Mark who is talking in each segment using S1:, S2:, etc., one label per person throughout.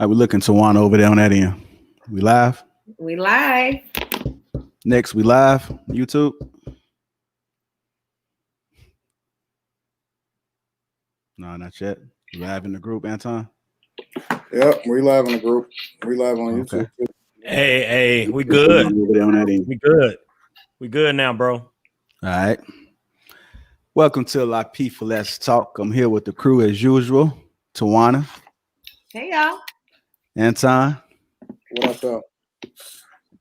S1: All right, we're looking to one over there on that end. We live?
S2: We live.
S1: Next, we live. YouTube. No, not yet. We live in the group, Anton?
S3: Yep, we live in the group. We live on
S1: Okay.
S3: YouTube.
S4: Hey, we good. We good. We good now, bro.
S1: All right. Welcome to Lapeef Let's Talk. I'm here with the crew as usual. Tawana.
S2: Hey, y'all.
S1: Anton.
S3: What's up?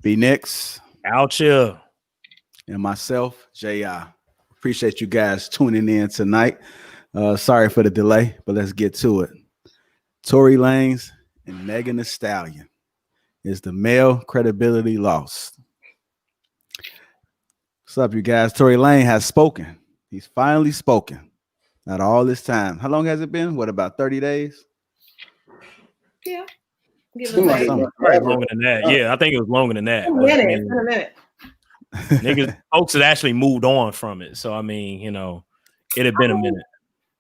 S1: B Nix.
S4: Out here.
S1: And myself, J.I. Appreciate you guys tuning in tonight. Sorry for the delay, but let's get to it. Tory Lanez and Megantheestallion. Is the male credibility lost? What's up, you guys? Tory Lanez has spoken. He's finally spoken. Not all this time. How long has it been? What, about 30 days?
S2: Yeah.
S4: Probably longer than that. Yeah, I think it was longer than that.
S2: A minute.
S4: Niggas, folks had actually moved on from it. So, I mean, it had been a minute.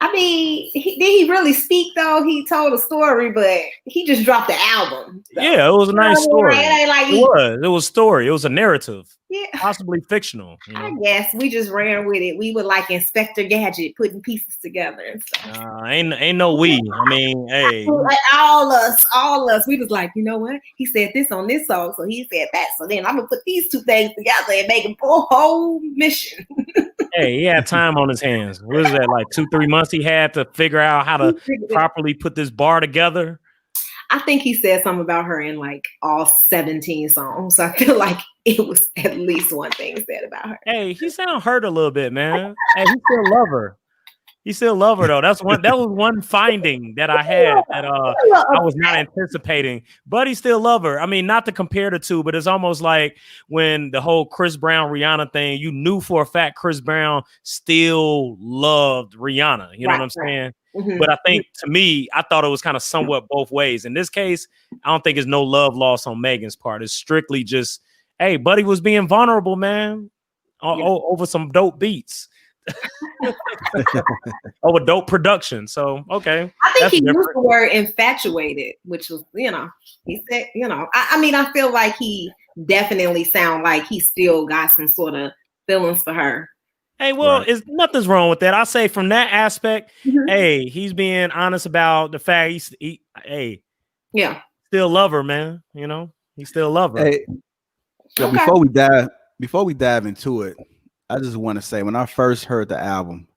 S2: I mean, did he really speak though? He told a story, but he just dropped the album. So.
S4: Yeah, it was a nice story.
S2: It
S4: was a story. It was a narrative.
S2: Yeah,
S4: possibly fictional.
S2: I guess we just ran with it. We were like Inspector Gadget, putting pieces together and stuff.
S4: Ain't no we. I mean, hey,
S2: like all us. We was like, you know what? He said this on this song, so he said that. So then I'm gonna put these two things together and make a whole mission.
S4: Hey, he had time on his hands. What is that, like 2-3 months he had to figure out how to properly put this bar together?
S2: I think he said something about her in like all 17 songs. So I feel like it was at least one thing said about her.
S4: Hey, he sound hurt a little bit, man. Hey, he still love her. He still love her though. That was one finding that I had that I was not anticipating. But he still love her. I mean, not to compare the two, but it's almost like when the whole Chris Brown Rihanna thing, you knew for a fact Chris Brown still loved Rihanna. You know what I'm saying? Mm-hmm. But I think to me, I thought it was kind of somewhat both ways. In this case, I don't think it's no love lost on Megan's part. It's strictly just, hey, buddy was being vulnerable, man, over some dope beats. Over dope production. So okay.
S2: I think he used the word infatuated, which was, he said, I mean, I feel like he definitely sound like he still got some sort of feelings for her.
S4: Hey, well, nothing's wrong with that. I say from that aspect, hey, he's being honest about the fact he still love her, man. He still love her.
S1: Hey, so before we dive into it, I just want to say when I first heard the album,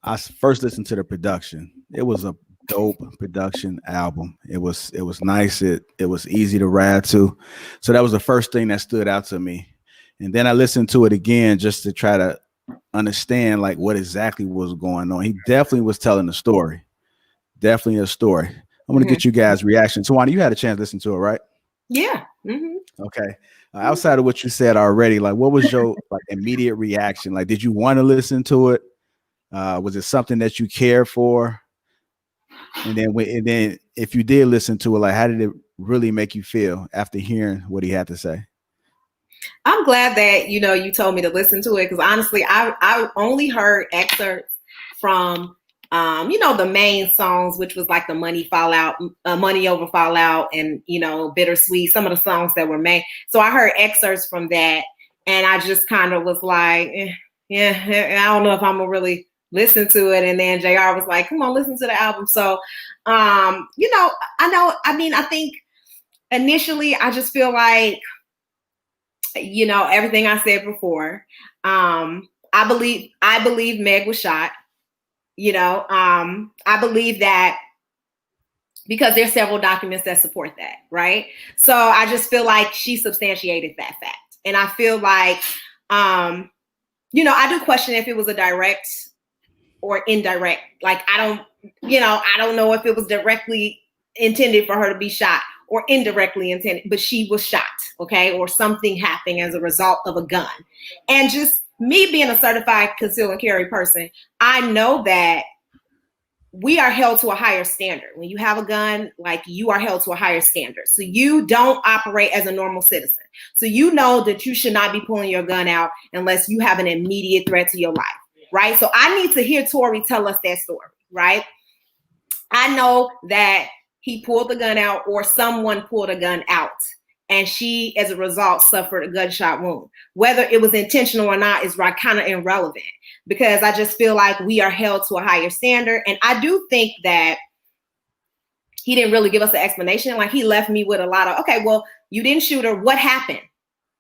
S1: I first listened to the production. It was a dope production album. It was nice. It was easy to ride to. So that was the first thing that stood out to me. And then I listened to it again just to try to understand like what exactly was going on. He definitely was telling a story. Definitely a story. I'm going to get you guys' reaction. Tawana, you had a chance to listen to it, right?
S2: Yeah. Mm-hmm.
S1: Okay. Outside of what you said already, like what was your like immediate reaction? Like, did you want to listen to it? Was it something that you cared for? And then if you did listen to it, like how did it really make you feel after hearing what he had to say?
S2: I'm glad that you told me to listen to it because honestly, I only heard excerpts from the main songs, which was like the Money Over Fallout, and Bittersweet, some of the songs that were made. So I heard excerpts from that, and I just kind of was like, I don't know if I'm gonna really listen to it. And then JR was like, come on, listen to the album. So, I think initially I just feel like, everything I said before. I believe Meg was shot. I believe that because there's several documents that support that, right? So I just feel like she substantiated that fact. And I feel like, I do question if it was a direct or indirect. Like, I don't know if it was directly intended for her to be shot or indirectly intended, but she was shot, okay? Or something happened as a result of a gun. And just me being a certified conceal and carry person, I know that we are held to a higher standard. When you have a gun, like you are held to a higher standard. So you don't operate as a normal citizen. So you know that you should not be pulling your gun out unless you have an immediate threat to your life, right? So I need to hear Tory tell us that story, right? I know that he pulled the gun out or someone pulled a gun out. And she, as a result, suffered a gunshot wound. Whether it was intentional or not is kind of irrelevant, because I just feel like we are held to a higher standard. And I do think that he didn't really give us an explanation. Like, he left me with a lot of, okay, well, you didn't shoot her. What happened?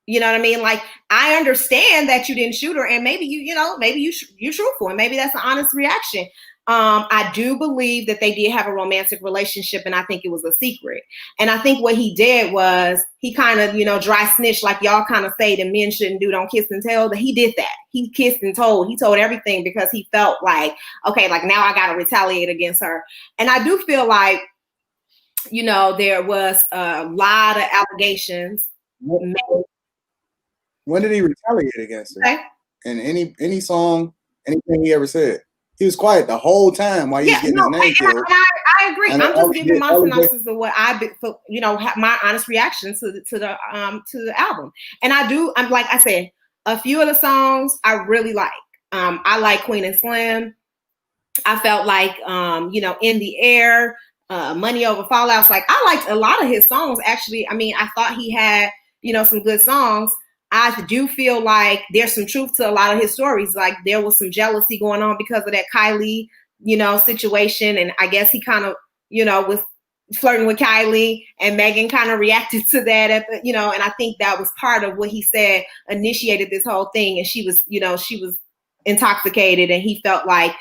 S2: You know what I mean? Like, I understand that you didn't shoot her, and maybe you're truthful, and maybe that's an honest reaction. I do believe that they did have a romantic relationship, and I think it was a secret. And I think what he did was he kind of, dry snitch, like y'all kind of say that men shouldn't do, don't kiss and tell. That he did that. He kissed and told. He told everything because he felt like, okay, like now I got to retaliate against her. And I do feel like, there was a lot of allegations.
S3: When did he retaliate against her?
S2: Okay.
S3: In any song, anything he ever said? He was quiet the whole time while he was getting his name killed.
S2: I agree. I'm just giving my synopsis of what my honest reaction to the album. And I'm like I said, a few of the songs I really like. I like Queen and Slim. I felt like In the Air, Money Over Fallouts. Like, I liked a lot of his songs, actually. I mean, I thought he had, some good songs. I do feel like there's some truth to a lot of his stories. Like, there was some jealousy going on because of that Kylie, situation. And I guess he kind of, was flirting with Kylie, and Megan kind of reacted to that and I think that was part of what he said initiated this whole thing. And she was intoxicated, and he felt like,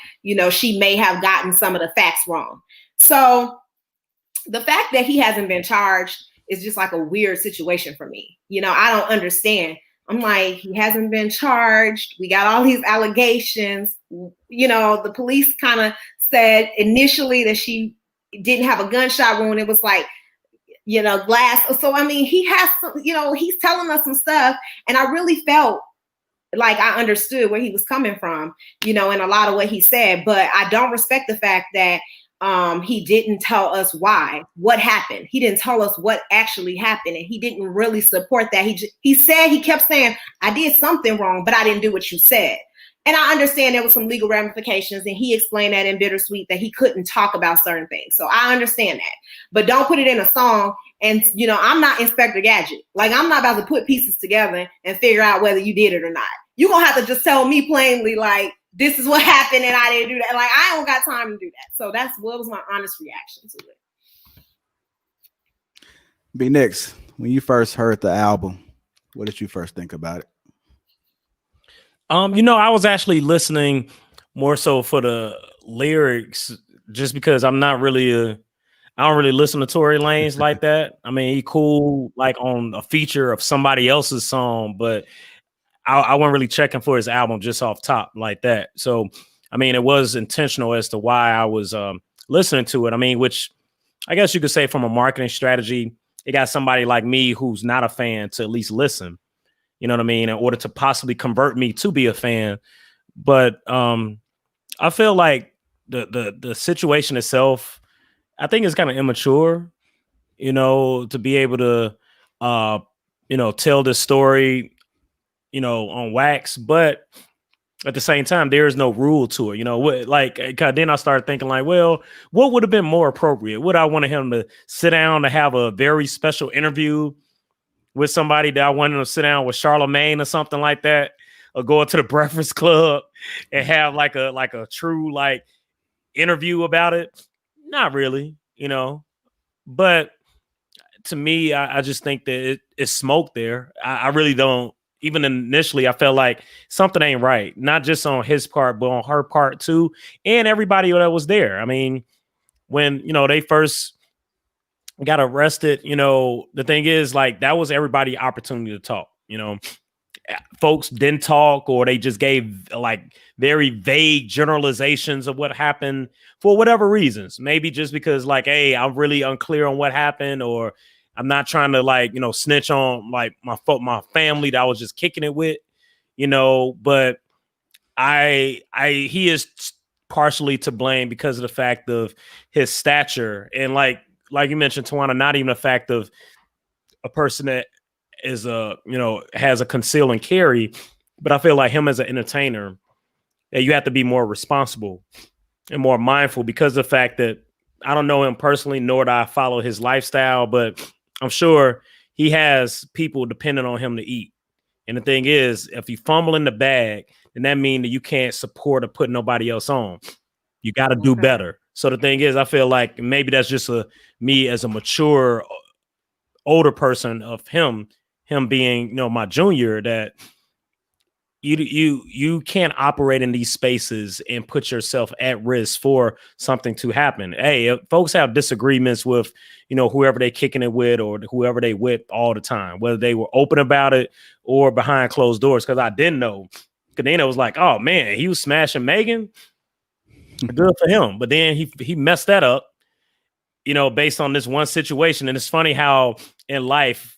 S2: she may have gotten some of the facts wrong. So the fact that he hasn't been charged is just like a weird situation for me. I don't understand. I'm like, he hasn't been charged. We got all these allegations. The police kind of said initially that she didn't have a gunshot wound. It was like, glass. So, I mean, he has to, he's telling us some stuff. And I really felt like I understood where he was coming from, in a lot of what he said. But I don't respect the fact that he didn't tell us what happened. He didn't tell us what actually happened, and he didn't really support that. He kept saying, I did something wrong, but I didn't do what you said. And I understand there was some legal ramifications, and he explained that in Bittersweet that he couldn't talk about certain things. So I understand that, but don't put it in a song. And, I'm not Inspector Gadget. Like, I'm not about to put pieces together and figure out whether you did it or not. You're going to have to just tell me plainly, like, this is what happened and I didn't do that. Like, I don't got time to do that. So that's what was my honest reaction to it.
S1: B Nix, when you first heard the album, what did you first think about it?
S4: I was actually listening more so for the lyrics, just because I don't really listen to Tory Lanez like that. I mean, he cool like on a feature of somebody else's song, but I wasn't really checking for his album just off top like that. So, I mean, it was intentional as to why I was listening to it. I mean, which I guess you could say from a marketing strategy, it got somebody like me who's not a fan to at least listen. You know what I mean? In order to possibly convert me to be a fan. But I feel like the situation itself, I think it's kind of immature, to be able to, tell this story, on wax, but at the same time, there is no rule to it. Then I started thinking like, well, what would have been more appropriate? Would I wanted him to sit down to have a very special interview with somebody that I wanted to sit down with Charlemagne or something like that, or go to the Breakfast Club and have like a true like interview about it? Not really, but to me, I just think that it's smoke there. I really don't. Even initially, I felt like something ain't right, not just on his part, but on her part too, and everybody that was there. I mean, when they first got arrested, the thing is, like, that was everybody's opportunity to talk. Folks didn't talk, or they just gave like very vague generalizations of what happened for whatever reasons. Maybe just because, like, hey, I'm really unclear on what happened, or I'm not trying to like, snitch on like my family that I was just kicking it with, but he is partially to blame because of the fact of his stature. And like you mentioned, Tawana, not even the fact of a person that is has a conceal and carry, but I feel like him as an entertainer, that you have to be more responsible and more mindful because of the fact that, I don't know him personally, nor do I follow his lifestyle, but I'm sure he has people depending on him to eat. And the thing is, if you fumble in the bag, then that means that you can't support or put nobody else on. You got to do better. So the thing is, I feel like maybe that's just me as a mature, older person of him being, my junior, that you can't operate in these spaces and put yourself at risk for something to happen. Hey, if folks have disagreements with, whoever they kicking it with or whoever they with all the time, whether they were open about it or behind closed doors. Cause I didn't know. Kadena was like, oh man, he was smashing Megan. Good for him. But then he messed that up, based on this one situation. And it's funny how in life,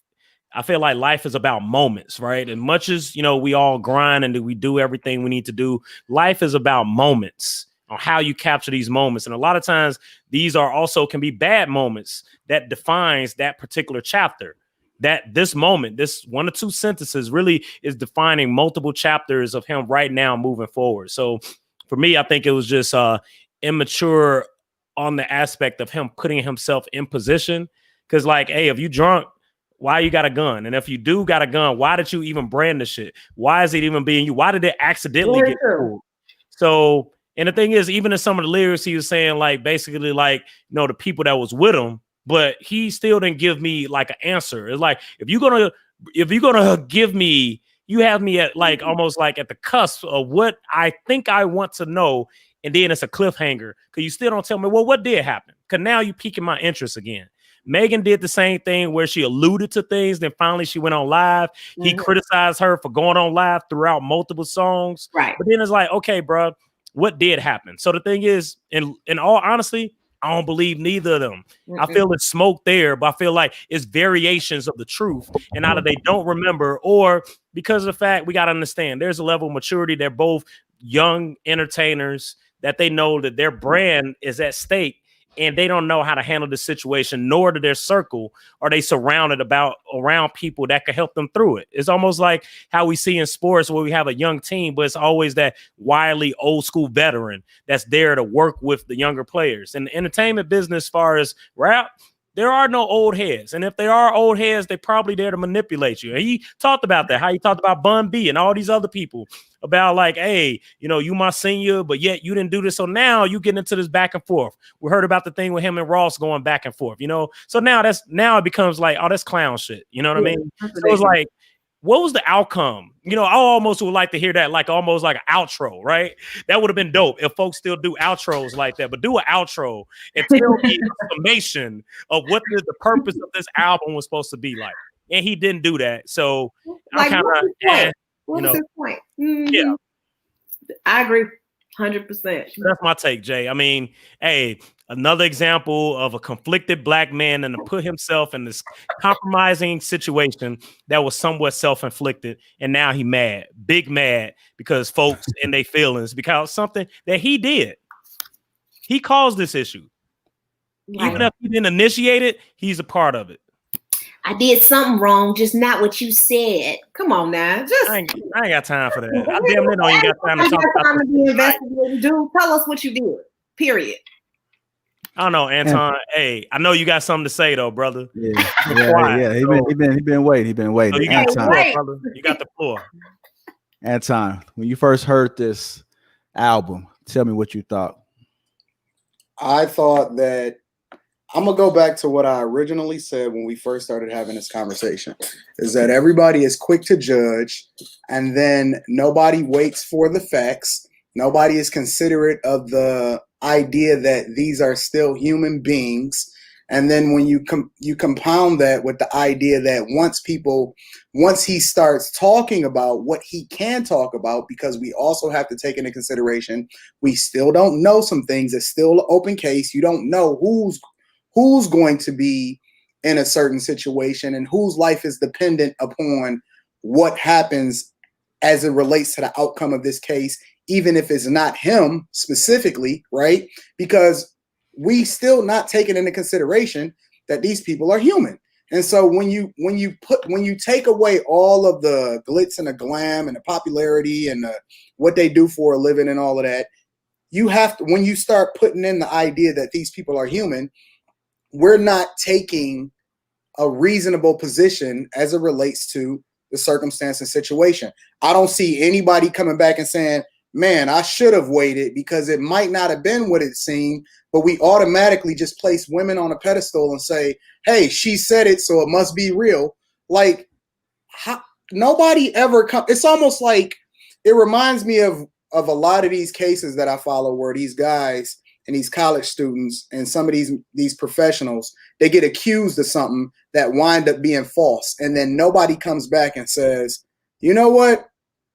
S4: I feel like life is about moments, right? And much as, we all grind and we do everything we need to do, life is about moments, on how you capture these moments. And a lot of times these can be bad moments that defines that particular chapter. That this moment, this 1 or 2 sentences really is defining multiple chapters of him right now moving forward. So for me, I think it was just immature on the aspect of him putting himself in position. Because like, hey, if you drunk, why you got a gun? And if you do got a gun, why did you even brand the shit? Why is it even being you? Why did it accidentally get pulled? So, and the thing is, even in some of the lyrics, he was saying like, basically like, the people that was with him, but he still didn't give me like an answer. It's like, if you're gonna give me, you have me at like, almost like at the cusp of what I think I want to know. And then it's a cliffhanger because you still don't tell me, well, what did happen? Because now you piquing my interest again. Megan did the same thing where she alluded to things. Then finally she went on live. Mm-hmm. He criticized her for going on live throughout multiple songs.
S2: Right.
S4: But then it's like, okay, bro, what did happen? So the thing is, in all honesty, I don't believe neither of them. Mm-hmm. I feel it's smoke there, but I feel like it's variations of the truth. And either they don't remember, or because of the fact we got to understand there's a level of maturity. They're both young entertainers that they know that their brand is at stake. And they don't know how to handle the situation, nor do their circle are they surrounded around people that can help them through it. It's almost like how we see in sports where we have a young team, but it's always that wily old school veteran that's there to work with the younger players. In the entertainment business, as far as rap, there are no old heads. And if they are old heads, they're probably there to manipulate you. And he talked about that, how he talked about Bun B and all these other people about like, hey, you my senior, but yet you didn't do this. So now you get into this back and forth. We heard about the thing with him and Ross going back and forth, So now it becomes like, oh, that's clown shit. You know what I mean? So it's like, what was the outcome? I almost would like to hear that, like almost like an outro, right? That would have been dope if folks still do outros like that. But do an outro and tell me a summation of what the purpose of this album was supposed to be like. And he didn't do that. So
S2: like, what was his point? Mm-hmm.
S4: Yeah,
S2: I agree 100%.
S4: That's my take, Jay. I mean, hey, another example of a conflicted black man and to put himself in this compromising situation that was somewhat self-inflicted. And now he mad, big mad, because folks in their feelings, because something that he did. He caused this issue. Right. Even if he didn't initiate it, he's a part of it.
S2: I did something wrong, just not what you said. Come on now.
S4: I ain't got time for that. I damn near don't even got time to talk about
S2: it. Dude, tell us what you did. Period.
S4: I don't know, Anton. Hey, I know you got something to say though, brother.
S1: Yeah. He been waiting. So
S4: you got the floor, brother. You got the floor.
S1: Anton, when you first heard this album, tell me what you thought.
S3: I thought that I'm going to go back to what I originally said when we first started having this conversation, is that everybody is quick to judge, and then nobody waits for the facts. Nobody is considerate of the idea that these are still human beings. And then when you compound that with the idea that once he starts talking about what he can talk about, because we also have to take into consideration, we still don't know some things. It's still an open case. You don't know who's going to be in a certain situation and whose life is dependent upon what happens as it relates to the outcome of this case, even if it's not him specifically, right? Because we still not taking into consideration that these people are human. And so when you take away all of the glitz and the glam and the popularity and what they do for a living and all of that, you have to, when you start putting in the idea that these people are human, we're not taking a reasonable position as it relates to the circumstance and situation. I don't see anybody coming back and saying, man, I should have waited because it might not have been what it seemed, but we automatically just place women on a pedestal and say, hey, she said it, so it must be real. Like, nobody ever it's almost like, it reminds me of a lot of these cases that I follow where these guys and these college students and some of these professionals, they get accused of something that wind up being false. And then nobody comes back and says, you know what?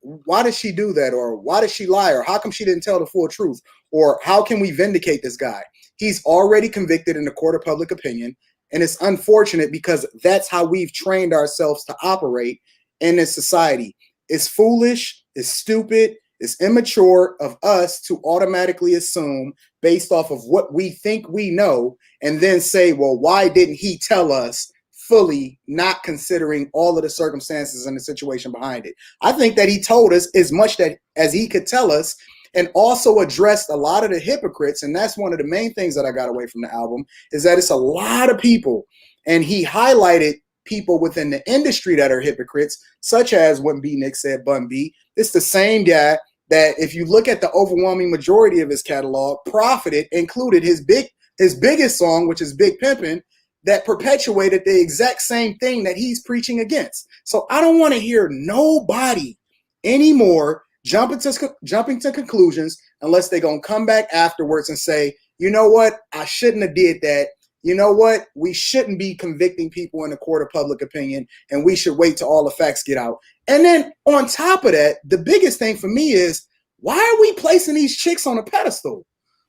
S3: Why did she do that? Or why did she lie? Or how come she didn't tell the full truth? Or how can we vindicate this guy? He's already convicted in the court of public opinion. And it's unfortunate because that's how we've trained ourselves to operate in this society. It's foolish, it's stupid, it's immature of us to automatically assume based off of what we think we know and then say, well, why didn't he tell us fully, not considering all of the circumstances and the situation behind it? I think that he told us as much as he could tell us and also addressed a lot of the hypocrites. And that's one of the main things that I got away from the album is that it's a lot of people. And he highlighted people within the industry that are hypocrites, such as what B. Nick said, Bun B. It's the same guy that if you look at the overwhelming majority of his catalog, profited, included his biggest song, which is Big Pimpin', that perpetuated the exact same thing that he's preaching against. So I don't want to hear nobody anymore jumping to conclusions unless they're going to come back afterwards and say, you know what, I shouldn't have did that. You know what, we shouldn't be convicting people in the court of public opinion, and we should wait till all the facts get out. And then on top of that, the biggest thing for me is, why are we placing these chicks on a pedestal?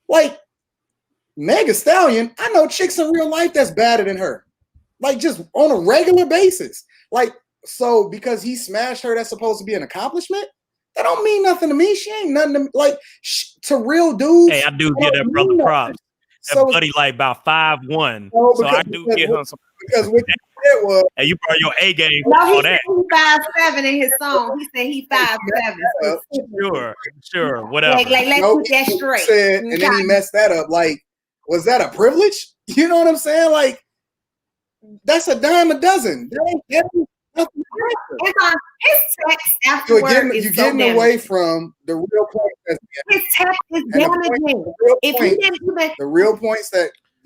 S3: Like, Megantheestallion, I know chicks in real life that's badder than her. Like, just on a regular basis. Like, so because he smashed her, that's supposed to be an accomplishment? That don't mean nothing to me. She ain't nothing to me. Like, to real dudes.
S4: Hey, I do give that brother props. That
S3: So,
S4: buddy like about 5'1",
S3: No,
S4: so I
S3: because-
S4: do give him some.
S3: because what you said was,
S4: Hey, you brought your A game
S2: No, he
S4: for
S2: said
S4: that.
S2: he 5'7" in his song. He said he 5'7".
S4: Sure, whatever.
S2: Like let's
S3: nope,
S2: put that
S3: what you
S2: straight.
S3: said, and then he messed that up. Like, was that a privilege? You know what I'm saying? Like, that's a dime a dozen. That ain't nothing.
S2: His text afterward is
S3: You're
S2: so
S3: getting
S2: damaging.
S3: away from the real point.
S2: His text is
S3: And the
S2: damaging. If he didn't even
S3: The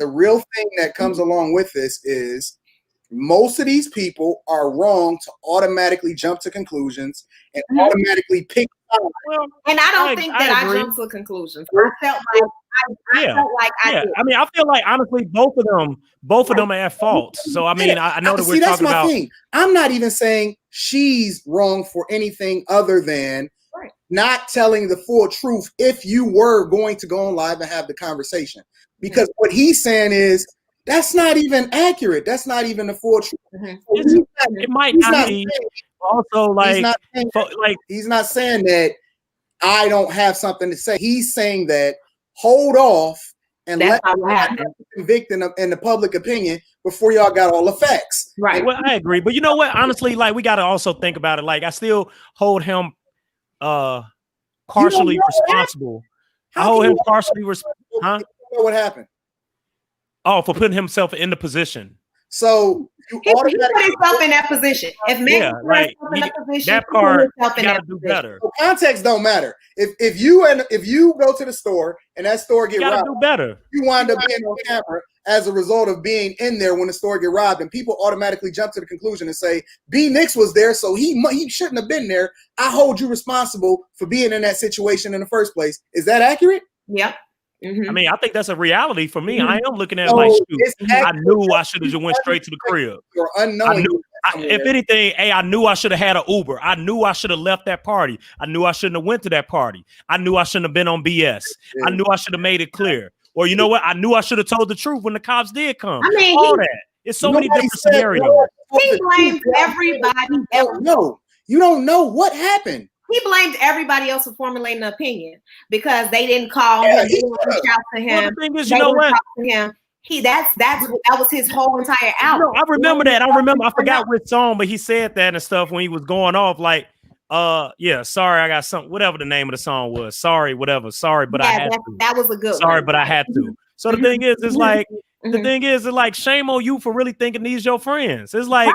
S3: real thing that comes along with this is most of these people are wrong to automatically jump to conclusions and automatically pick.
S4: Well,
S2: and I don't think that I
S4: agree.
S2: jumped to conclusions. I felt like I felt like I did.
S4: I mean, I feel like honestly, both of them are at fault. So I mean, I know that we're
S3: that's
S4: talking
S3: my
S4: about.
S3: thing. I'm not even saying she's wrong for anything other than not telling the full truth if you were going to go on live and have the conversation. Because what he's saying is that's not even accurate. That's not even the full truth.
S4: It might not be. Also, like,
S3: he's not saying that I don't have something to say. He's saying that hold off and let convict in the public opinion before y'all got all the facts.
S2: Right.
S4: Well, I agree, but you know what? Honestly, like, we got to also think about it. Like, I still hold him partially responsible. I hold him partially responsible. Huh?
S3: What happened?
S4: Oh, for putting himself in the position.
S3: So
S2: he put himself in that position. If Megan put herself in that position,
S4: that part you gotta do better.
S3: So context don't matter. If you go to the store and that store get robbed,
S4: do better.
S3: You wind up being on camera as a result of being in there when the store get robbed, and people automatically jump to the conclusion and say B. Nix was there, so he shouldn't have been there. I hold you responsible for being in that situation in the first place. Is that accurate?
S2: Yep. Mm-hmm.
S4: I mean, I think that's a reality for me. I am looking at it like, shoot, I knew I should have just went straight to the crib.
S3: Or unknowing.
S4: If anything, I knew I should have had an Uber. I knew I should have left that party. I knew I shouldn't have went to that party. I knew I shouldn't have been on BS. I knew I should have made it clear. Or you know what? I knew I should have told the truth when the cops did come.
S2: I mean,
S4: all that. It's so many different scenarios.
S2: He blamed everybody else.
S3: No, you don't know what happened.
S2: He blamed everybody else for formulating an opinion because they didn't call him, they didn't reach out to him.
S4: Well, the thing is, you know what?
S2: That was his whole entire album.
S4: No, I remember that. I forgot which song, but he said that and stuff when he was going off. Like, Yeah, sorry, I got something. Whatever the name of the song was, sorry, whatever. Sorry, but I had to.
S2: That was a good
S4: sorry,
S2: one.
S4: but I had to. So the thing is, it's like the thing is, it's like shame on you for really thinking these your friends. It's like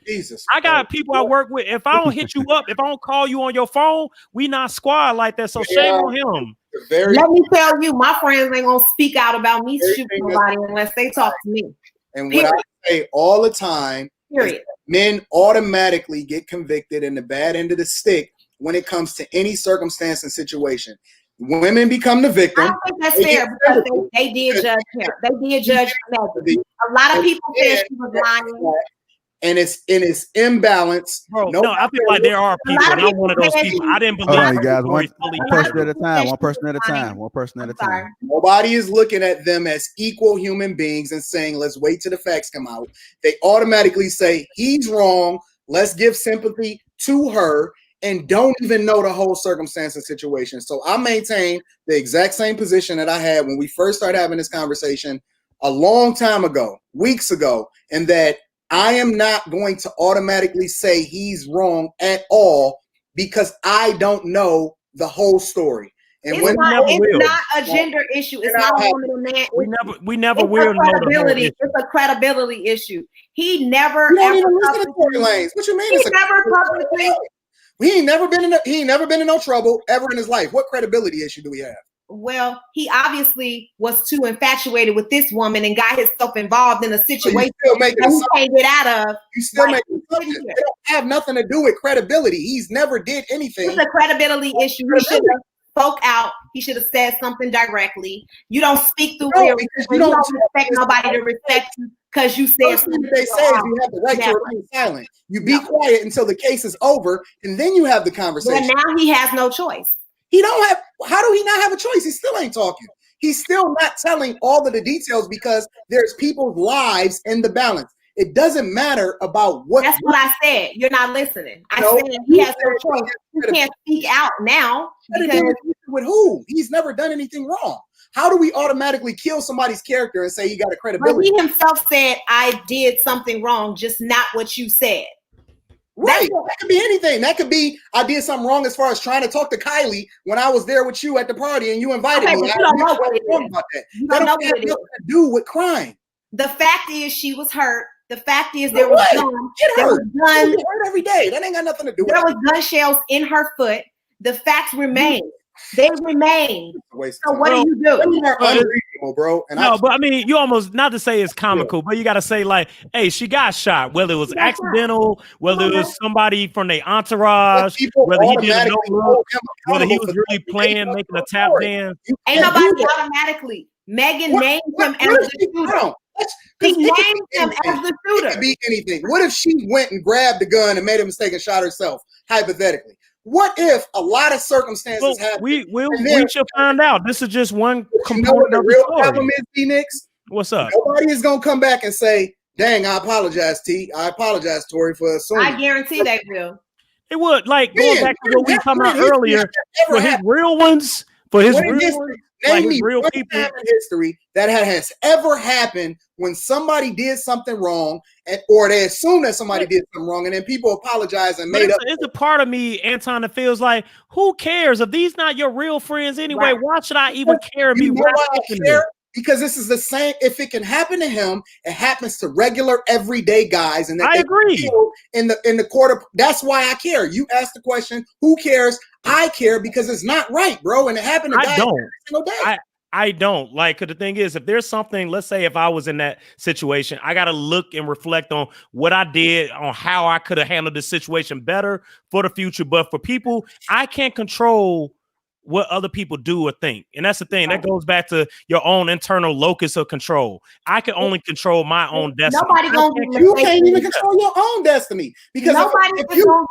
S3: Jesus,
S4: I got people I work with. If I don't hit you up, if I don't call you on your phone, we not squad like that. So shame on him.
S2: Let me tell you, my friends ain't gonna speak out about me shooting nobody unless they talk to me.
S3: And what I say all the time, men automatically get convicted in the bad end of the stick when it comes to any circumstance and situation. Women become the victim.
S2: I don't think that's fair because they did judge her. They did judge Megan. A lot of people said she was lying.
S3: And it's imbalance.
S4: Bro, no, I feel like there are people, and I'm one of those people. I didn't believe.
S1: Hold on, you guys. One person at a time. One person at a time. One person at a time.
S3: Nobody is looking at them as equal human beings and saying, let's wait till the facts come out. They automatically say, he's wrong. Let's give sympathy to her and don't even know the whole circumstance and situation. So I maintain the exact same position that I had when we first started having this conversation a long time ago, weeks ago, and that I am not going to automatically say he's wrong at all because I don't know the whole story. And
S2: it's not a gender issue. It's not a woman and man.
S4: We never will know the whole issue.
S2: It's a credibility issue. He never.
S3: You don't even listen to Tory Lanez. What you mean?
S2: He never publicly.
S3: He ain't never been in no trouble ever in his life. What credibility issue do we have?
S2: Well, he obviously was too infatuated with this woman and got himself involved in a situation that he can't get out of.
S3: You still make assumptions. It don't have nothing to do with credibility. He's never did anything.
S2: It's a credibility issue. He should have spoke out. He should have said something directly. You don't speak through real. You don't expect nobody to respect you because you said something.
S3: They say is you have the right to remain silent. You be quiet until the case is over, and then you have the conversation.
S2: But now he has no choice.
S3: He don't have. How do he not have a choice? He still ain't talking. He's still not telling all of the details because there's people's lives in the balance. It doesn't matter about what.
S2: That's what I said. You're not listening. I said he has no choice. You can't speak out now.
S3: Because with who? He's never done anything wrong. How do we automatically kill somebody's character and say he got a credibility?
S2: But he himself said, I did something wrong, just not what you said.
S3: Right. That could be anything. That could be I did something wrong as far as trying to talk to Kylie when I was there with you at the party and you invited me.
S2: You don't know what it is.
S3: About that. That don't have nothing to do with crime.
S2: The fact is she was hurt. The fact is there was gun
S3: every day. That ain't got nothing to do with it.
S2: There was gun shells in her foot. The facts remain. They remain. So what do you do?
S3: Unreasonable, bro. And
S4: but I mean, you almost not to say it's comical, but you got to say like, hey, she got shot. Whether it was accidental, whether it was somebody from their entourage, whether he did a no look, whether he was really playing, making a tap dance.
S2: Ain't nobody automatically. Megan named him as the shooter. He named him as the shooter.
S3: It could be anything. What if she went and grabbed the gun and made a mistake and shot herself? Hypothetically. What if a lot of circumstances happen?
S4: We should find out. This is just one component.
S3: You know what the real problem is, D-Nix?
S4: What's up?
S3: Nobody is gonna come back and say, "Dang, I apologize, T. I apologize, Tory, for assuming."
S2: I guarantee they will.
S4: It would. Like going back to what we talking about earlier, for his real ones,
S3: name me real people in history that has ever happened when somebody did something wrong, or they assume that somebody did something wrong, and then people apologize and made up.
S4: It's a part of me, Anton, that feels like, who cares if these not your real friends anyway? Right. Why should I even care?
S3: Because this is the same. If it can happen to him, it happens to regular everyday guys, and
S4: I agree.
S3: In the court of, that's why I care. You asked the question, who cares? I care because it's not right, bro, and it happened to guys every single day.
S4: I don't like, because the thing is, if there's something, let's say if I was in that situation, I got to look and reflect on what I did, on how I could have handled the situation better for the future. But for people, I can't control what other people do or think. And that's the thing. That goes back to your own internal locus of control. I can only control my own destiny.
S3: You can't even control your own destiny. Because if you're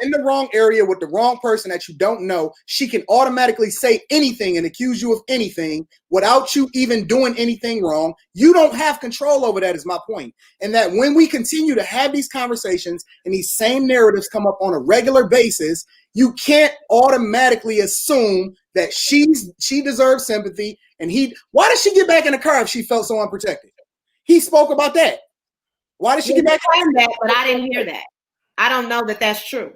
S3: in the wrong area with the wrong person that you don't know, she can automatically say anything and accuse you of anything without you even doing anything wrong. You don't have control over that, is my point. And that when we continue to have these conversations and these same narratives come up on a regular basis, you can't automatically assume that she deserves sympathy. And why did she get back in the car if she felt so unprotected? He spoke about that. Why did she get back in
S2: that? But I didn't hear that. I don't know that that's true.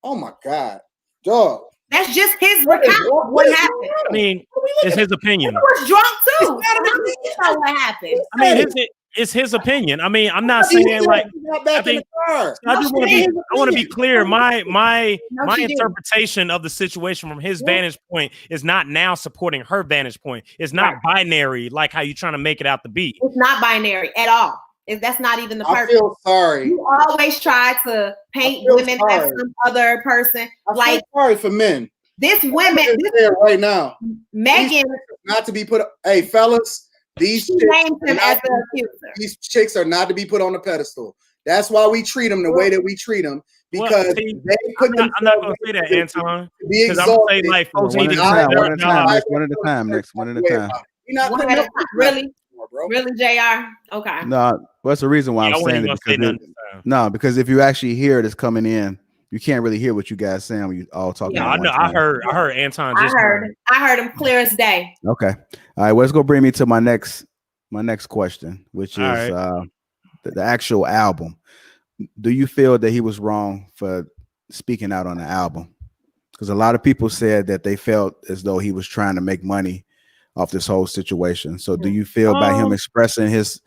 S3: Oh my God, dog.
S2: That's just his account of what happened.
S4: I mean, it's his opinion.
S2: He was drunk too. How do you know what happened?
S4: I mean, it's his opinion. I mean, I'm not saying like I think I just want to be clear. My interpretation of the situation from his vantage point is not now supporting her vantage point. It's not binary like how you trying to make it out to be.
S2: It's not binary at all. That's not even the purpose.
S3: I feel sorry.
S2: You always try to paint women as some other person.
S3: I feel sorry for men.
S2: This women
S3: right now.
S2: Megan
S3: not to be put. Hey, fellas, these chicks are not to be put on a pedestal. That's why we treat them the way that we treat them. Because they put
S4: I'm not going to say that, Anton. Because I'm going to say like folks need to
S1: one at a time. Next one at a time.
S2: Really? Really, JR? Okay.
S1: No, that's the reason why I'm saying it. Because if you actually hear it, it's coming in. You can't really hear what you guys saying when you all talking.
S4: Yeah, I know. I heard Anton.
S2: I heard him clear as day.
S1: Okay. All right. Well, let's go bring me to my next question, which is the actual album. Do you feel that he was wrong for speaking out on the album? Because a lot of people said that they felt as though he was trying to make money off this whole situation. So do you feel by him expressing his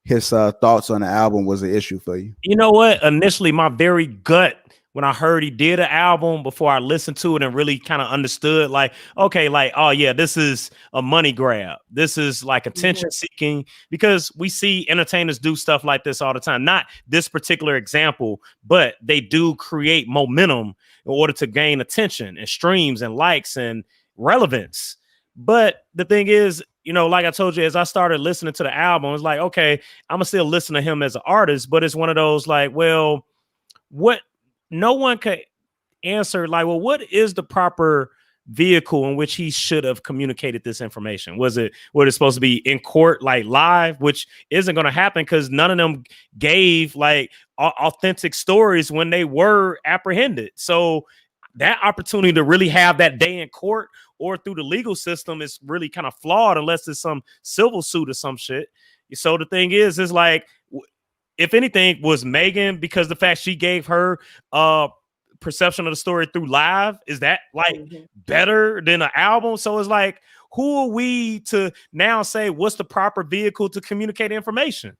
S1: thoughts on the album was an issue for you?
S4: You know what? Initially, my very gut, when I heard he did an album, before I listened to it and really kind of understood, like, okay, like, oh yeah, this is a money grab. This is like attention seeking, because we see entertainers do stuff like this all the time. Not this particular example, but they do create momentum in order to gain attention and streams and likes and relevance. But the thing is, you know, like I told you, as I started listening to the album, it's like, okay, I'm gonna still listen to him as an artist, but it's one of those like, well, what no one could answer, like, well, what is the proper vehicle in which he should have communicated this information? Was it supposed to be in court, like live, which isn't going to happen because none of them gave like authentic stories when they were apprehended. So that opportunity to really have that day in court or through the legal system is really kind of flawed unless it's some civil suit or some shit. So the thing is like, if anything, was Megan, because the fact she gave her perception of the story through live, is that like better than an album? So it's like, who are we to now say what's the proper vehicle to communicate information?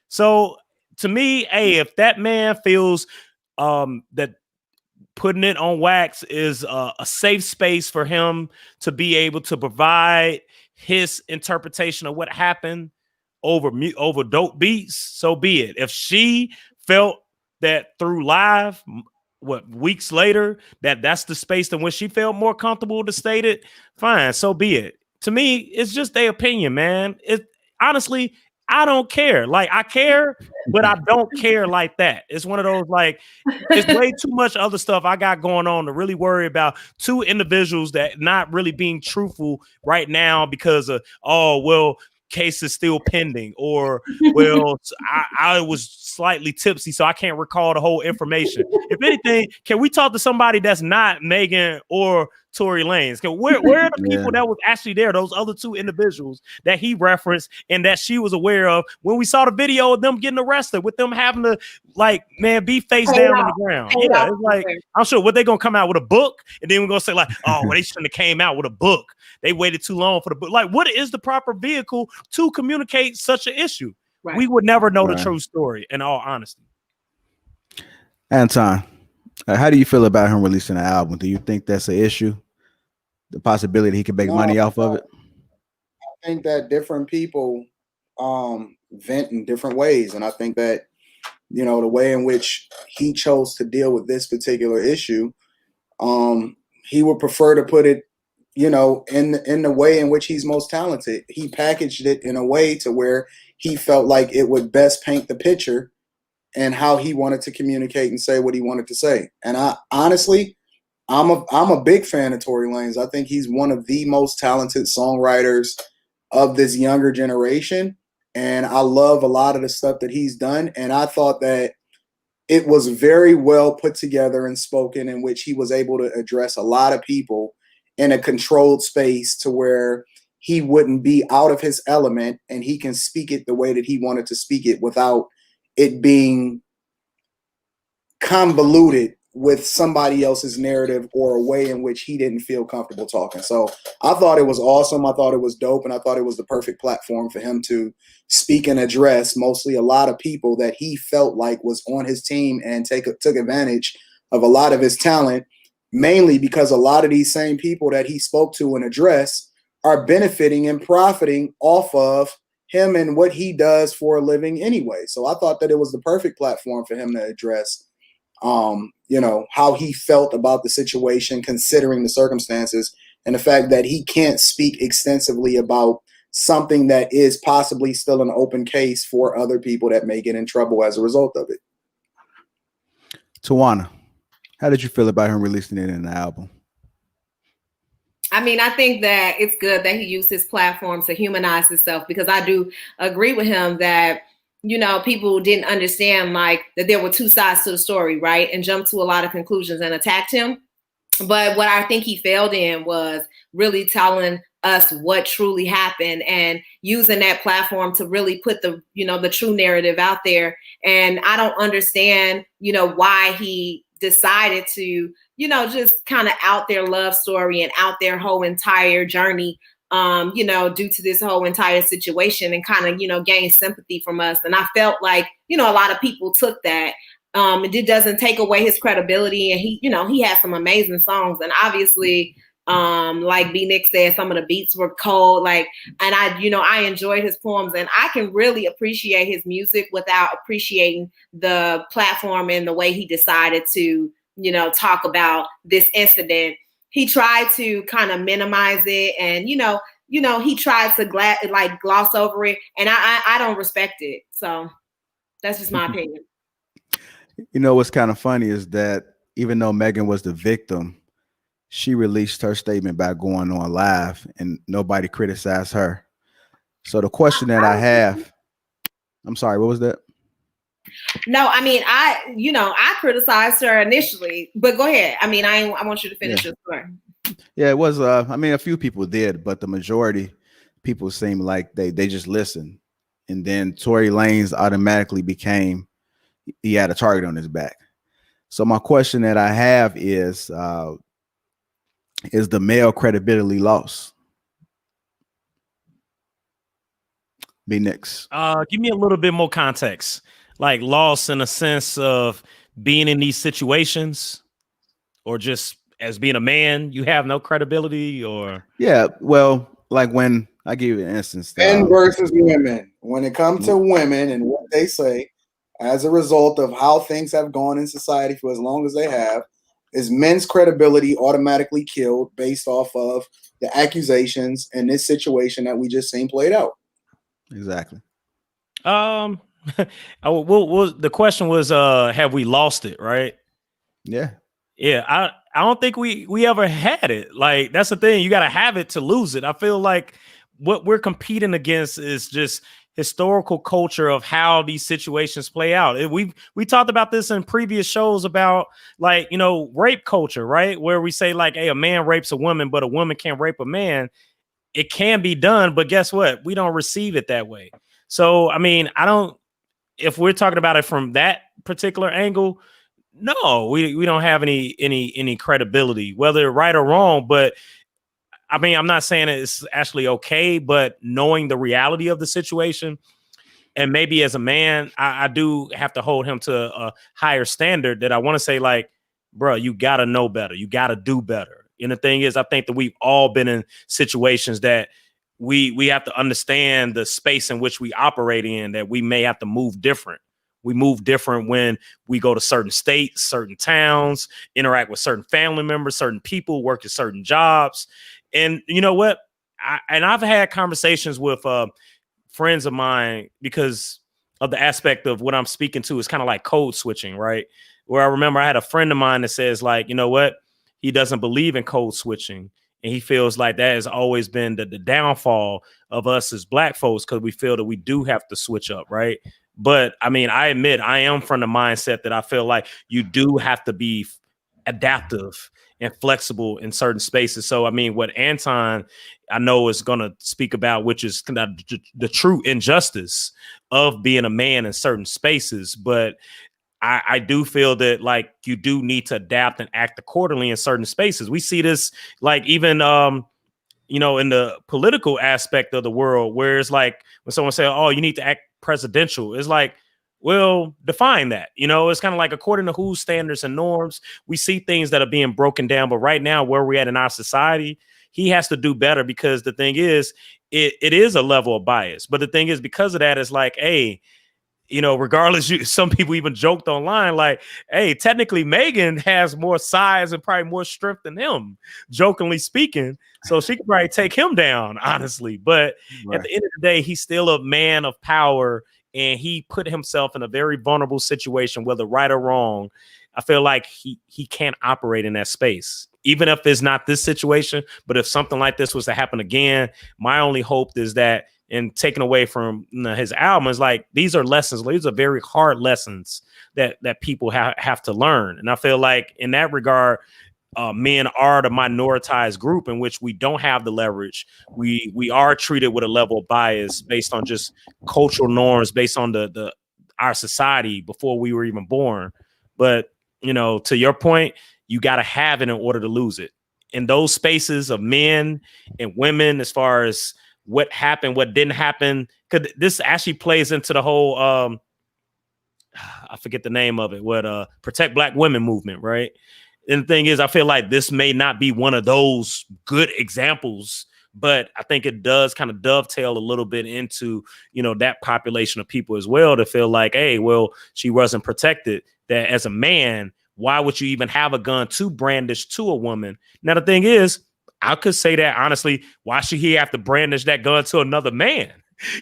S4: So to me, hey, if that man feels that putting it on wax is a safe space for him to be able to provide his interpretation of what happened over dope beats, so be it. If she felt that through live, weeks later, that's the space in which she felt more comfortable to state it, fine, so be it. To me, it's just their opinion, man. It honestly, I don't care. Like, I care, but I don't care like that. It's one of those, like, it's way too much other stuff I got going on to really worry about two individuals that not really being truthful right now because of, case is still pending, or I was slightly tipsy, so I can't recall the whole information. If anything, can we talk to somebody that's not Megan or Tory Lanez? Where are the people that was actually there, those other two individuals that he referenced and that she was aware of when we saw the video of them getting arrested, with them having to, like, man, be face down on the ground? Yeah, it's like, I'm sure what they gonna come out with a book, and then we're gonna say like, oh, well, they shouldn't have came out with a book. They waited too long for the book. Like, what is the proper vehicle to communicate such an issue? Right. We would never know the true story, in all honesty.
S1: Anton, how do you feel about him releasing an album? Do you think that's an issue? The possibility he could make money off of it?
S3: I think that different people vent in different ways. And I think that, you know, the way in which he chose to deal with this particular issue, he would prefer to put it, you know, in the way in which he's most talented. He packaged it in a way to where he felt like it would best paint the picture and how he wanted to communicate and say what he wanted to say. And I honestly, I'm a big fan of Tory Lanez. I think he's one of the most talented songwriters of this younger generation. And I love a lot of the stuff that he's done. And I thought that it was very well put together and spoken, in which he was able to address a lot of people in a controlled space to where he wouldn't be out of his element, and he can speak it the way that he wanted to speak it without it being convoluted with somebody else's narrative or a way in which he didn't feel comfortable talking. So I thought it was awesome. I thought it was dope. And I thought it was the perfect platform for him to speak and address mostly a lot of people that he felt like was on his team and took advantage of a lot of his talent, mainly because a lot of these same people that he spoke to and addressed are benefiting and profiting off of him and what he does for a living anyway. So I thought that it was the perfect platform for him to address how he felt about the situation, considering the circumstances and the fact that he can't speak extensively about something that is possibly still an open case for other people that may get in trouble as a result of it.
S1: Tawana, how did you feel about him releasing it in the album?
S2: I mean, I think that it's good that he used his platform to humanize himself, because I do agree with him that, people didn't understand like that there were two sides to the story, right? And jumped to a lot of conclusions and attacked him. But what I think he failed in was really telling us what truly happened and using that platform to really put the true narrative out there. And I don't understand, why he decided to, just kind of out their love story and out their whole entire journey, due to this whole entire situation, and kind of, gain sympathy from us. And I felt like, a lot of people took that. It doesn't take away his credibility. And he had some amazing songs. And obviously, like B Nick said, some of the beats were cold. And I enjoyed his poems, and I can really appreciate his music without appreciating the platform and the way he decided to, talk about this incident. He tried to kind of minimize it, and he tried to gloss over it, and I don't respect it. So that's just my opinion.
S1: What's kind of funny is that even though Megan was the victim, she released her statement by going on live, and nobody criticized her. So the question that I have, I'm sorry, what was that?
S2: No, I mean, I criticized her initially, but go ahead. I mean, I want you to finish your story.
S1: Yeah, it was. A few people did, but the majority people seemed like they just listened, and then Tory Lanez automatically became, he had a target on his back. So my question that I have is the male credibility lost? Be next.
S4: Give me a little bit more context. Like lost in a sense of being in these situations, or just as being a man, you have no credibility, or?
S1: Yeah, well, like when I give you an instance.
S3: Men versus women. When it comes to women and what they say, as a result of how things have gone in society for as long as they have, is men's credibility automatically killed based off of the accusations in this situation that we just seen played out?
S1: Exactly.
S4: The question was, have we lost it, right?
S1: Yeah.
S4: I don't think we ever had it. Like, that's the thing. You got to have it to lose it. I feel like what we're competing against is just historical culture of how these situations play out. We talked about this in previous shows about rape culture, right? Where we say like, hey, a man rapes a woman, but a woman can't rape a man. It can be done, but guess what? We don't receive it that way. So, I mean, if we're talking about it from that particular angle, no, we don't have any credibility, whether right or wrong. But I mean, I'm not saying it's actually okay, but knowing the reality of the situation, and maybe as a man, I do have to hold him to a higher standard that I want to say, like, bro, you got to know better. You got to do better. And the thing is, I think that we've all been in situations that we have to understand the space in which we operate in, that we may have to move different. We move different when we go to certain states, certain towns, interact with certain family members, certain people, work at certain jobs. And you know what? I've had conversations with friends of mine because of the aspect of what I'm speaking to is kind of like code switching, right? Where I remember I had a friend of mine that says, like, you know what? He doesn't believe in code switching. And he feels like that has always been the downfall of us as Black folks, because we feel that we do have to switch up, right? But I mean, I admit I am from the mindset that I feel like you do have to be adaptive and flexible in certain spaces. So, I mean, what Anton, I know, is going to speak about, which is the true injustice of being a man in certain spaces. But I do feel that like you do need to adapt and act accordingly in certain spaces. We see this like even you know, in the political aspect of the world, where it's like when someone say, "Oh, you need to act presidential," it's like, well, define that. You know, it's kind of like according to whose standards and norms, we see things that are being broken down. But right now, where we're at in our society, he has to do better because the thing is, it is a level of bias. But the thing is, because of that, it's like, hey, you know, regardless, some people even joked online, like, hey, technically Megan has more size and probably more strength than him, jokingly speaking. So she could probably take him down, honestly. But at the end of the day, he's still a man of power, and he put himself in a very vulnerable situation, whether right or wrong. I feel like he can't operate in that space, even if it's not this situation. But if something like this was to happen again, my only hope is that, and taken away from his album, is like, these are lessons. These are very hard lessons that people have to learn. And I feel like in that regard, men are the minoritized group in which we don't have the leverage. We are treated with a level of bias based on just cultural norms, based on our society before we were even born. But, you know, to your point, you got to have it in order to lose it. In those spaces of men and women, as far as what happened, what didn't happen, because this actually plays into the whole I forget the name of it, what Protect Black Women movement, right? And the thing is, I feel like this may not be one of those good examples, but I think it does kind of dovetail a little bit into, you know, that population of people as well, to feel like, hey, well, she wasn't protected. That as a man, why would you even have a gun to brandish to a woman? Now, the thing is, I could say that honestly, why should he have to brandish that gun to another man?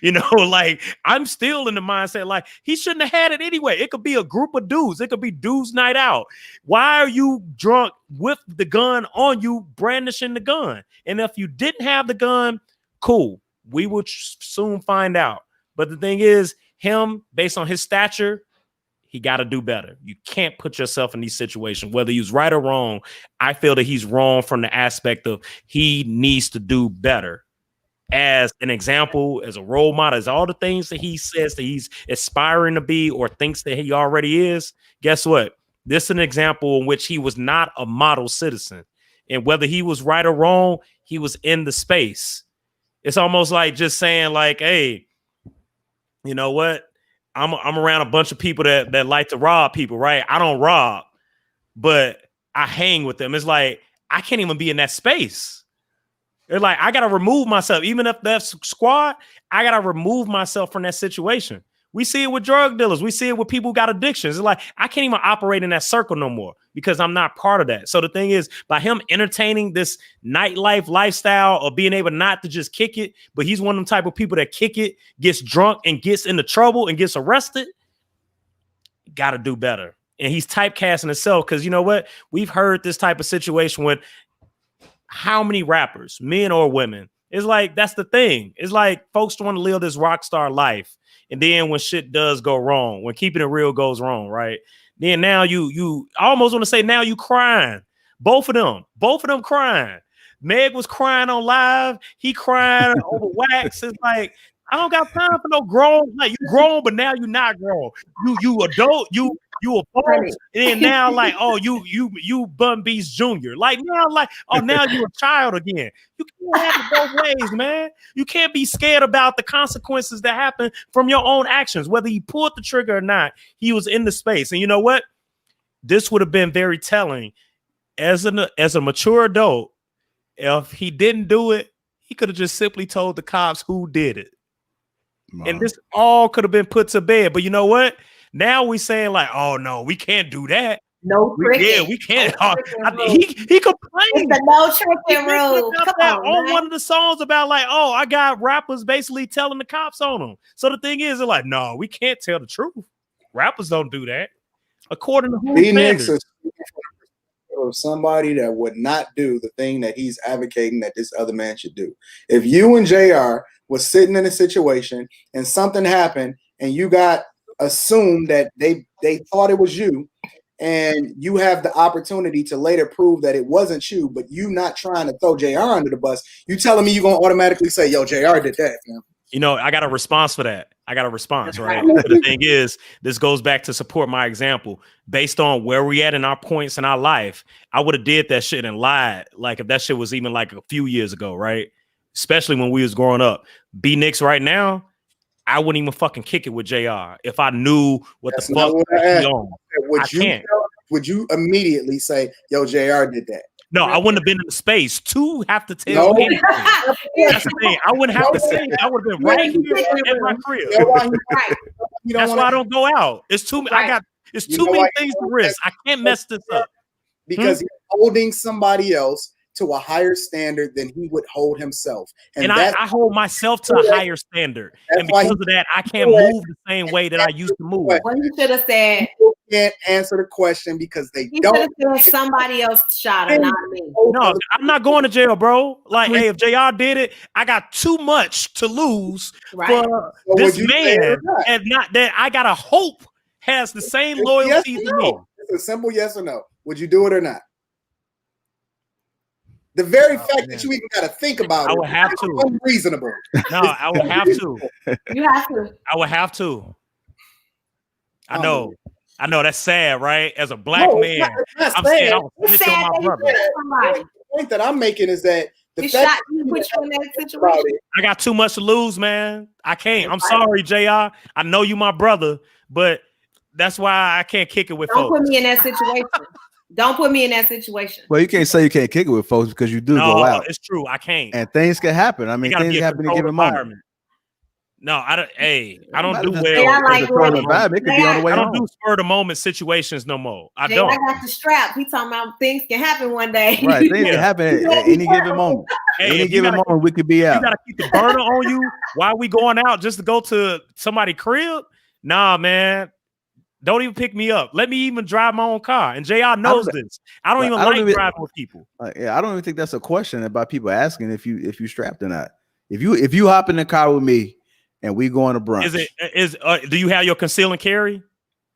S4: You know, like, I'm still in the mindset, like, he shouldn't have had it anyway. It could be a group of dudes. It could be dudes night out. Why are you drunk with the gun on you, brandishing the gun? And if you didn't have the gun, cool. We will soon find out. But the thing is, him, based on his stature, he got to do better. You can't put yourself in these situations, whether he's right or wrong. I feel that he's wrong from the aspect of he needs to do better as an example, as a role model, as all the things that he says that he's aspiring to be or thinks that he already is. Guess what? This is an example in which he was not a model citizen. And whether he was right or wrong, he was in the space. It's almost like just saying like, hey, you know what? I'm around a bunch of people that like to rob people, right? I don't rob, but I hang with them. It's like, I can't even be in that space. It's like, I got to remove myself. Even if that's squad, I got to remove myself from that situation. We see it with drug dealers. We see it with people who got addictions. It's like, I can't even operate in that circle no more because I'm not part of that. So the thing is, by him entertaining this nightlife lifestyle of being able not to just kick it, but he's one of them type of people that kick it, gets drunk and gets into trouble and gets arrested. Got to do better. And he's typecasting himself because, you know what? We've heard this type of situation with how many rappers, men or women. It's like, that's the thing. It's like folks want to live this rock star life. And then when shit does go wrong, when keeping it real goes wrong, right? Then now you I almost want to say now you crying. Both of them crying. Meg was crying on live. He crying over wax. It's like, I don't got time for no grown. Like, you grown, but now you not grown. You adult. You a folks, and then now like, oh, you Bun Beast Jr. Like now, like, oh, now you a child again. You can't have it both ways, man. You can't be scared about the consequences that happen from your own actions, whether he pulled the trigger or not. He was in the space, and you know what? This would have been very telling as a mature adult. If he didn't do it, he could have just simply told the cops who did it. Wow. And this all could have been put to bed. But you know what? Now we saying like, oh no, we can't do that.
S2: No tricking.
S4: We can't. He complained.
S2: It's the no tricking rule.
S4: On one of the songs about like, oh, I got rappers basically telling the cops on them. So the thing is, they're like, no, we can't tell the truth. Rappers don't do that. According to whose standards?
S3: Of somebody that would not do the thing that he's advocating that this other man should do. If you and JR was sitting in a situation and something happened and you got assumed that they thought it was you, and you have the opportunity to later prove that it wasn't you, but you not trying to throw JR under the bus, you telling me you're gonna automatically say, yo, JR did that, man.
S4: You know, I got a response for that. I got a response, right? The thing is, this goes back to support my example. Based on where we at in our points in our life, I would have did that shit and lied. Like if that shit was even like a few years ago, right? Especially when we was growing up. B Nix right now, I wouldn't even fucking kick it with JR if I knew what
S3: That's
S4: the
S3: not
S4: fuck
S3: what I asked.
S4: on.
S3: Would you immediately say, yo, JR did that?
S4: No, I wouldn't have been in the space to have to tell anything. That's the thing. I wouldn't have to say it. I would have been right here at my crib. That's why I don't go out. It's too it's too many things to risk. I can't mess this up.
S3: Because he's holding somebody else to a higher standard than he would hold himself.
S4: And I hold myself to a higher standard. And because of that, I can't move the same way that I used to move.
S2: Well, you should have said,
S3: people can't answer the question because they don't.
S2: Should have said somebody else shot her, not me.
S4: No, I'm not going to jail, bro. Like, hey, if JR did it, I got too much to lose for this man. And not that I got to hope has the same loyalty to me.
S3: It's a simple yes or no. Would you do it or not? The very fact that you even got to think about
S4: I would have to.
S3: Unreasonable.
S4: No, I would have to.
S2: You have to.
S4: I would have to. I know that's sad, right? As a black man, I'm saying I was snitch on my brother.
S3: The point that I'm making is that
S2: the fact that you put you in that situation.
S4: I got too much to lose, man. I can't. I'm sorry, JR. I know you my brother, but that's why I can't kick it with folks.
S2: Don't put me in that situation. Don't put me in that situation.
S1: Well, you can't say you can't kick it with folks because you do go out.
S4: It's true. I can't.
S1: And things can happen. I mean, things happen in a given moment.
S4: No, I don't. Hey, I don't do well.
S1: It could be on the way
S4: I
S1: home.
S4: don't do spur of the moment situations no more. I
S2: don't.
S4: I
S2: got the strap. He talking about things can happen one day.
S1: Right, things can happen at any given moment.
S4: Hey,
S1: any given moment, we could be out.
S4: You gotta keep the burner on you while we going out just to go to somebody's crib. Nah, man. Don't even pick me up. Let me even drive my own car. And JR knows this. I don't even like driving with people.
S1: Yeah, I don't even think that's a question about people asking if you strapped or not. If you hop in the car with me and we go on a brunch,
S4: do you have your conceal and carry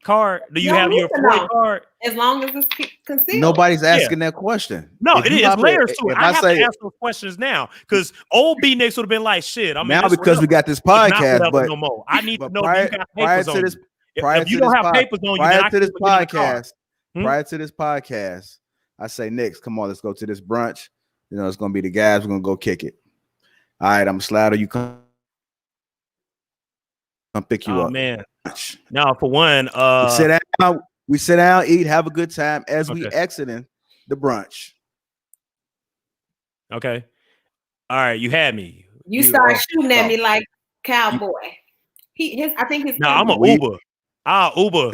S4: card? Do you have your FOIA card?
S2: As long as it's concealed.
S1: Nobody's asking that question.
S4: No, it is layers to it. I have to ask those questions now because old B Nix would have been like, shit. I mean,
S1: now because we got this podcast, but
S4: no more. I need to know if you got papers on this.
S1: Prior
S4: if you don't have papers on you,
S1: prior to this podcast, I say, Nix, come on, let's go to this brunch. You know, it's gonna be the guys. We're gonna go kick it. All right, I'm Slatter. You come pick you up.
S4: Man, now for one,
S1: we sit down, eat, have a good time as we exiting the brunch.
S4: Okay. All right, you had me.
S2: You start shooting at me like cowboy. I think his.
S4: No, I'm an Uber. I'll Uber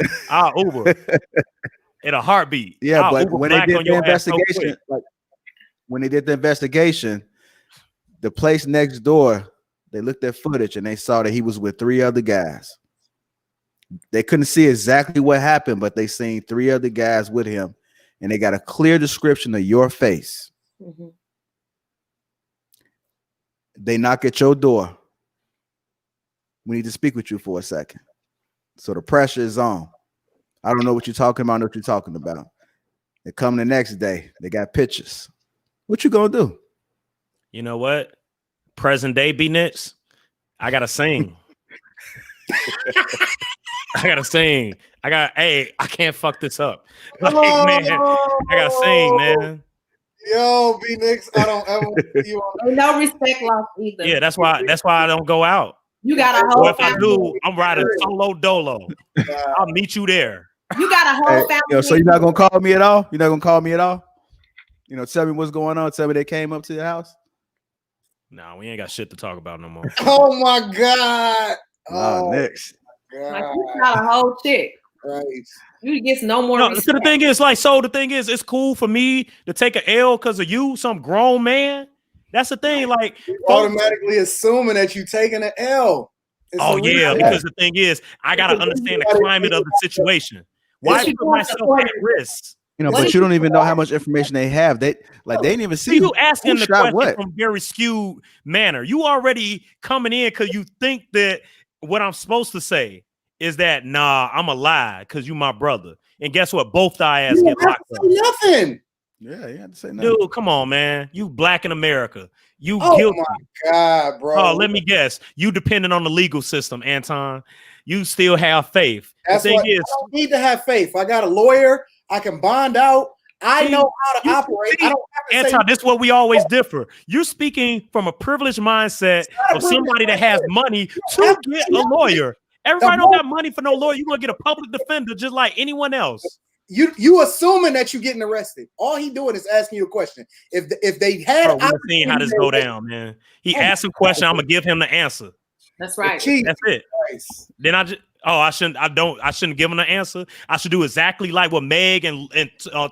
S4: in a heartbeat.
S1: Yeah, but when they did the investigation, the place next door, they looked at footage and they saw that he was with 3 other guys. They couldn't see exactly what happened, but they seen 3 other guys with him, and they got a clear description of your face. Mm-hmm. They knock at your door. We need to speak with you for a second. So the pressure is on. I don't know what you're talking about. I know what you're talking about. They come the next day. They got pictures. What you gonna do?
S4: You know what? Present day B Nix. I gotta sing. I can't fuck this up. Like, man, I gotta sing, man.
S3: Yo, B Nix, I don't ever see you on.
S2: No respect lost either.
S4: Yeah, that's why I don't go out.
S2: You got a whole
S4: if I do, I'm riding solo dolo. I'll meet you there.
S2: You got a whole family.
S1: So you're not gonna call me at all? You're not gonna call me at all? You know, tell me what's going on. Tell me they came up to the house.
S4: No, we ain't got shit to talk about no more.
S3: Oh my God.
S1: Next.
S2: Like you got a whole chick.
S3: Right.
S2: You get no more.
S4: No, so the thing is, it's cool for me to take an L because of you, some grown man. That's the thing. Like
S3: automatically assuming that you taking an L.
S4: Because the thing is, I gotta understand the climate of the situation. Why put myself at risk?
S1: You know, but you don't even know how much information they have. They didn't even see
S4: you asking the question from very skewed manner. You already coming in because you think that what I'm supposed to say is that I'm a lie because you my brother. And guess what? Both thy ass get locked up.
S3: Nothing.
S1: Yeah, you had to say nothing.
S4: Dude, come on, man. You black in America. You
S3: Oh
S4: guilty.
S3: my God, bro.
S4: Oh, let me guess. You dependent on the legal system, Anton. You still have faith.
S3: That's
S4: the thing
S3: what
S4: is,
S3: I don't need to have faith. I got a lawyer. I can bond out. I know how to operate. I don't have to
S4: Anton,
S3: say
S4: this is where we always differ. You're speaking from a privileged mindset of somebody that has money to get a lawyer. Everybody don't got money for no lawyer. You're gonna get a public defender just like anyone else.
S3: You assuming that you're getting arrested. All he doing is asking you a question. If they had,
S4: we've seen how this go down, man. He asked a question. I'm gonna give him the answer.
S2: That's right.
S4: That's it. Then I shouldn't give him the answer. I should do exactly like what Meg and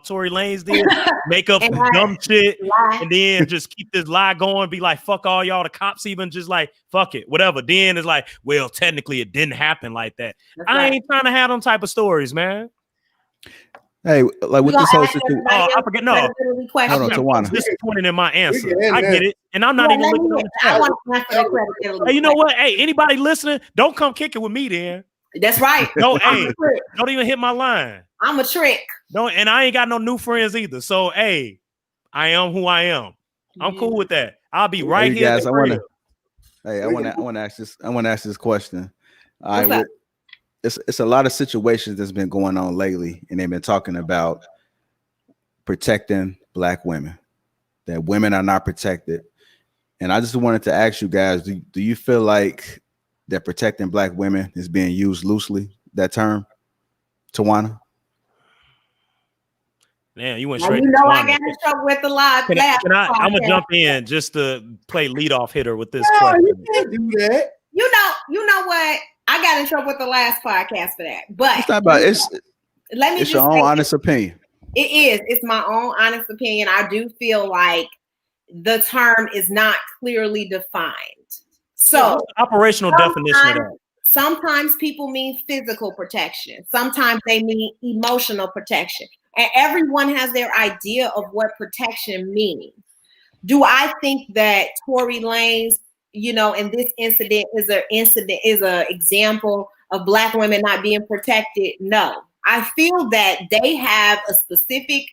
S4: Tory Lanez did. Make up dumb shit and then just keep this lie going. Be like, fuck all y'all. The cops even just like, fuck it, whatever. Then it's like, well, technically it didn't happen like that.
S2: That's
S4: I ain't trying to have them type of stories, man.
S1: Hey, like with this whole situation.
S4: Oh, I forget. No,
S1: hold on, Tawana.
S4: Disappointed in my answer. I get it, and I'm not even looking on the chat.
S2: I want to answer the credibility.
S4: Hey, you know what? Hey, anybody listening? Don't come kick it with me, then.
S2: That's right.
S4: Don't even hit my line.
S2: I'm a trick.
S4: And I ain't got no new friends either. So hey, I am who I am. I'm cool with that. I'll be right here.
S1: Guys, I want to ask this question. All right, it's a lot of situations that's been going on lately, and they've been talking about protecting Black women, that women are not protected. And I just wanted to ask you guys, do you feel like that protecting Black women is being used loosely, that term? Tawana?
S4: Man, you went straight.
S2: I got in trouble with the lie.
S4: I'm gonna jump in just to play leadoff hitter with this question.
S3: You can't do that.
S2: You know what? I got in trouble with the last podcast for that. But
S1: it's not about it's your own honest opinion.
S2: It is. It's my own honest opinion. I do feel like the term is not clearly defined. So
S4: operational definition of that.
S2: Sometimes people mean physical protection. Sometimes they mean emotional protection. And everyone has their idea of what protection means. Do I think that Tory Lanez, in this incident is an example of Black women not being protected? No. I feel that they have a specific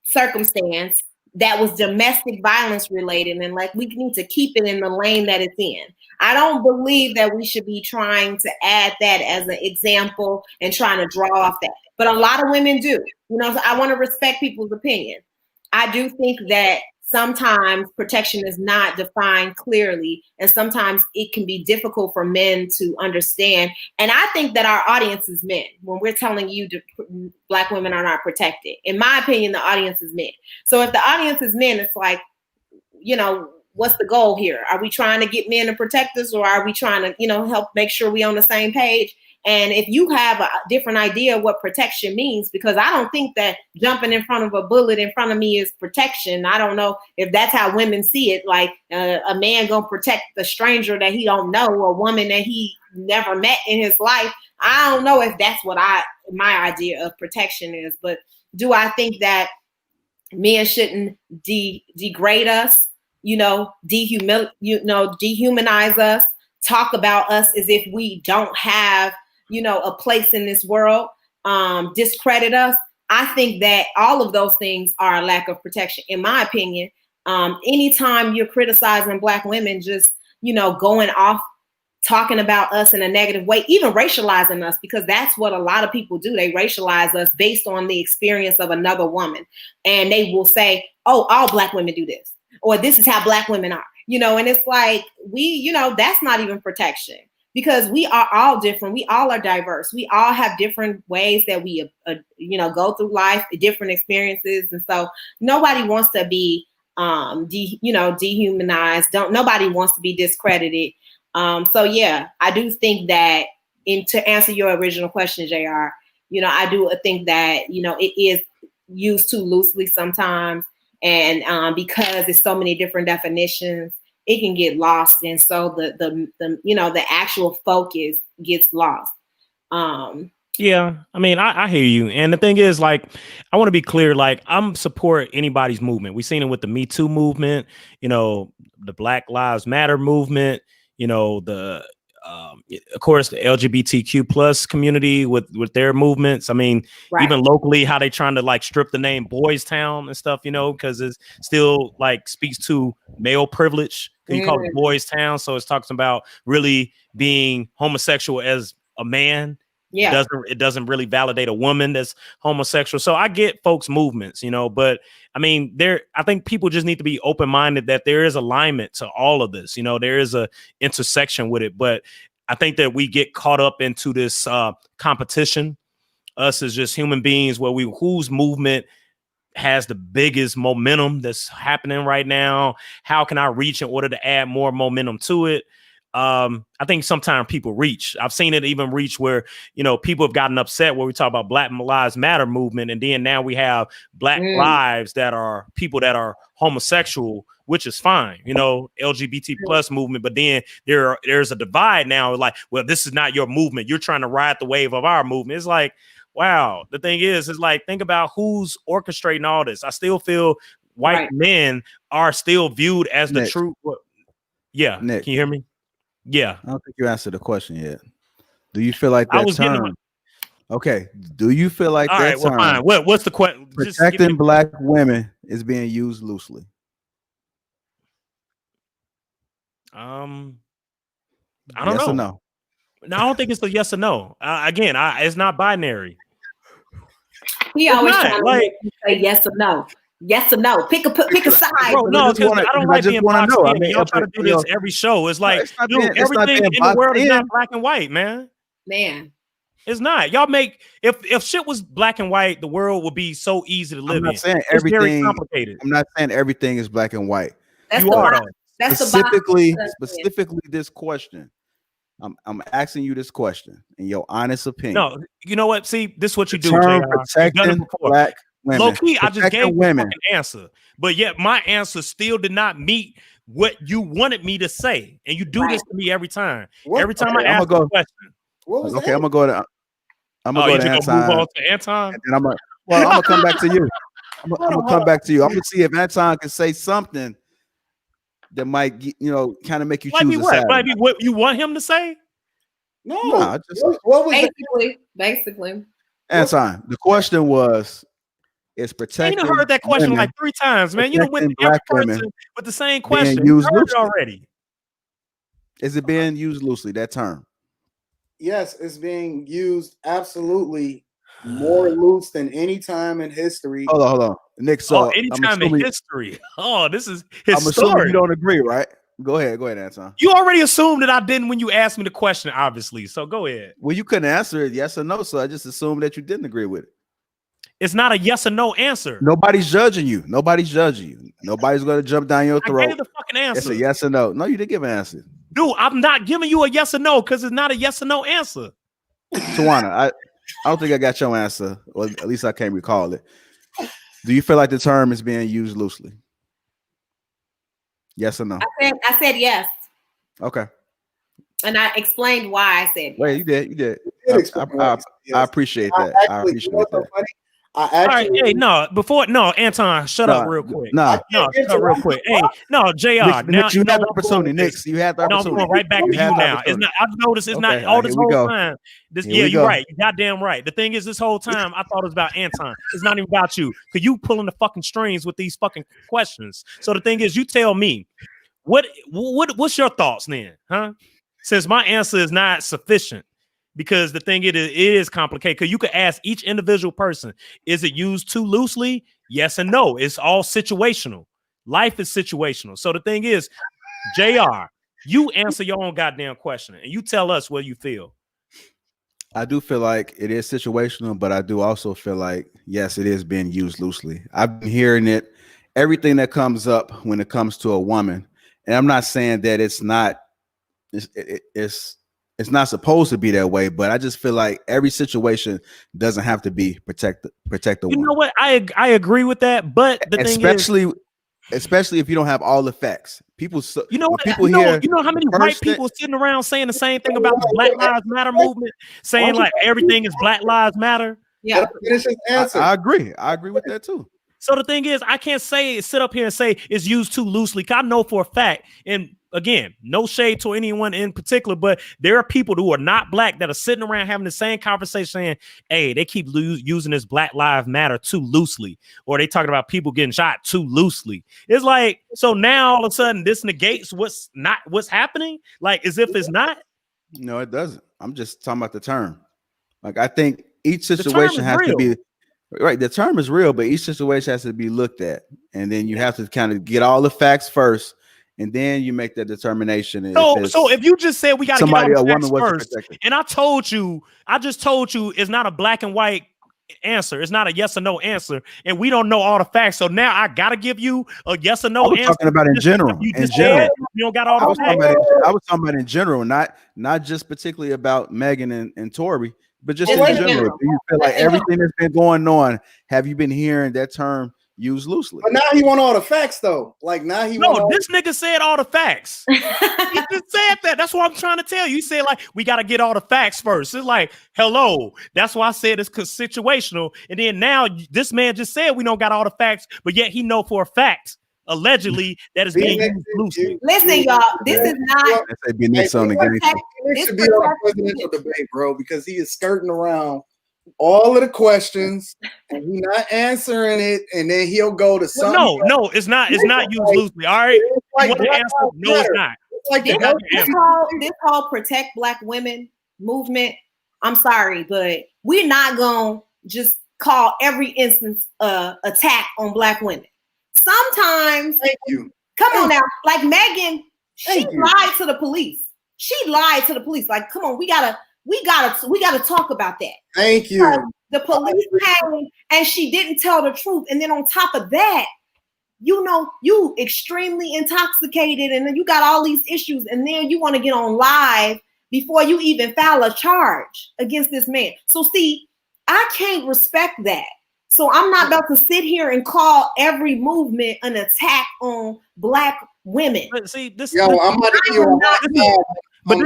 S2: circumstance that was domestic violence related, and like we need to keep it in the lane that it's in. I don't believe that we should be trying to add that as an example and trying to draw off that. But a lot of women do. So I want to respect people's opinion. I do think that sometimes protection is not defined clearly, and sometimes it can be difficult for men to understand. And I think that our audience is men. When we're telling you Black women are not protected, in my opinion, the audience is men. So if the audience is men, it's like, what's the goal here? Are we trying to get men to protect us, or are we trying to, help make sure we're on the same page? And if you have a different idea of what protection means, because I don't think that jumping in front of a bullet in front of me is protection. I don't know if that's how women see it. Like a man gonna protect the stranger that he don't know, or a woman that he never met in his life. I don't know if that's what my idea of protection is. But do I think that men shouldn't degrade us? Dehumanize us, talk about us as if we don't have a place in this world, discredit us. I think that all of those things are a lack of protection, in my opinion. Anytime you're criticizing Black women, just, going off, talking about us in a negative way, even racializing us, because that's what a lot of people do. They racialize us based on the experience of another woman. And they will say, oh, all Black women do this, or this is how Black women are, and it's like, that's not even protection. Because we are all different. We all are diverse. We all have different ways that we, go through life, different experiences. And so nobody wants to be, dehumanized. Nobody wants to be discredited. So yeah, I do think that to answer your original question, JR, I do think that, it is used too loosely sometimes. And because there's so many different definitions, it can get lost, and so the actual focus gets lost.
S4: Yeah, I mean, I hear you, and the thing is, like, I want to be clear. Like, I'm support anybody's movement. We've seen it with the Me Too movement, the Black Lives Matter movement, the of course, the LGBTQ plus community with their movements. I mean,
S2: Right.
S4: even locally, how they trying to like strip the name Boys Town and stuff, you know, because it still like speaks to male privilege. You call it Boys Town, so it's talking about really being homosexual as a man.
S2: Yeah.
S4: It doesn't really validate a woman that's homosexual. So I get folks' movements, you know, but I mean, I think people just need to be open-minded that there is alignment to all of this. You know, there is a intersection with it, but I think that we get caught up into this competition. Us as just human beings, where whose movement has the biggest momentum that's happening right now. How can I reach in order to add more momentum to it? I think sometimes people reach. I've seen it even reach where, you know, people have gotten upset where we talk about Black Lives Matter movement. And then now we have Black lives that are people that are homosexual, which is fine, you know, LGBT plus movement. But then there's a divide now. Like, well, this is not your movement. You're trying to ride the wave of our movement. It's like, wow. The thing is like, think about who's orchestrating all this. I still feel white men are still viewed as the true. Yeah.
S1: Nick.
S4: Can you hear me? Yeah.
S1: I don't think you answered the question yet. Do you feel like that term? Okay. Do you feel like
S4: all
S1: that
S4: right, well,
S1: term?
S4: fine. What's the question?
S1: Protecting Black women is being used loosely.
S4: I don't
S1: yes
S4: know.
S1: Or no?
S4: No, I don't think it's a yes or no. Again, it's not binary.
S2: He always trying to say yes or no. Yes or no. Pick a side.
S4: Bro, no, because I don't like being boxed in. I mean, y'all try to do this every show. It's like, dude, everything in the world is not black and white, man.
S2: Man.
S4: It's not. Y'all make if shit was black and white, the world would be so easy to live in.
S1: I'm not saying
S4: everything. It's very complicated.
S1: I'm not saying everything is black and white.
S2: You are though.
S1: That's specifically this question. I'm asking you this question in your honest opinion.
S4: No, you know what? See, this is what you do,
S1: protecting Black women.
S4: Low key, I just gave
S1: women
S4: an answer, but yet my answer still did not meet what you wanted me to say, and you do this to me every time. Every time I ask a question.
S1: Okay, I'm gonna go to Anton.
S4: Move on to Anton.
S1: And I'm gonna come back to you. I'm gonna come back to you. I'm gonna see if Anton can say something that might, you know, kind of make you choose a side.
S4: Might be what you want him to say.
S3: No,
S2: what was basically.
S1: Anton, the question was, is protecting.
S4: You heard that question like 3 times, man. You know, with every person with the same question. You heard it already.
S1: Is it being used loosely, that term?
S3: Yes, it's being used absolutely more loose than any time in history.
S1: Hold on. Nick, so
S4: any time in history. Oh, this is historic.
S1: I'm assuming you don't agree, right? Go ahead, Anton.
S4: You already assumed that I didn't when you asked me the question, obviously. So go ahead.
S1: Well, you couldn't answer it yes or no, so I just assumed that you didn't agree with it.
S4: It's not a yes or no answer.
S1: Nobody's judging you. Nobody's going to jump down your throat.
S4: I gave the fucking answer.
S1: It's a yes or no. No, you didn't give an answer.
S4: Dude, I'm not giving you a yes or no because it's not a yes or no answer.
S1: Tawana, I don't think I got your answer, or at least I can't recall it. Do you feel like the term is being used loosely? Yes or no?
S2: I said yes.
S1: Okay.
S2: And I explained why I said yes.
S1: Wait, you did. I appreciate that. I appreciate that.
S4: Anton, shut up real quick.
S1: Shut
S4: up real quick. Hey, no, JR.
S1: Now you had the opportunity, Nick. You had the opportunity.
S4: I'm going right back to you now. It's not. I've noticed it's not all this whole time. You're right. You're goddamn right. The thing is, this whole time I thought it was about Anton. It's not even about you, because you pulling the fucking strings with these fucking questions. So the thing is, you tell me what's your thoughts then, huh? Since my answer is not sufficient. Because the thing it is complicated, because you could ask each individual person, is it used too loosely? Yes and no. It's all situational. Life is situational. So the thing is, JR, you answer your own goddamn question and you tell us what you feel.
S1: I do feel like it is situational, but I do also feel like, yes, it is being used loosely. I've been hearing it, everything that comes up when it comes to a woman. And I'm not saying that it's not not supposed to be that way, but I just feel like every situation doesn't have to be protect the woman.
S4: You know what? I agree with that, but the thing is,
S1: especially if you don't have all the facts. People
S4: you know how many white people sitting around saying the same thing about the Black Lives Matter movement, saying like everything is Black Lives Matter.
S2: Yeah,
S1: I agree. I agree with that too.
S4: So the thing is, I can't sit up here and say it's used too loosely, because I know for a fact, and again, no shade to anyone in particular, but there are people who are not black that are sitting around having the same conversation saying, hey, they keep using this Black Lives Matter too loosely, or they talking about people getting shot too loosely. It's like, so now all of a sudden this negates what's happening, like as if it's not.
S1: No, it doesn't. I'm just talking about the term. Like, I think each situation has to be right. The term is real, but each situation has to be looked at, and then you have to kind of get all the facts first, and then you make that determination.
S4: So if you just said we got to get all the facts first,
S1: protected,
S4: and I just told you it's not a black and white answer, it's not a yes or no answer, and we don't know all the facts. So now I gotta give you a yes or no answer.
S1: Talking about in general. You
S4: don't got all the facts.
S1: I was talking about in general, not just particularly about Megan and Tory, but just in general. Do you feel like everything that's been going on, have you been hearing that term used loosely?
S3: But now he want all the facts though. Like now he
S4: this nigga said all the facts. He just said that. That's what I'm trying to tell you. He said like we got to get all the facts first. It's like hello. That's why I said it's situational. And then now this man just said we don't got all the facts, but yet he know for a fact allegedly that is being used loosely.
S2: Listen, y'all, this is not.
S3: He should be on a presidential debate, bro, because he is skirting around all of the questions and he's not answering it, and then he'll go to something.
S4: No, it's not used loosely. All right,
S3: like
S4: you want to answer? No, it's not.
S3: It's like
S2: this whole protect Black women movement. I'm sorry, but we're not gonna just call every instance attack on Black women. Sometimes, come on now, like Megan, she lied to the police. She lied to the police. Like, come on, we gotta talk about that.
S3: Thank you.
S2: The police came and she didn't tell the truth, and then on top of that, you extremely intoxicated, and then you got all these issues, and then you want to get on live before you even file a charge against this man. So see, I can't respect that. So I'm not about to sit here and call every movement an attack on Black women.
S4: But see, this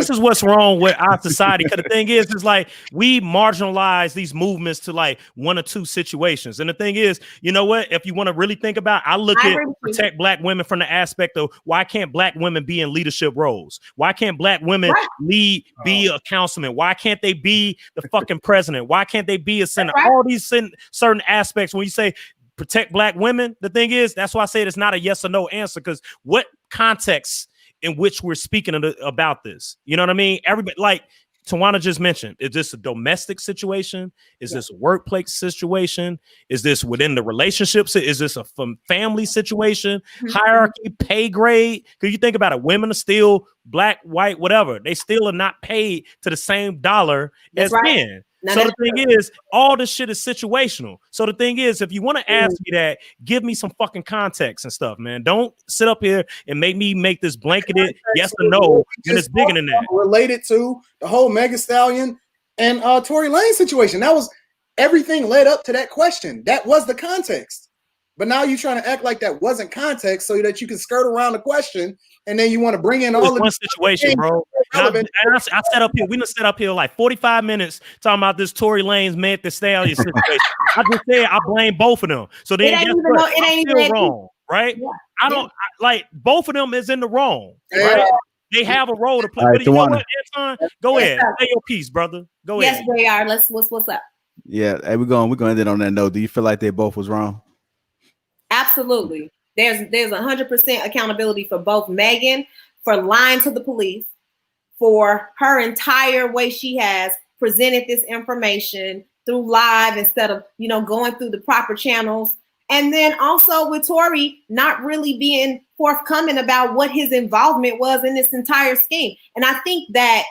S4: is what's wrong with our society. Because the thing is like we marginalize these movements to like one or two situations. And the thing is, you know what? If you want to really think about, I look at protect Black women from the aspect of why can't Black women be in leadership roles? Why can't Black women be a councilman? Why can't they be the fucking president? Why can't they be a senator? All these certain aspects. When you say protect Black women, the thing is, that's why I say it's not a yes or no answer. Because what context in which we're speaking about this, you know what I mean? Everybody, like Tawana just mentioned, is this a domestic situation? Is this a workplace situation? Is this within the relationships? Is this a family situation? Hierarchy, pay grade? Because you think about it, women are still Black, white, whatever. They still are not paid to the same dollar as men. So the thing is, all this shit is situational. So the thing is, if you want to ask me that, give me some fucking context and stuff, man. Don't sit up here and make me make this blanketed yes or no when it's bigger than that.
S3: Related to the whole Megantheestallion and Tory Lanez situation. That was everything led up to that question. That was the context. But now you're trying to act like that wasn't context so that you can skirt around the question, and then you want to bring in all of
S4: one situation, bro. I set up here. We done set up here like 45 minutes talking about this Tory Lanez Megantheestallion situation. I just said I blame both of them. So then it ain't even wrong, right? Yeah. Like both of them is in the wrong, right? They have a role to play. Right, but you know what, Anton? Go ahead. Say your piece, brother. Go ahead.
S2: Yes, they are. What's up?
S1: Yeah, hey, we're going to end it on that note. Do you feel like they both was wrong?
S2: Absolutely. There's 100% accountability for both Megan for lying to the police, for her entire way she has presented this information through live instead of, going through the proper channels. And then also with Tory not really being forthcoming about what his involvement was in this entire scheme. And I think that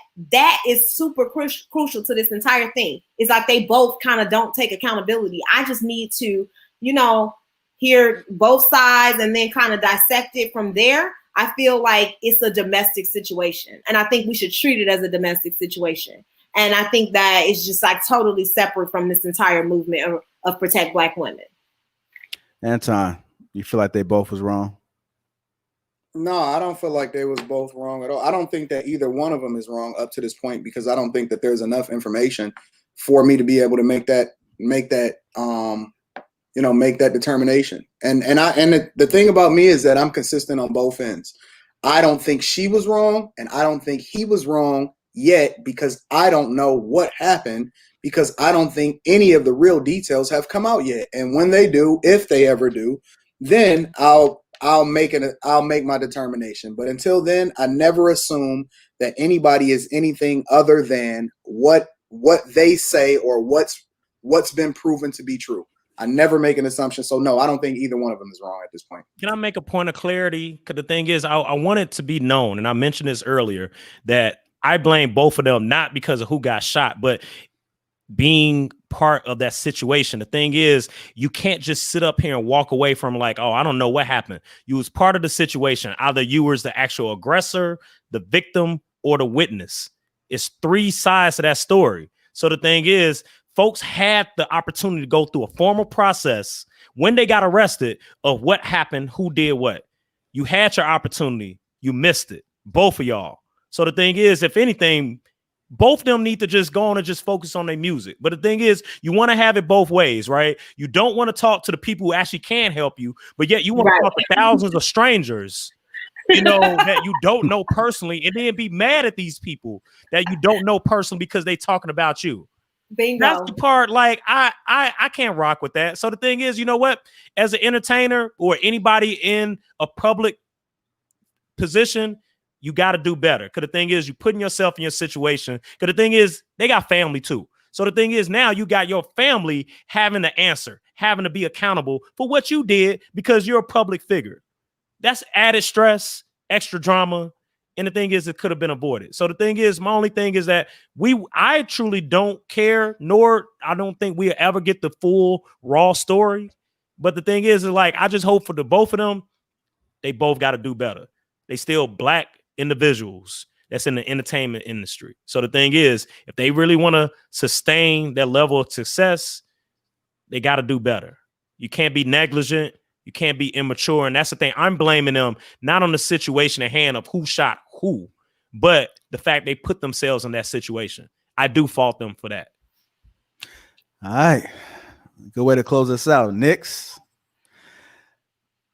S2: is super crucial to this entire thing. It's like they both kind of don't take accountability. I just need to, hear both sides and then kind of dissect it from there. I feel like it's a domestic situation, and I think we should treat it as a domestic situation. And I think that it's just like totally separate from this entire movement of protect Black women.
S1: Anton, you feel like they both was wrong?
S3: No, I don't feel like they was both wrong at all. I don't think that either one of them is wrong up to this point, because I don't think that there's enough information for me to be able to make that determination. And the thing about me is that I'm consistent on both ends. I don't think she was wrong, and I don't think he was wrong yet, because I don't know what happened, because I don't think any of the real details have come out yet. And when they do, if they ever do, then I'll make my determination. But until then, I never assume that anybody is anything other than what they say or what's been proven to be true. I never make an assumption. So no, I don't think either one of them is wrong at this point.
S4: Can I make a point of clarity? Because the thing is, I want it to be known, and I mentioned this earlier, that I blame both of them, not because of who got shot, but being part of that situation. The thing is, you can't just sit up here and walk away from like, oh, I don't know what happened. You was part of the situation. Either you was the actual aggressor, the victim, or the witness. It's three sides to that story. So the thing is, folks had the opportunity to go through a formal process when they got arrested of what happened, who did what. You had your opportunity. You missed it. Both of y'all. So the thing is, if anything, both of them need to just go on and just focus on their music. But the thing is, you want to have it both ways, right? You don't want to talk to the people who actually can help you, but yet you want to talk to thousands of strangers, you know, that you don't know personally, and then be mad at these people that you don't know personally because they talking about you.
S2: Bingo.
S4: That's the part, like, I can't rock with that. So the thing is, you know what? As an entertainer or anybody in a public position, you got to do better. Because the thing is, you're putting yourself in your situation. Because the thing is, they got family too. So the thing is, now you got your family having to answer, having to be accountable for what you did because you're a public figure. That's added stress, extra drama. And the thing is, it could have been avoided. So the thing is, my only thing is that I truly don't care, nor I don't think we'll ever get the full raw story. But the thing is like, I just hope for the both of them, they both got to do better. They still Black individuals that's in the entertainment industry. So the thing is, if they really want to sustain that level of success, they got to do better. You can't be negligent. You can't be immature. And that's the thing. I'm blaming them not on the situation at hand of who shot who, but the fact they put themselves in that situation. I do fault them for that.
S1: All right. Good way to close us out. Knicks.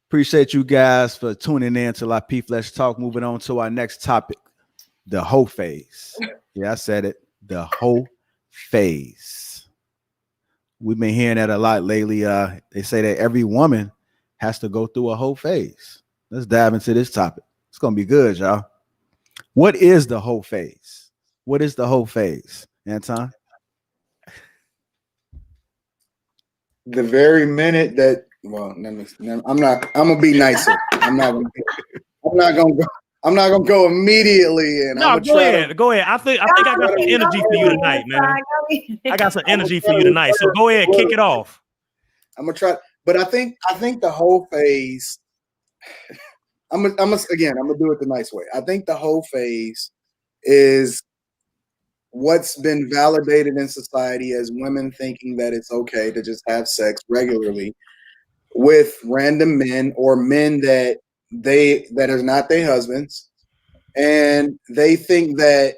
S1: Appreciate you guys for tuning in to Lapeef Let's Talk. Moving on to our next topic, the Hoe Phase. Yeah, I said it. The Hoe Phase. We've been hearing that a lot lately. They say that every woman has to go through a Hoe Phase. Let's dive into this topic. It's gonna be good, y'all. What is the Hoe Phase? What is the Hoe Phase, Anton?
S3: The very minute that, well, I'm gonna be nicer. I'm not gonna go immediately. And
S4: no, go ahead. I think I got some energy for you tonight, man. I got some energy for you tonight. So go ahead, kick it off.
S3: I'm gonna try, but I think the Hoe Phase. I'm gonna do it the nice way. I think the Hoe Phase is what's been validated in society as women thinking that it's okay to just have sex regularly with random men or men that are not their husbands, and they think that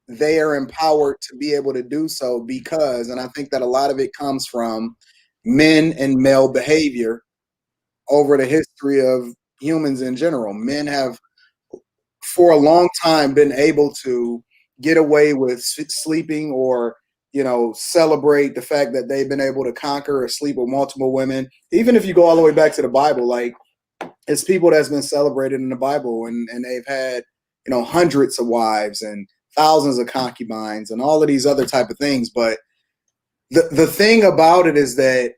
S3: they are empowered to be able to do so because, and I think that a lot of it comes from men and male behavior over the history of humans in general. Men have for a long time been able to get away with sleeping or, celebrate the fact that they've been able to conquer or sleep with multiple women. Even if you go all the way back to the Bible, like, it's people that's been celebrated in the Bible and they've had, hundreds of wives and thousands of concubines and all of these other type of things. But the thing about it is that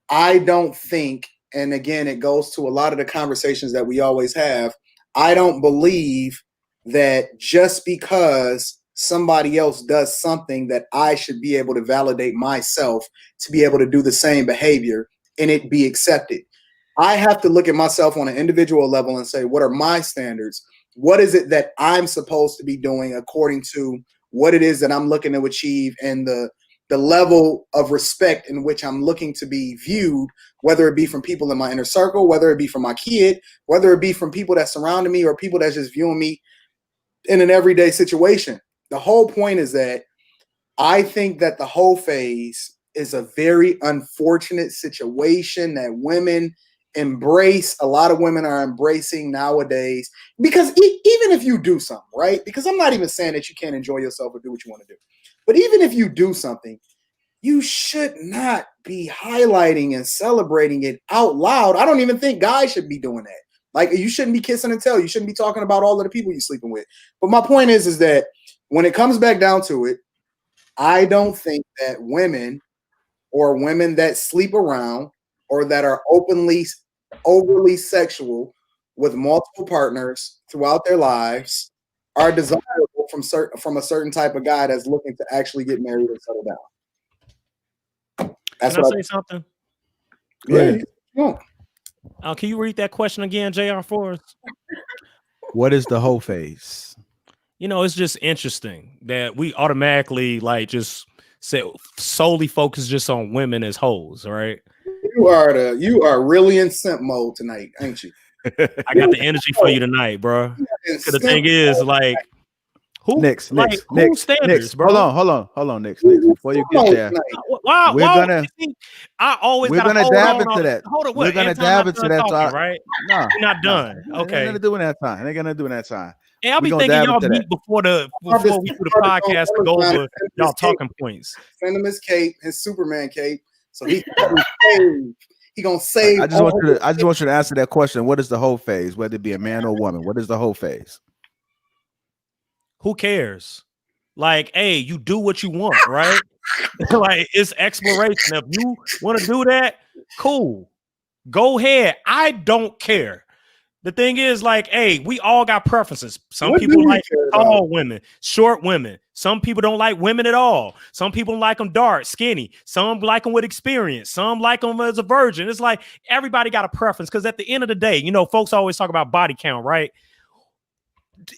S3: I don't think, and again, it goes to a lot of the conversations that we always have, I don't believe that just because somebody else does something that I should be able to validate myself to be able to do the same behavior and it be accepted. I have to look at myself on an individual level and say, what are my standards? What is it that I'm supposed to be doing according to what it is that I'm looking to achieve and the level of respect in which I'm looking to be viewed, whether it be from people in my inner circle, whether it be from my kid, whether it be from people that surrounded me or people that's just viewing me in an everyday situation. The whole point is that I think that the Hoe Phase is a very unfortunate situation that women embrace, a lot of women are embracing nowadays, because even if you do something, right? Because I'm not even saying that you can't enjoy yourself or do what you want to do, but even if you do something, you should not be highlighting and celebrating it out loud. I don't even think guys should be doing that. Like, you shouldn't be kissing and tell. You shouldn't be talking about all of the people you're sleeping with. But my point is that when it comes back down to it, I don't think that women or women that sleep around or that are overly sexual with multiple partners throughout their lives are desirable from a certain type of guy that's looking to actually get married and settle down. That's
S4: Can I
S3: what
S4: say something?
S3: Yeah.
S4: Can you read that question again, JR, for us?
S1: What is the hoe phase?
S4: You know, it's just interesting that we automatically like just say solely focus just on women as hoes, right?
S3: You are really in simp mode tonight, ain't you?
S4: I got the energy for you tonight, bro. Because the thing is, like, who standards, bro?
S1: Hold on, Nick. Before you get there,
S4: I always
S1: we're gonna dab into that.
S4: Hold on,
S1: we're gonna dab into that,
S4: talking, right?
S1: No,
S4: you're not done. Okay,
S1: they're gonna do in that time. They're gonna do in that time.
S4: And I'll be thinking y'all meet before we do the podcast to go over y'all talking points.
S3: Send him his cape, his Superman cape, so he gonna save.
S1: I just want you to answer that question. What is the hoe phase? Whether it be a man or woman, what is the hoe phase?
S4: Who cares? Like, hey, you do what you want, right? Like, it's exploration. If you want to do that, cool. Go ahead. I don't care. The thing is, like, hey, we all got preferences. Some people like tall women, short women. Some people don't like women at all. Some people like them dark, skinny. Some like them with experience. Some like them as a virgin. It's like everybody got a preference, because at the end of the day, you know, folks always talk about body count, right?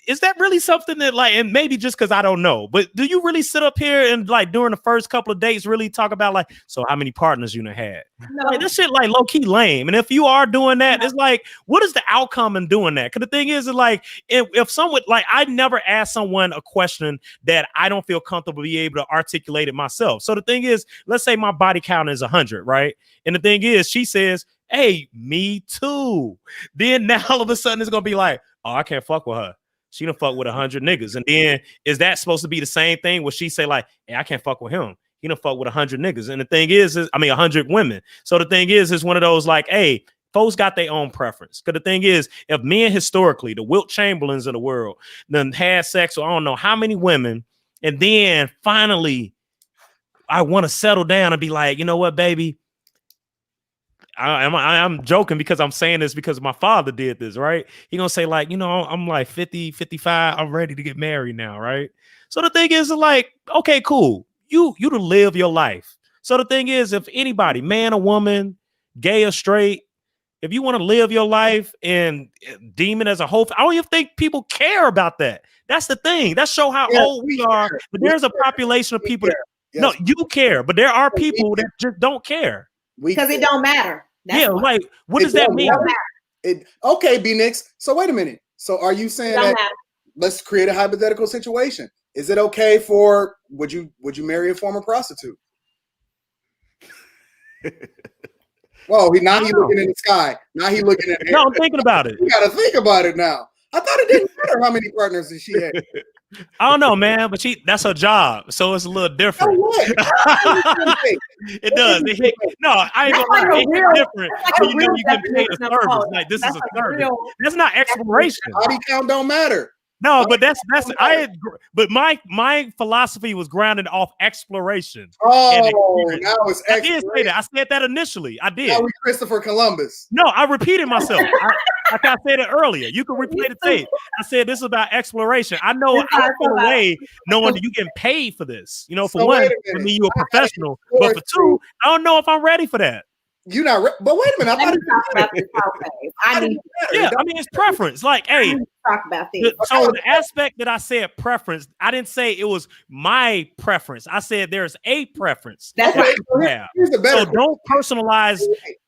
S4: Is that really something that, like, and maybe just because I don't know, but do you really sit up here and, like, during the first couple of dates really talk about, like, so how many partners you done had? No. Like, this shit, like, low-key lame. And if you are doing that, it's like, what is the outcome in doing that? Because the thing is like, if someone, like, I never ask someone a question that I don't feel comfortable be able to articulate it myself. So the thing is, let's say my body count is 100, right? And the thing is, she says, hey, me too. Then now all of a sudden it's going to be like, oh, I can't fuck with her. She done fuck with 100 niggas. And then is that supposed to be the same thing where she say, like, hey, I can't fuck with him. He done fuck with 100 niggas. And the thing is 100 women. So the thing is one of those, like, hey, folks got their own preference. Because the thing is, if men historically, the Wilt Chamberlains of the world, then had sex with I don't know how many women, and then finally I want to settle down and be like, you know what, baby? I'm joking because I'm saying this because my father did this, right? He gonna say, like, you know, I'm like 50, 55. I'm ready to get married now, right? So the thing is, like, okay, cool. You to live your life. So the thing is, if anybody, man or woman, gay or straight, if you want to live your life and deem it as a whole, I don't even think people care about that. That's the thing. That show how old we are. But there's a population of people that, no, you care, but there are people that just don't care.
S2: Because it don't matter.
S4: That's like, what does that mean?
S3: Okay, B-Nix. So wait a minute. So are you saying that let's create a hypothetical situation? Is it okay for would you marry a former prostitute? Well, now he's looking in the sky. Now he's looking at.
S4: No, I'm thinking about it.
S3: You got to think about it now. I thought it didn't matter how many partners she had.
S4: I don't know, man, but that's her job, so it's a little different. It does. No, I ain't gonna lie. It's different. You know, you can pay a service. Like, this is a service. That's not exploration.
S3: Body count don't matter.
S4: No, but but my philosophy was grounded off exploration.
S3: Oh, now it's exploration.
S4: I did say that. I said that initially. I did.
S3: Now we Christopher Columbus.
S4: No, I repeated myself. Like I said it earlier. You can replay the tape. I said this is about exploration. I know I feel away knowing that you getting paid for this. You know, for one, I mean, you're a professional. But for two, I don't know if I'm ready for that.
S3: You're not, but wait a minute.
S2: I mean,
S4: it's preference. Like, hey,
S2: talk about this.
S4: So the aspect that I said preference, I didn't say it was my preference. I said there's a preference.
S2: That's right.
S4: So don't personalize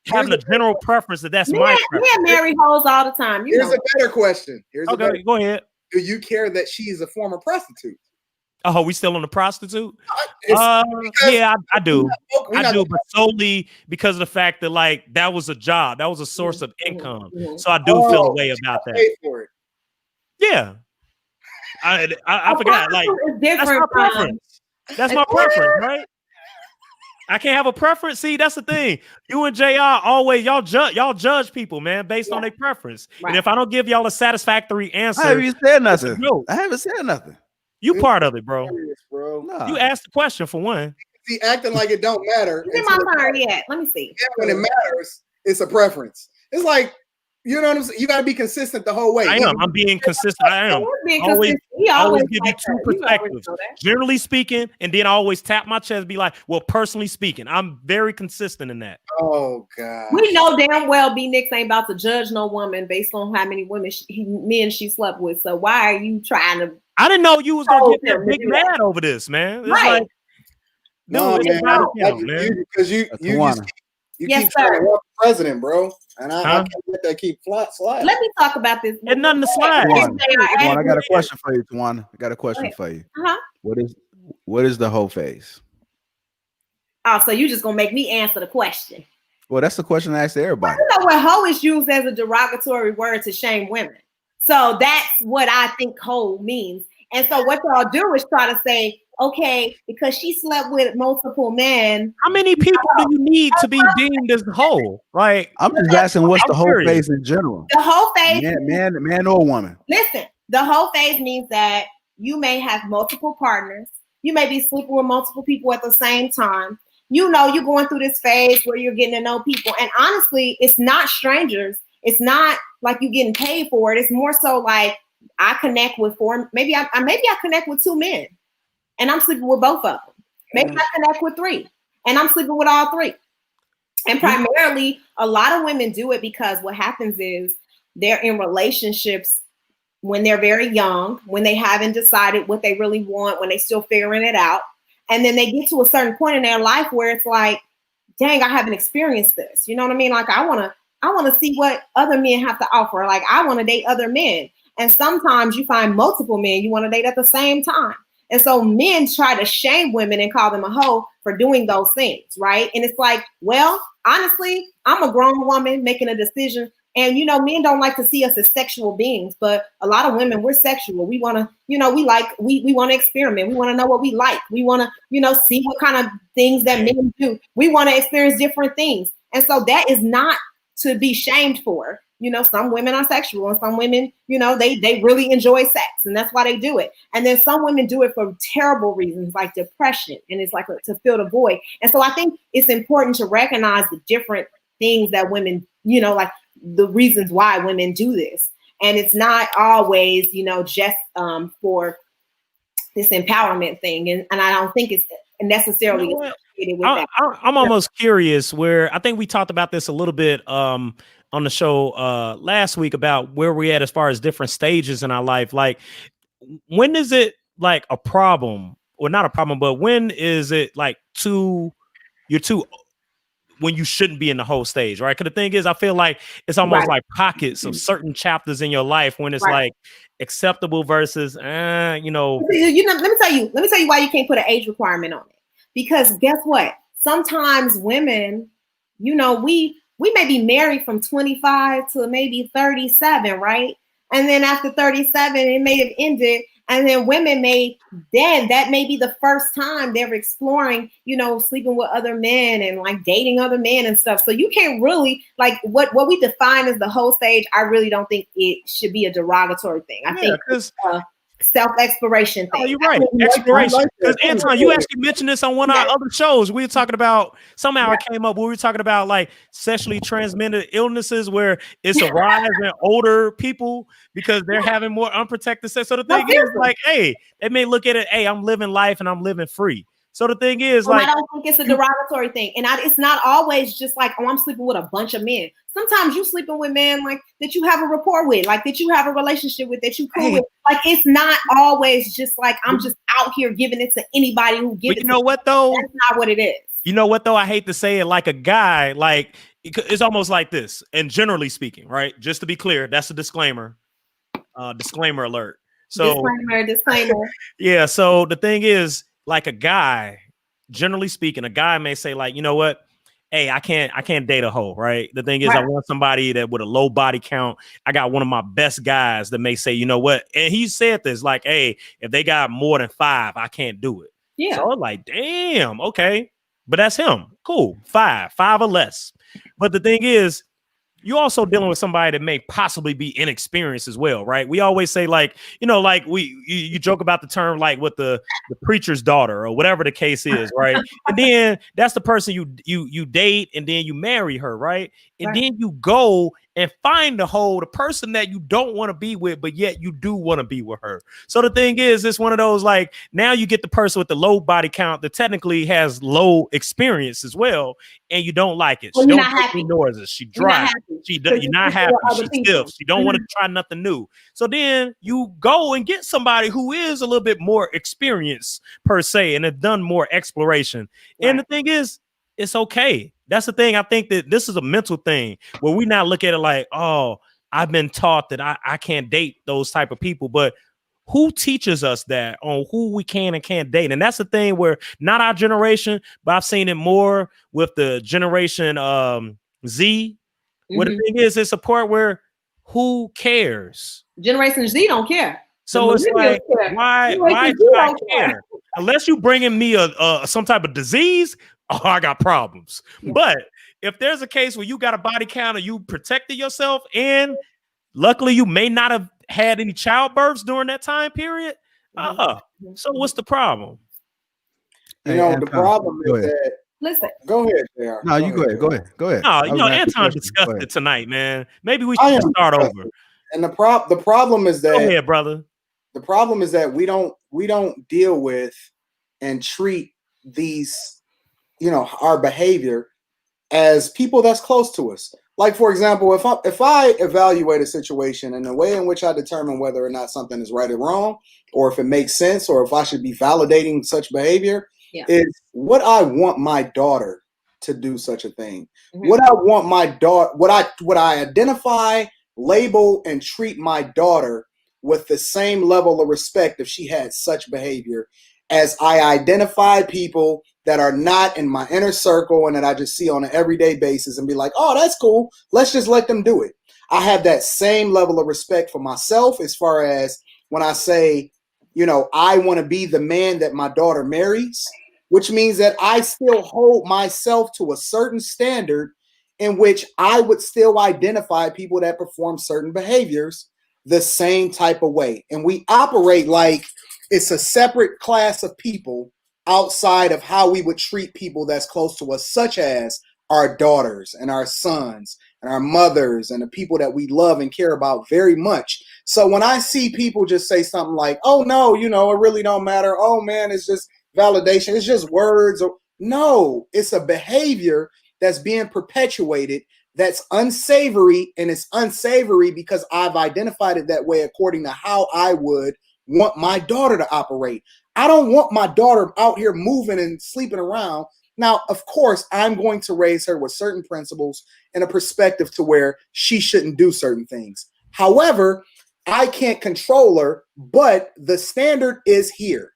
S4: having a general preference that's my preference.
S2: We marry hoes all the time.
S3: Here's a better question.
S4: Go ahead.
S3: Do you care that she is a former prostitute?
S4: Oh, we still on the prostitute?
S3: It's
S4: Yeah, I do.
S3: we're
S4: I
S3: not
S4: do,
S3: gonna-
S4: but solely because of the fact that like that was a job, that was a source of income.
S2: Mhm.
S4: So I do feel a way about that.
S3: pay for it.
S4: Yeah, I forgot. Like
S2: Prostitute is
S4: that's my
S2: different from
S4: preference. That's my preference, right? I can't have a preference. See, that's the thing. You and JR always y'all judge people, man, based on their preference.
S2: Right.
S4: And if I don't give y'all a satisfactory
S1: I
S4: answer,
S1: haven't even said nothing.
S4: no.
S1: I haven't said nothing.
S4: You part of it, bro.
S3: Serious, bro.
S1: Nah.
S4: You asked the question for one.
S3: See, acting like it don't matter.
S2: Is it my turn yet? Let me see.
S3: When it matters, it's a preference. It's like, you know what I'm saying? You got to be consistent the whole way.
S4: I am. I'm being consistent. I am. Always give you two perspectives. Generally speaking, and then I always tap my chest, be like, well, personally speaking, I'm very consistent in that.
S3: Oh God.
S2: We know damn well B Nix ain't about to judge no woman based on how many women men she slept with. So why are you trying to?
S4: I didn't know you was gonna get that big mad over this, man. It's
S2: Right.
S4: like,
S3: No,
S4: dude,
S3: man.
S4: man.
S3: Because you
S2: Yes,
S3: keep trying to
S2: sir.
S3: walk the president, bro. And I can't let that keep sliding.
S2: Let me talk about this.
S4: There's nothing to slide.
S1: Tawana, I got a question for you, Tawana. I got a question for you.
S2: Uh-huh.
S1: What is the Hoe Phase?
S2: Oh, so you just gonna make me answer the question?
S1: Well, that's the question I asked everybody.
S2: You know what hoe is used as a derogatory word to shame women. So that's what I think hoe means. And so what y'all do is try to say, okay, because she slept with multiple men.
S4: How many people do you need to be deemed as hoe? Like,
S1: I'm just asking, what's the Hoe
S4: curious.
S1: Phase in general?
S2: The hoe phase,
S1: Man or woman?
S2: listen, the hoe phase means that you may have multiple partners. You may be sleeping with multiple people at the same time. You know, you're going through this phase where you're getting to know people. And honestly, it's not strangers. It's not like you're getting paid for it. It's more so like I connect with maybe I connect with 2 men and I'm sleeping with both of them. Maybe I connect with 3 and I'm sleeping with all 3. And primarily, a lot of women do it because what happens is they're in relationships when they're very young, when they haven't decided what they really want, when they're still figuring it out. And then they get to a certain point in their life where it's like, dang, I haven't experienced this. You know what I mean? Like I want to see what other men have to offer. Like I want to date other men. And sometimes you find multiple men you want to date at the same time. And so men try to shame women and call them a hoe for doing those things, right? And it's like, well, honestly, I'm a grown woman making a decision. And, you know, men don't like to see us as sexual beings, but a lot of women, we're sexual. We want to, you know, we want to experiment. We want to know what we like. We want to, you know, see what kind of things that men do. We want to experience different things. And so that is not to be shamed for. You know, some women are sexual and some women, you know, they really enjoy sex and that's why they do it. And then some women do it for terrible reasons like depression and it's like to fill the void. And so I think it's important to recognize the different things that women, you know, like the reasons why women do this. And it's not always, you know, just for this empowerment thing. And I don't think it's necessarily associated with that.
S4: I'm almost curious where I think we talked about this a little bit on the show last week about where we're at as far as different stages in our life. Like, when is it like a problem or not a problem, but when is it like when you shouldn't be in the whole stage, right? Because the thing is, I feel like it's almost like pockets of certain chapters in your life when it's like acceptable versus, you know.
S2: You know, let me tell you why you can't put an age requirement on it. Because guess what? Sometimes women, you know, we may be married from 25 to maybe 37, right? And then after 37, it may have ended. And then that may be the first time they're exploring, you know, sleeping with other men and like dating other men and stuff. So you can't really like what we define as the whole stage. I really don't think it should be a derogatory thing. I think it's self-exploration thing.
S4: Oh, you're right. Exploration. Because Anton, you actually mentioned this on one of our other shows. We were talking about it came up. We were talking about like sexually transmitted illnesses where it's a rise in older people because they're having more unprotected sex. So the thing is like, hey, they may look at it, hey, I'm living life and I'm living free. So the thing is, like,
S2: I don't think it's a derogatory thing, and it's not always just like, oh, I'm sleeping with a bunch of men. Sometimes you sleeping with men like that you have a rapport with, like that you have a relationship with, that you cool with. Like it's not always just like I'm just out here giving it to anybody who gives it.
S4: You know what though?
S2: That's not what it is.
S4: You know what though? I hate to say it, like a guy, like it's almost like this. And generally speaking, right? Just to be clear, that's a disclaimer. Disclaimer alert. So
S2: disclaimer.
S4: yeah. So the thing is, like a guy, generally speaking, a guy may say, like, you know what? Hey, I can't date a hoe, right? The thing is, I want somebody that with a low body count. I got one of my best guys that may say, you know what? And he said this, like, hey, if they got more than 5, I can't do it.
S2: Yeah.
S4: So I was like, damn, okay. But that's him. Cool. 5 or less. But the thing is, you also dealing with somebody that may possibly be inexperienced as well, right? We always say, like, you know, like you joke about the term, like with the preacher's daughter or whatever the case is, right? And then that's the person you date, and then you marry her, right? And then you go and find the person that you don't want to be with, but yet you do want to be with her. So the thing is, it's one of those, like, now you get the person with the low body count that technically has low experience as well, and you don't like it. She don't make any noises. She dry. You're not happy. She's stiff. She don't want to try nothing new. So then you go and get somebody who is a little bit more experienced per se, and have done more exploration. And the thing is, it's okay. That's the thing. I think that this is a mental thing where we not look at it like, oh, I've been taught that I can't date those type of people. But who teaches us that on who we can and can't date? And that's the thing where not our generation, but I've seen it more with the generation Z. Where the thing is, it's a part where who cares?
S2: Generation Z don't care.
S4: So it's like, why should I care? Unless you bringing me a some type of disease, oh, I got problems. But if there's a case where you got a body count and you protected yourself, and luckily you may not have had any childbirths during that time period, so what's the problem?
S3: You know, the problem is that.
S2: Listen.
S3: Go ahead, JR.
S1: No, you go ahead.
S4: No, you know, Anton discussed it tonight, man. Maybe we should start over.
S3: And the problem is that.
S4: Go ahead, brother.
S3: The problem is that we don't deal with and treat these, you know, our behavior as people that's close to us. Like, for example, if I evaluate a situation and the way in which I determine whether or not something is right or wrong, or if it makes sense, or if I should be validating such behavior, is what I want my daughter to do such a thing. What I want my daughter, what I identify, label, and treat my daughter with the same level of respect if she had such behavior as I identify people that are not in my inner circle and that I just see on an everyday basis and be like, oh, that's cool. Let's just let them do it. I have that same level of respect for myself as far as when I say, you know, I want to be the man that my daughter marries, which means that I still hold myself to a certain standard in which I would still identify people that perform certain behaviors the same type of way. And we operate like it's a separate class of people outside of how we would treat people that's close to us, such as our daughters and our sons and our mothers and the people that we love and care about very much. So when I see people just say something like, oh, no, you know, it really don't matter. Oh, man, it's just validation. It's just words. No, it's a behavior that's being perpetuated that's unsavory, and it's unsavory because I've identified it that way according to how I would want my daughter to operate. I don't want my daughter out here moving and sleeping around. Now, of course, I'm going to raise her with certain principles and a perspective to where she shouldn't do certain things. However, I can't control her, but the standard is here.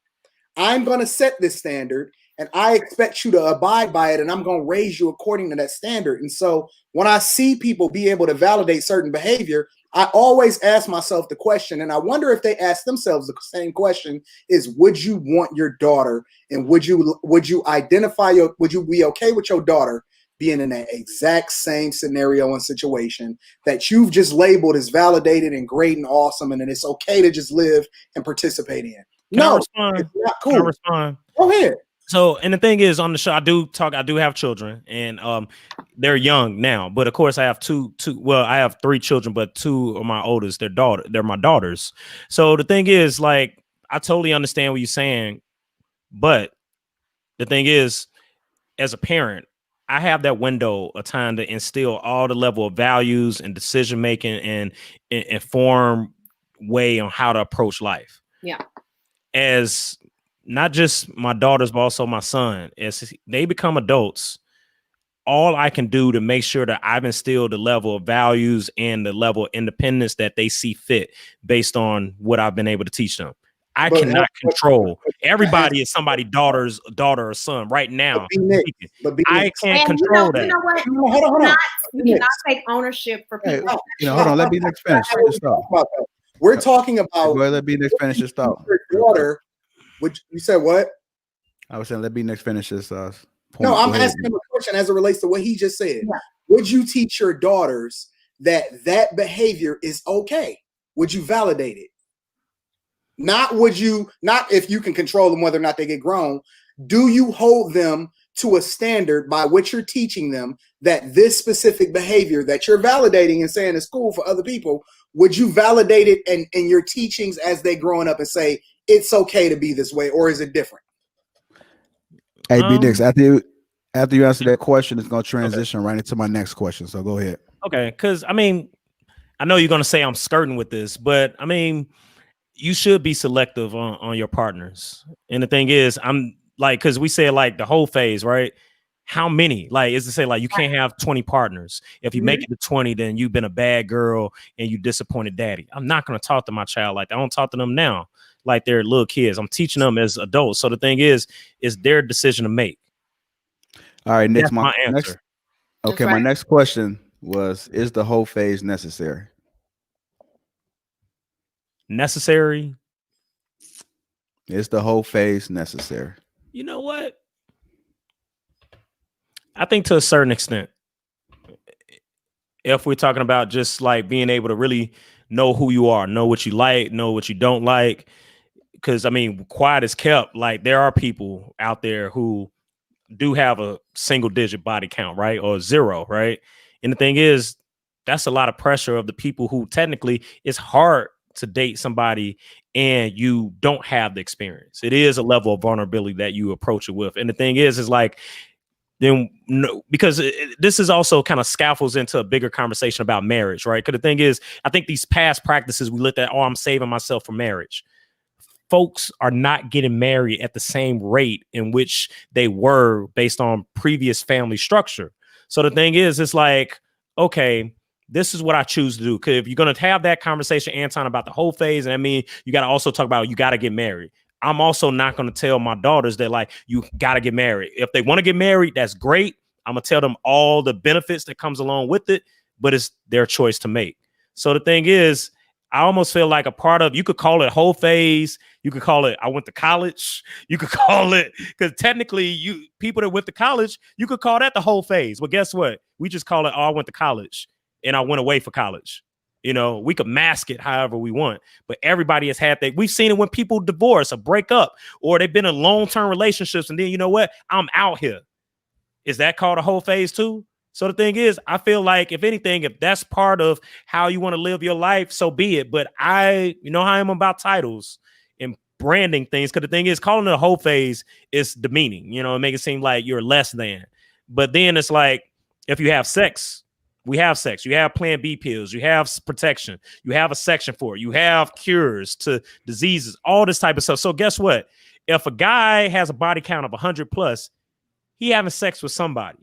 S3: I'm going to set this standard, and I expect you to abide by it, and I'm going to raise you according to that standard. And so when I see people be able to validate certain behavior, I always ask myself the question, and I wonder if they ask themselves the same question, is would you want your daughter, and would you identify would you be okay with your daughter being in that exact same scenario and situation that you've just labeled as validated and great and awesome, and then it's okay to just live and participate in? No, it's not cool.
S4: Can I respond?
S3: Go ahead.
S4: So, and the thing is, on the show, I do have children, and they're young now, but of course I have I have 3 children, but 2 of my oldest, they're my daughters. So the thing is, like, I totally understand what you're saying, but the thing is, as a parent, I have that window of time to instill all the level of values and decision making and inform way on how to approach life.
S2: Yeah.
S4: As not just my daughters, but also my son, as they become adults, all I can do to make sure that I've instilled the level of values and the level of independence that they see fit based on what I've been able to teach them. I cannot control. Everybody is somebody's daughter or son right now. I can't control that.
S2: You know what?
S3: Hold on.
S2: You cannot take ownership for people.
S1: Hey, hold on. Let me next finish.
S3: We're talking about.
S1: Let me next finish this thought.
S3: Your daughter, which you said what?
S1: I was saying, let me next finish this.
S3: No, I'm asking him a question as it relates to what he just said. Yeah. Would you teach your daughters that behavior is okay? Would you validate it? Not if you can control them, whether or not they get grown. Do you hold them to a standard by which you're teaching them that this specific behavior that you're validating and saying is cool for other people, would you validate it in your teachings as they growing up and say, it's okay to be this way, or is it different?
S1: Hey, B-Dix, after you answer that question, it's going to transition right into my next question. So go ahead.
S4: Okay, because, I mean, I know you're going to say I'm skirting with this, but, I mean, you should be selective on your partners. And the thing is, I'm like, because we say like the whole phase, right? How many? Like, is to say like you can't have 20 partners. If you make it to 20, then you've been a bad girl and you disappointed daddy. I'm not going to talk to my child like that. I don't talk to them now like they're little kids. I'm teaching them as adults. So the thing is their decision to make.
S1: All right, next,
S4: my answer.
S1: My next question was, is the whole phase necessary?
S4: Necessary?
S1: Is the whole phase necessary?
S4: You know what? I think to a certain extent, if we're talking about just like being able to really know who you are, know what you like, know what you don't like. Because I mean, quiet is kept. Like there are people out there who do have a single digit body count, right? Or 0, right? And the thing is, that's a lot of pressure of the people who technically it's hard to date somebody and you don't have the experience. It is a level of vulnerability that you approach it with. And the thing is like, then no, because this is also kind of scaffolds into a bigger conversation about marriage, right? Because the thing is, I think these past practices we looked at, I'm saving myself for marriage. Folks are not getting married at the same rate in which they were based on previous family structure. So the thing is, it's like, okay, this is what I choose to do. Because if you're going to have that conversation, Anton, about the whole phase, and I mean, you got to also talk about you got to get married. I'm also not going to tell my daughters that like, you got to get married. If they want to get married, that's great. I'm going to tell them all the benefits that comes along with it, but it's their choice to make. So the thing is, I almost feel like a part of, you could call it whole phase. You could call it, I went to college. You could call it, because technically people that went to college, you could call that the whole phase. But guess what? We just call it, I went to college and I went away for college. You know, we could mask it however we want, but everybody has had that. We've seen it when people divorce or break up, or they've been in long-term relationships. And then, you know what? I'm out here. Is that called a whole phase too? So the thing is, I feel like if anything, if that's part of how you want to live your life, so be it. But you know how I'm about titles and branding things. Because the thing is, calling it a whole phase is demeaning, you know, it makes it seem like you're less than. But then it's like, if you have sex, we have sex. You have Plan B pills. You have protection. You have a section for it. You have cures to diseases, all this type of stuff. So guess what? If a guy has a body count of 100 plus, he having sex with somebody.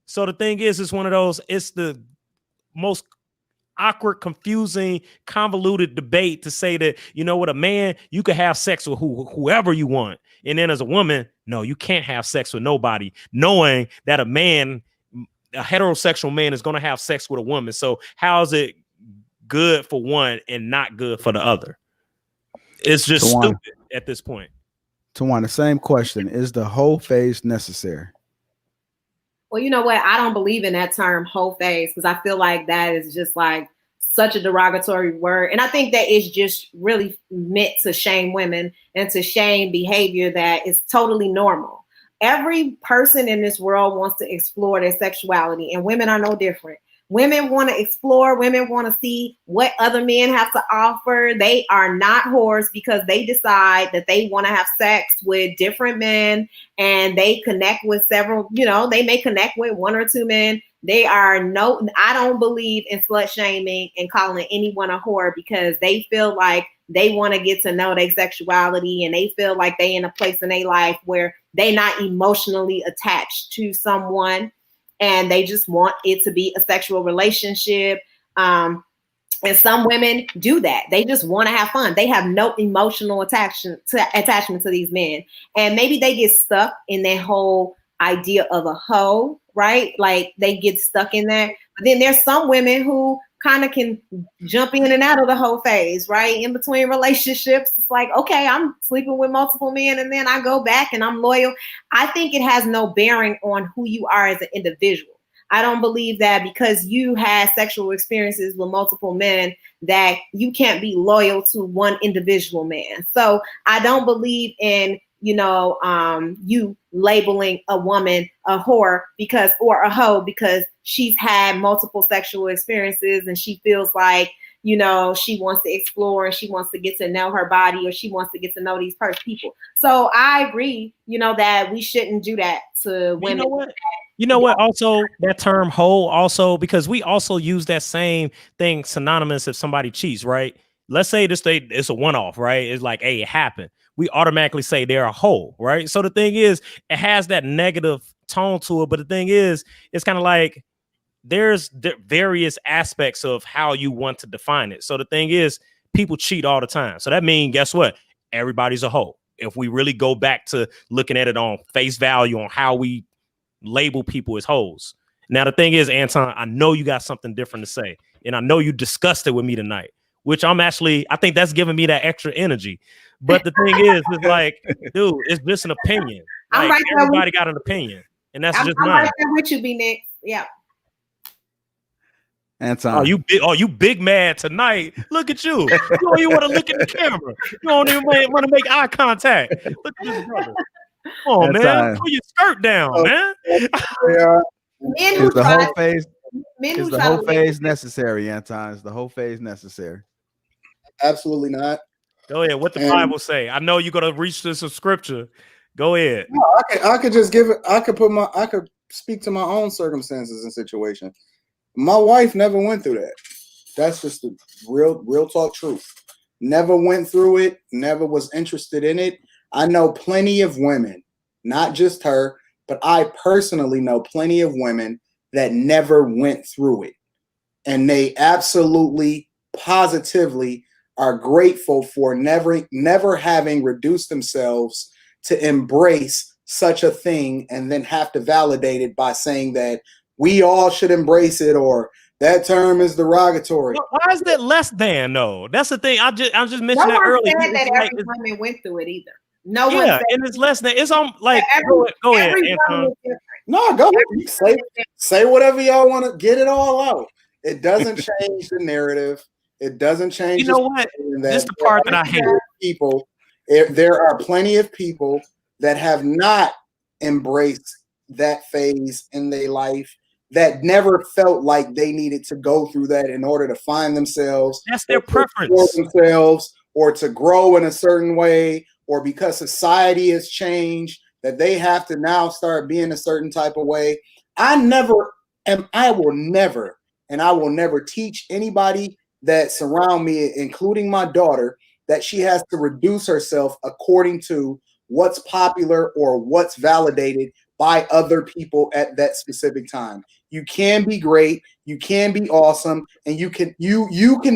S4: So the thing is, it's one of those, it's the most awkward, confusing, convoluted debate to say that, you know what, a man, you could have sex with whoever you want. And then as a woman, no, you can't have sex with nobody, knowing that a heterosexual man is going to have sex with a woman. So how is it good for one and not good for the other? It's just stupid at this point.
S1: Tawan, the same question. Is the whole phase necessary?
S2: Well, you know what? I don't believe in that term whole phase, because I feel like that is just like such a derogatory word. And I think that it's just really meant to shame women and to shame behavior that is totally normal. Every person in this world wants to explore their sexuality, and women are no different. Women want to explore. Women want to see what other men have to offer. They are not whores because they decide that they want to have sex with different men, and they connect with several, you know, they may connect with 1 or 2 men. I don't believe in slut shaming and calling anyone a whore because they feel like they want to get to know their sexuality, and they feel like they in a place in their life where they not emotionally attached to someone. and they just want it to be a sexual relationship. And some women do that. They just want to have fun. They have no emotional attachment to these men. And maybe they get stuck in that whole idea of a hoe, right? Like they get stuck in that. But then there's some women who kind of can jump in and out of the hoe phase, right? In between relationships. It's like, okay, I'm sleeping with multiple men and then I go back and I'm loyal. I think it has no bearing on who you are as an individual. I don't believe that because you had sexual experiences with multiple men that you can't be loyal to one individual man. So I don't believe in, you labeling a woman a whore or a hoe because she's had multiple sexual experiences and she feels like, she wants to explore and she wants to get to know her body or she wants to get to know these people. So I agree, that we shouldn't do that to women.
S4: You know what? Also, that term "hoe" also because we also use that same thing synonymous if somebody cheats, right? Let's say it's a one-off, right? It's like, hey, it happened. We automatically say they're a hoe, right? So the thing is, it has that negative tone to it. But the thing is, it's kind of like there's various aspects of how you want to define it. So the thing is, people cheat all the time. So that means, guess what? Everybody's a hoe. If we really go back to looking at it on face value on how we label people as hoes. Now the thing is, Anton, I know you got something different to say, and I know you discussed it with me tonight, which I think that's giving me that extra energy. But the thing is, it's like, dude, it's just an opinion. Like, right, everybody got an opinion, and that's just mine. I'm right
S2: there with you, B-Nick. Yeah.
S1: Anton.
S4: You big mad tonight. Look at you. You don't even want to look at the camera. You don't even want to make eye contact. Look at this brother. Come on, man. Pull your skirt down, man.
S1: Is the whole phase necessary, Anton? Is the whole phase necessary?
S3: Absolutely not.
S4: Go ahead. What the Bible say? I know you're gonna reach this scripture. Go ahead.
S3: No, I could just give it. I could speak to my own circumstances and situation. My wife never went through that. That's just the real talk truth. Never went through it. Never was interested in it. I know plenty of women, not just her, but I personally know plenty of women that never went through it. And they absolutely, positively are grateful for never having reduced themselves to embrace such a thing and then have to validate it by saying that we all should embrace it or that term is derogatory.
S4: Why is that less than? No, that's the thing. I just mentioned that earlier.
S2: No one said that every woman went through it either. No one.
S4: Yeah, and it's less than. It's on like. Go ahead, Anton.
S3: No, go ahead. Say whatever y'all want to. Get it all out. It doesn't change the narrative. It doesn't change.
S4: You know what? This is the part that I hate.
S3: There are plenty of people that have not embraced that phase in their life, that never felt like they needed to go through that in order to find themselves.
S4: That's their preference.
S3: Themselves, or to grow in a certain way, or because society has changed, that they have to now start being a certain type of way. I will never teach anybody that surround me, including my daughter, that she has to reduce herself according to what's popular or what's validated by other people at that specific time. You can be great, you can be awesome, and you can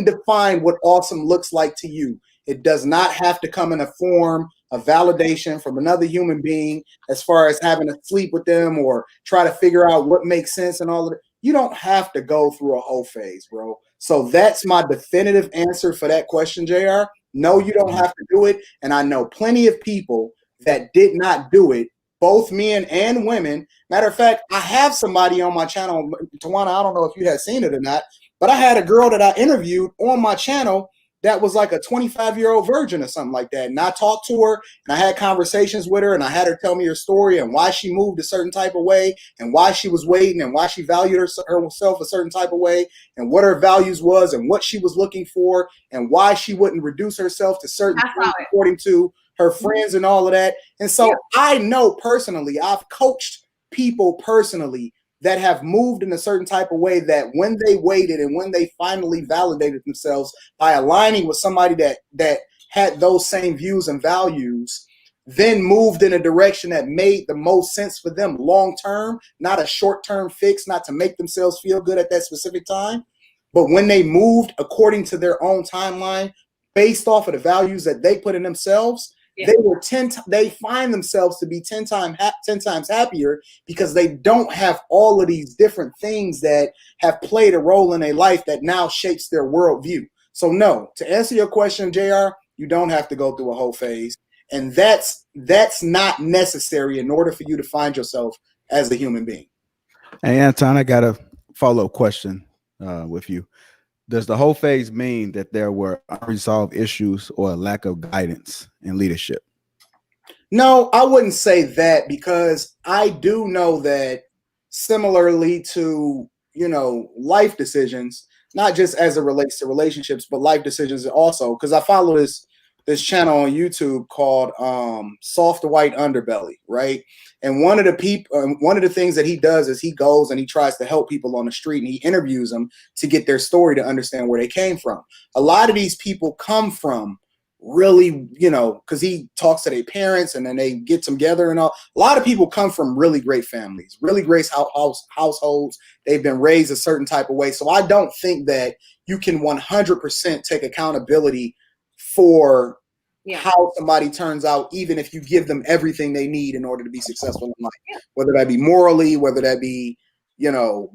S3: define what awesome looks like to you. It does not have to come in a form of validation from another human being as far as having to sleep with them or try to figure out what makes sense and all of it. You don't have to go through a whole phase, bro. So that's my definitive answer for that question, JR. No, you don't have to do it. And I know plenty of people that did not do it, both men and women. Matter of fact, I have somebody on my channel, Tawana, I don't know if you had seen it or not, but I had a girl that I interviewed on my channel that was like a 25-year-old virgin or something like that. And I talked to her and I had conversations with her and I had her tell me her story and why she moved a certain type of way and why she was waiting and why she valued herself a certain type of way and what her values was and what she was looking for and why she wouldn't reduce herself to certain things according to her friends and all of that. And so I know personally, I've coached people personally that have moved in a certain type of way that when they waited and when they finally validated themselves by aligning with somebody that had those same views and values, then moved in a direction that made the most sense for them long term, not a short term fix, not to make themselves feel good at that specific time. But when they moved according to their own timeline, based off of the values that they put in themselves, they find themselves to be 10 times happier because they don't have all of these different things that have played a role in their life that now shapes their worldview. So no, to answer your question, JR, you don't have to go through a whole phase. And that's not necessary in order for you to find yourself as a human being.
S1: Hey, Anton, I got a follow-up question with you. Does the whole phase mean that there were unresolved issues or a lack of guidance in leadership?
S3: No, I wouldn't say that, because I do know that similarly to, life decisions, not just as it relates to relationships, but life decisions also, because I follow this channel on YouTube called Soft White Underbelly, right? And one of the things that he does is he goes and he tries to help people on the street, and he interviews them to get their story, to understand where they came from. A lot of these people come from really, because he talks to their parents and then they get together and all. A lot of people come from really great families, really great households. They've been raised a certain type of way. So I don't think that you can 100% take accountability for how somebody turns out, even if you give them everything they need in order to be successful in life, whether that be morally, whether that be,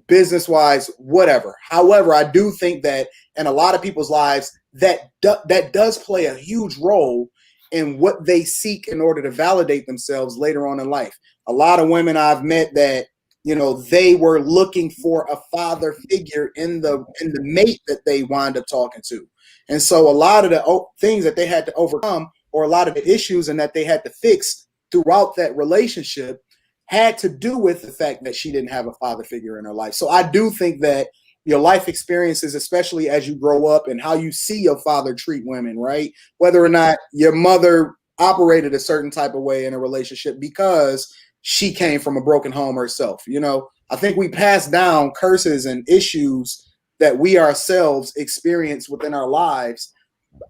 S3: business wise, whatever. However, I do think that in a lot of people's lives, that does play a huge role in what they seek in order to validate themselves later on in life. A lot of women I've met that, they were looking for a father figure in the mate that they wind up talking to. And so a lot of the things that they had to overcome, or a lot of the issues and that they had to fix throughout that relationship, had to do with the fact that she didn't have a father figure in her life. So I do think that your life experiences, especially as you grow up and how you see your father treat women, right? Whether or not your mother operated a certain type of way in a relationship because she came from a broken home herself. I think we pass down curses and issues that we ourselves experience within our lives.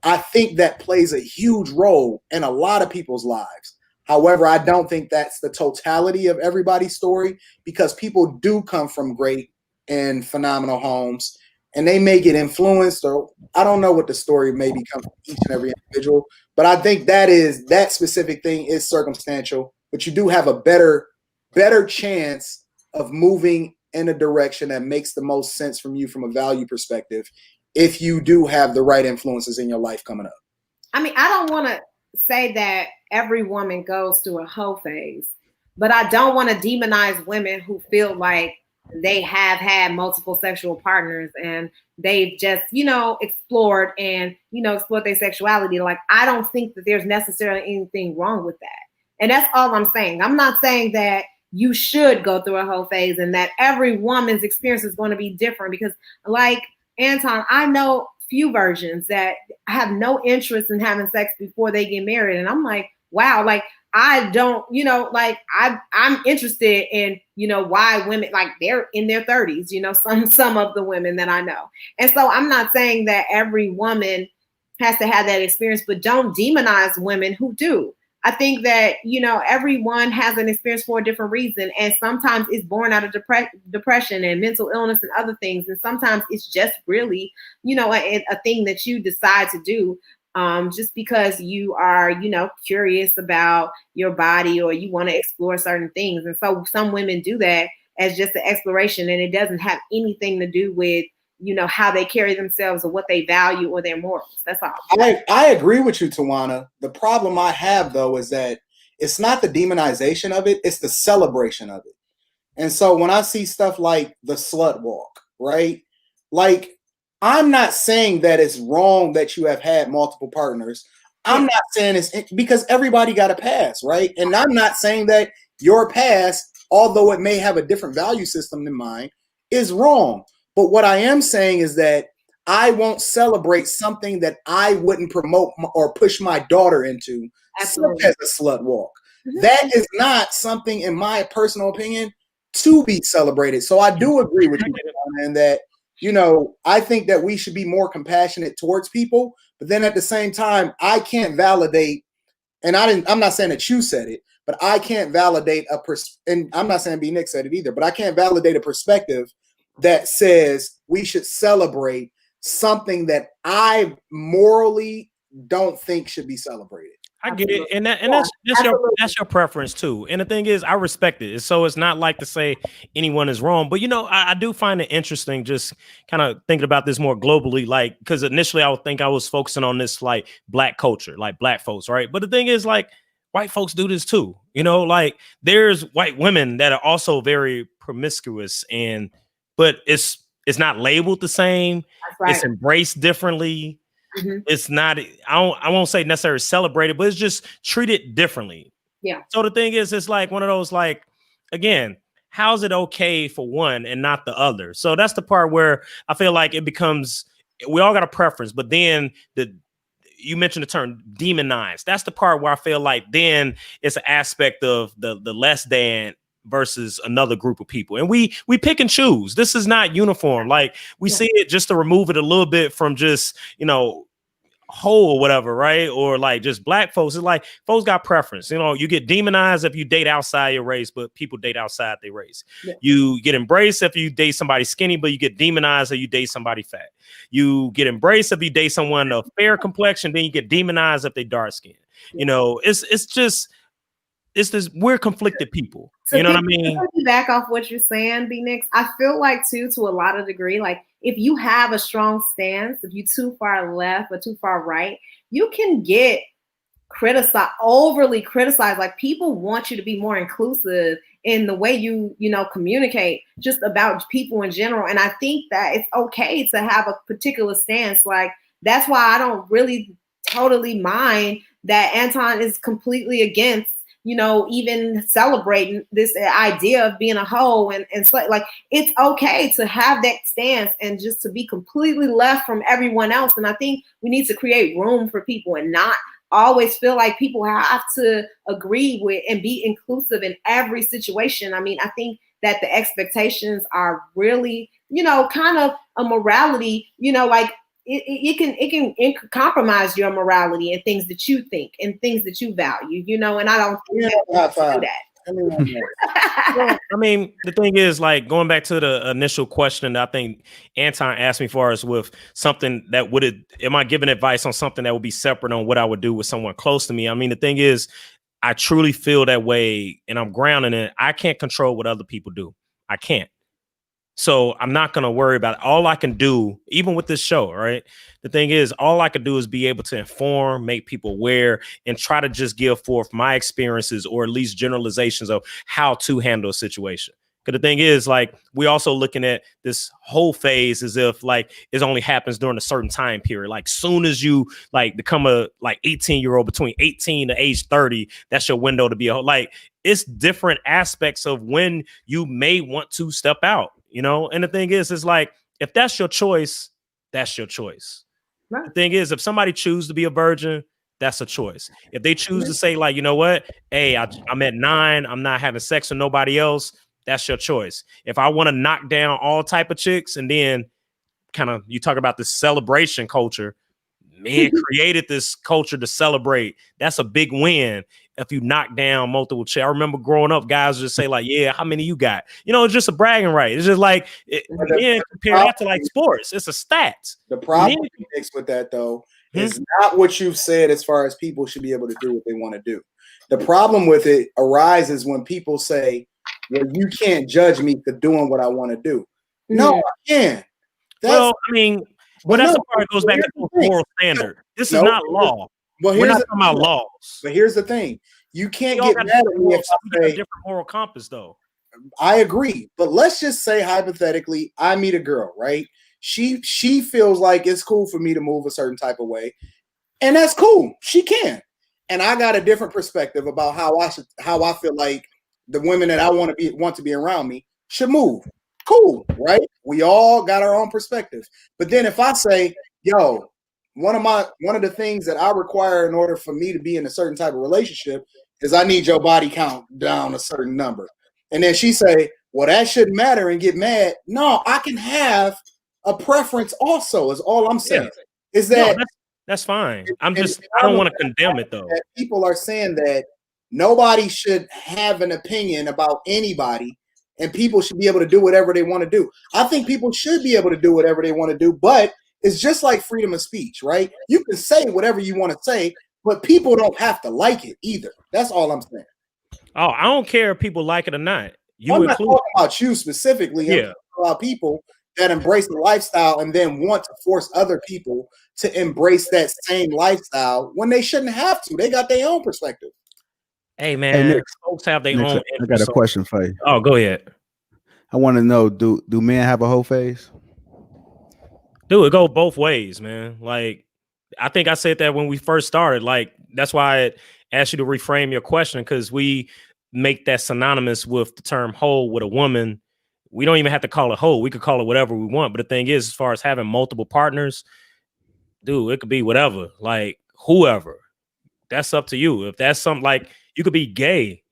S3: I think that plays a huge role in a lot of people's lives. However, I don't think that's the totality of everybody's story, because people do come from great and phenomenal homes, and they may get influenced, or I don't know what the story may become from each and every individual, but I think that specific thing is circumstantial. But you do have a better chance of moving in a direction that makes the most sense from you from a value perspective if you do have the right influences in your life coming up.
S2: I mean, I don't want to say that every woman goes through a hoe phase, but I don't want to demonize women who feel like they have had multiple sexual partners and they've just, explored and, explored their sexuality. Like, I don't think that there's necessarily anything wrong with that. And that's all I'm saying. I'm not saying that you should go through a whole phase and that every woman's experience is going to be different, because like Anton, I know few virgins that have no interest in having sex before they get married. And I'm like, wow, like I don't, I'm interested in, why women, like they're in their 30s, some of the women that I know. And so I'm not saying that every woman has to have that experience, but don't demonize women who do. I think that, everyone has an experience for a different reason. And sometimes it's born out of depression and mental illness and other things. And sometimes it's just really, a thing that you decide to do just because you are, curious about your body, or you want to explore certain things. And so some women do that as just an exploration, and it doesn't have anything to do with, how they carry themselves or what they value or their morals. That's all.
S3: I agree with you, Tawana. The problem I have, though, is that it's not the demonization of it, it's the celebration of it. And so when I see stuff like the slut walk, right? Like, I'm not saying that it's wrong that you have had multiple partners. I'm not saying it's because everybody got a pass, right? And I'm not saying that your past, although it may have a different value system than mine, is wrong. But what I am saying is that I won't celebrate something that I wouldn't promote or push my daughter into, such as a slut walk. Mm-hmm. That is not something, in my personal opinion, to be celebrated. So I do agree with you, and that, I think that we should be more compassionate towards people. But then at the same time, I can't validate and I'm not saying that you said it, but I can't validate and I'm not saying B Nick said it either, but I can't validate a perspective that says we should celebrate something that I morally don't think should be celebrated.
S4: I get it, and that's your preference too. And the thing is, I respect it. So it's not like to say anyone is wrong, but I do find it interesting, just kind of thinking about this more globally, like because initially I would think I was focusing on this like black culture, like black folks, right? But the thing is, like white folks do this too. Like there's white women that are also very promiscuous, but it's not labeled the same. Right. It's embraced differently. Mm-hmm. It's not, I won't say necessarily celebrated, but it's just treated differently.
S2: Yeah.
S4: So the thing is, it's like one of those, like, again, how's it okay for one and not the other? So that's the part where I feel like it becomes, we all got a preference, but then you mentioned the term demonized. That's the part where I feel like then it's an aspect of the less than versus another group of people. And we pick and choose. This is not uniform. Like we see it just to remove it a little bit from just, whole or whatever, right? Or like just black folks. It's like folks got preference. You get demonized if you date outside your race, but people date outside their race. Yeah. You get embraced if you date somebody skinny, but you get demonized if you date somebody fat. You get embraced if you date someone of fair complexion, then you get demonized if they dark skinned. Yeah. It's this, we're conflicted people.
S2: So
S4: you know what I mean?
S2: Back off what you're saying, B Nix. I feel like too, to a lot of degree, like if you have a strong stance, if you're too far left or too far right, you can get criticized, overly criticized. Like people want you to be more inclusive in the way you communicate just about people in general. And I think that it's okay to have a particular stance. Like that's why I don't really totally mind that Anton is completely against even celebrating this idea of being a hoe and like it's okay to have that stance and just to be completely left from everyone else. And I think we need to create room for people and not always feel like people have to agree with and be inclusive in every situation. I mean, I think that the expectations are really, kind of a morality, like it can compromise your morality and things that you think and things that you value, and I don't think that.
S4: Well, I mean, the thing is, like going back to the initial question that I think Anton asked me for is with something that am I giving advice on something that would be separate on what I would do with someone close to me? I mean, the thing is, I truly feel that way and I'm grounded in it. I can't control what other people do. I can't. So I'm not going to worry about it. All I can do, even with this show, right? The thing is, all I can do is be able to inform, make people aware, and try to just give forth my experiences or at least generalizations of how to handle a situation. Because the thing is, like, we also looking at this whole phase as if like it only happens during a certain time period. Like soon as you like become a like 18-year-old between 18 to age 30, that's your window to be a like it's different aspects of when you may want to step out. And the thing is, it's like, if that's your choice, that's your choice. Right. The thing is, if somebody chooses to be a virgin, that's a choice. If they choose to say like, you know what? Hey, I'm at 9. I'm not having sex with nobody else. That's your choice. If I want to knock down all type of chicks and then kind of, you talk about this celebration culture, man created this culture to celebrate. That's a big win. If you knock down multiple chicks. I remember growing up, guys would just say like, yeah, how many you got? It's just a bragging right. It's just like, compare that to like sports. It's a stats.
S3: The problem with that though is not what you've said as far as people should be able to do what they want to do. The problem with it arises when people say, well, you can't judge me for doing what I want to do. No, I can.
S4: Well, that's the part that goes back to the moral standard. This is not law.
S3: Well,
S4: we're not talking about laws.
S3: But here's the thing: you can't get mad at me if I say
S4: different moral compass, though.
S3: I agree, but let's just say hypothetically, I meet a girl, right? She feels like it's cool for me to move a certain type of way, and that's cool. She can, and I got a different perspective about how I feel like the women that I want to be around me should move. Cool, right? We all got our own perspectives. But then if I say, yo, one of the things that I require in order for me to be in a certain type of relationship is I need your body count down a certain number. And then she say, well, that shouldn't matter and get mad. No, I can have a preference also, is all I'm saying. Is that
S4: That's fine. I
S3: And
S4: don't want to condemn it though.
S3: People are saying that nobody should have an opinion about anybody, and people should be able to do whatever they want to do. I think people should be able to do whatever they want to do, but it's just like freedom of speech, right? You can say whatever you want to say, but people don't have to like it either. That's all I'm saying.
S4: Oh, I don't care if people like it or not.
S3: I'm not talking about you specifically. I'm talking about people that embrace the lifestyle and then want to force other people to embrace that same lifestyle when they shouldn't have to. They got their own perspective.
S4: Hey man,
S1: Nick,
S4: folks have their
S1: Nick,
S4: own.
S1: I got a question for you.
S4: Oh, go ahead.
S1: I want to know: do men have a hoe phase?
S4: Dude, it go both ways, man. Like, I think I said that when we first started. Like, that's why I asked you to reframe your question, because we make that synonymous with the term hoe with a woman. We don't even have to call it hoe. We could call it whatever we want. But the thing is, as far as having multiple partners, dude, it could be whatever, like whoever. That's up to you. If that's something like you could be gay,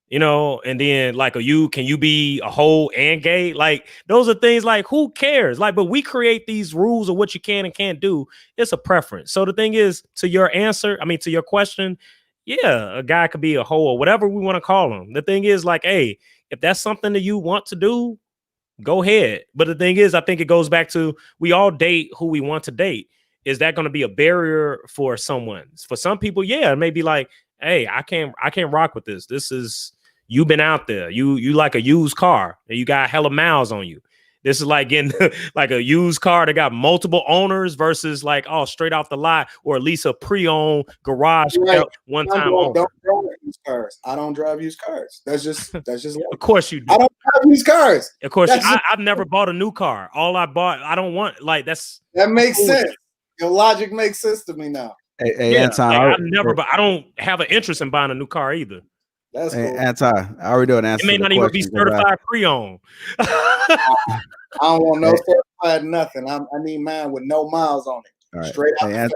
S4: you know, and then like can you be a hoe and gay? Like those are things like who cares? Like, but we create these rules of what you can and can't do. It's a preference. So the thing is, to your question, yeah, a guy could be a hoe or whatever we want to call him. The thing is, like, hey, if that's something that you want to do, go ahead. But the thing is, I think it goes back to we all date who we want to date. Is that going to be a barrier for someone? For some people, yeah, it may be like, hey, I can't rock with this. This is, you've been out there. You like a used car and you got hella miles on you. This is like getting like a used car that got multiple owners versus like, oh, straight off the lot, or at least a pre-owned garage one time.
S3: Don't drive used cars. I don't drive used cars. That's just
S4: of course you do.
S3: I don't drive used cars.
S4: Of course, I've never bought a new car. All I bought, I don't want, like, that
S3: makes sense. Your logic makes sense to me now.
S1: Hey,
S4: yeah,
S1: Anton,
S4: like, I don't have an interest in buying a new car either.
S3: That's cool.
S1: Anton, I already know an answer.
S4: It may not even be certified pre-owned.
S3: I don't want no certified nothing. I need mine with no miles on it.
S1: All right.
S3: Straight out.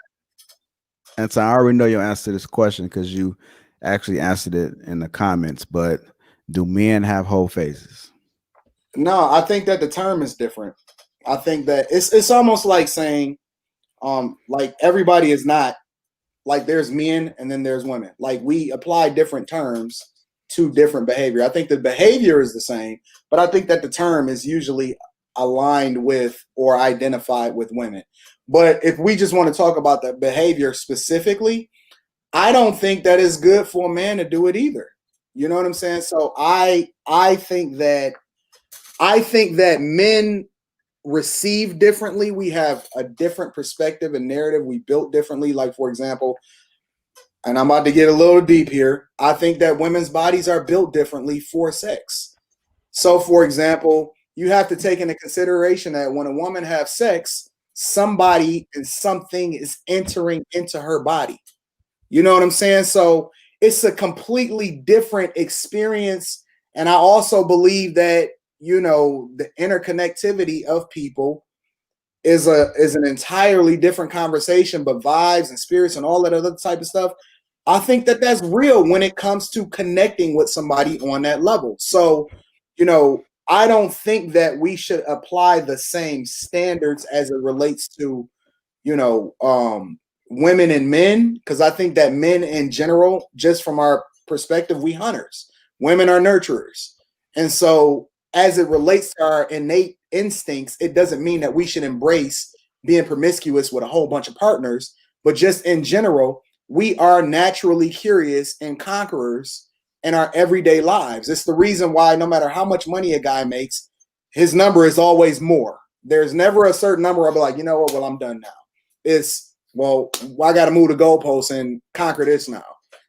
S1: Anton, I already know your answer to this question because you actually answered it in the comments. But do men have hoe phases?
S3: No, I think that the term is different. I think that it's almost like saying, like everybody is not, like there's men and then there's women. Like we apply different terms to different behavior. I think the behavior is the same, but I think that the term is usually aligned with or identified with women. But if we just want to talk about the behavior specifically, I don't think that it's good for a man to do it either. You know what I'm saying? So I think that men receive differently. We have a different perspective and narrative. We built differently. Like, for example, and I'm about to get a little deep here, I think that women's bodies are built differently for sex. So, for example, you have to take into consideration that when a woman has sex, somebody and something is entering into her body. You know what I'm saying? So it's a completely different experience. And I also believe that, you know, the interconnectivity of people is an entirely different conversation, but vibes and spirits and all that other type of stuff, I think that that's real when it comes to connecting with somebody on that level. So, you know, I don't think that we should apply the same standards as it relates to, you know, women and men, because I think that men in general, just from our perspective, we hunters, women are nurturers. And so as it relates to our innate instincts, it doesn't mean that we should embrace being promiscuous with a whole bunch of partners, but just in general, we are naturally curious and conquerors in our everyday lives. It's the reason why no matter how much money a guy makes, his number is always more. There's never a certain number of like, you know what, well, I'm done now. It's, well, I got to move the goalposts and conquer this now.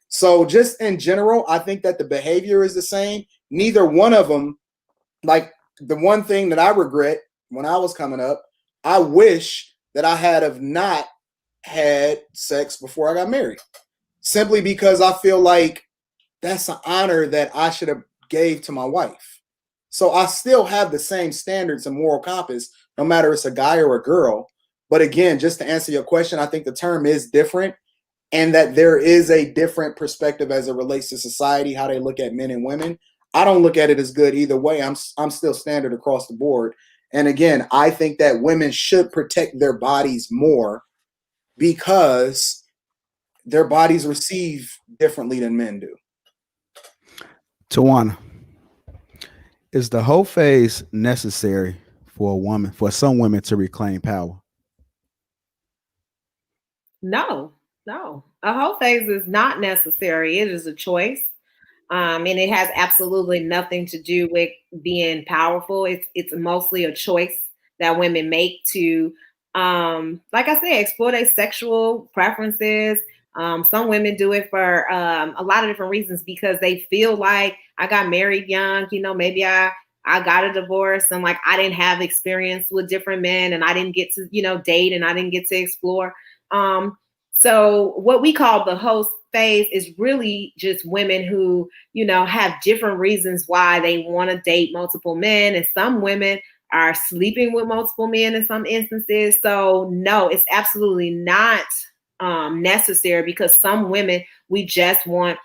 S3: So just in general, I think that the behavior is the same. Neither one of them, like the one thing that I regret when I was coming up, I wish that I had have not had sex before I got married, simply because I feel like that's an honor that I should have gave to my wife. So I still have the same standards and moral compass, no matter it's a guy or a girl. But again, just to answer your question, I think the term is different and that there is a different perspective as it relates to society, how they look at men and women. I don't look at it as good either way. I'm still standard across the board. And again, I think that women should protect their bodies more because their bodies receive differently than men do.
S1: Tawana, is the hoe phase necessary for some women to reclaim power?
S2: No. A hoe phase is not necessary. It is a choice. And it has absolutely nothing to do with being powerful. It's mostly a choice that women make to, like I said, explore their sexual preferences. Some women do it for a lot of different reasons because they feel like I got married young, maybe I got a divorce and like I didn't have experience with different men and I didn't get to, date and I didn't get to explore. So what we call the hoe phase is really just women who, have different reasons why they want to date multiple men. And some women are sleeping with multiple men in some instances. So no, it's absolutely not necessary because some women, we just want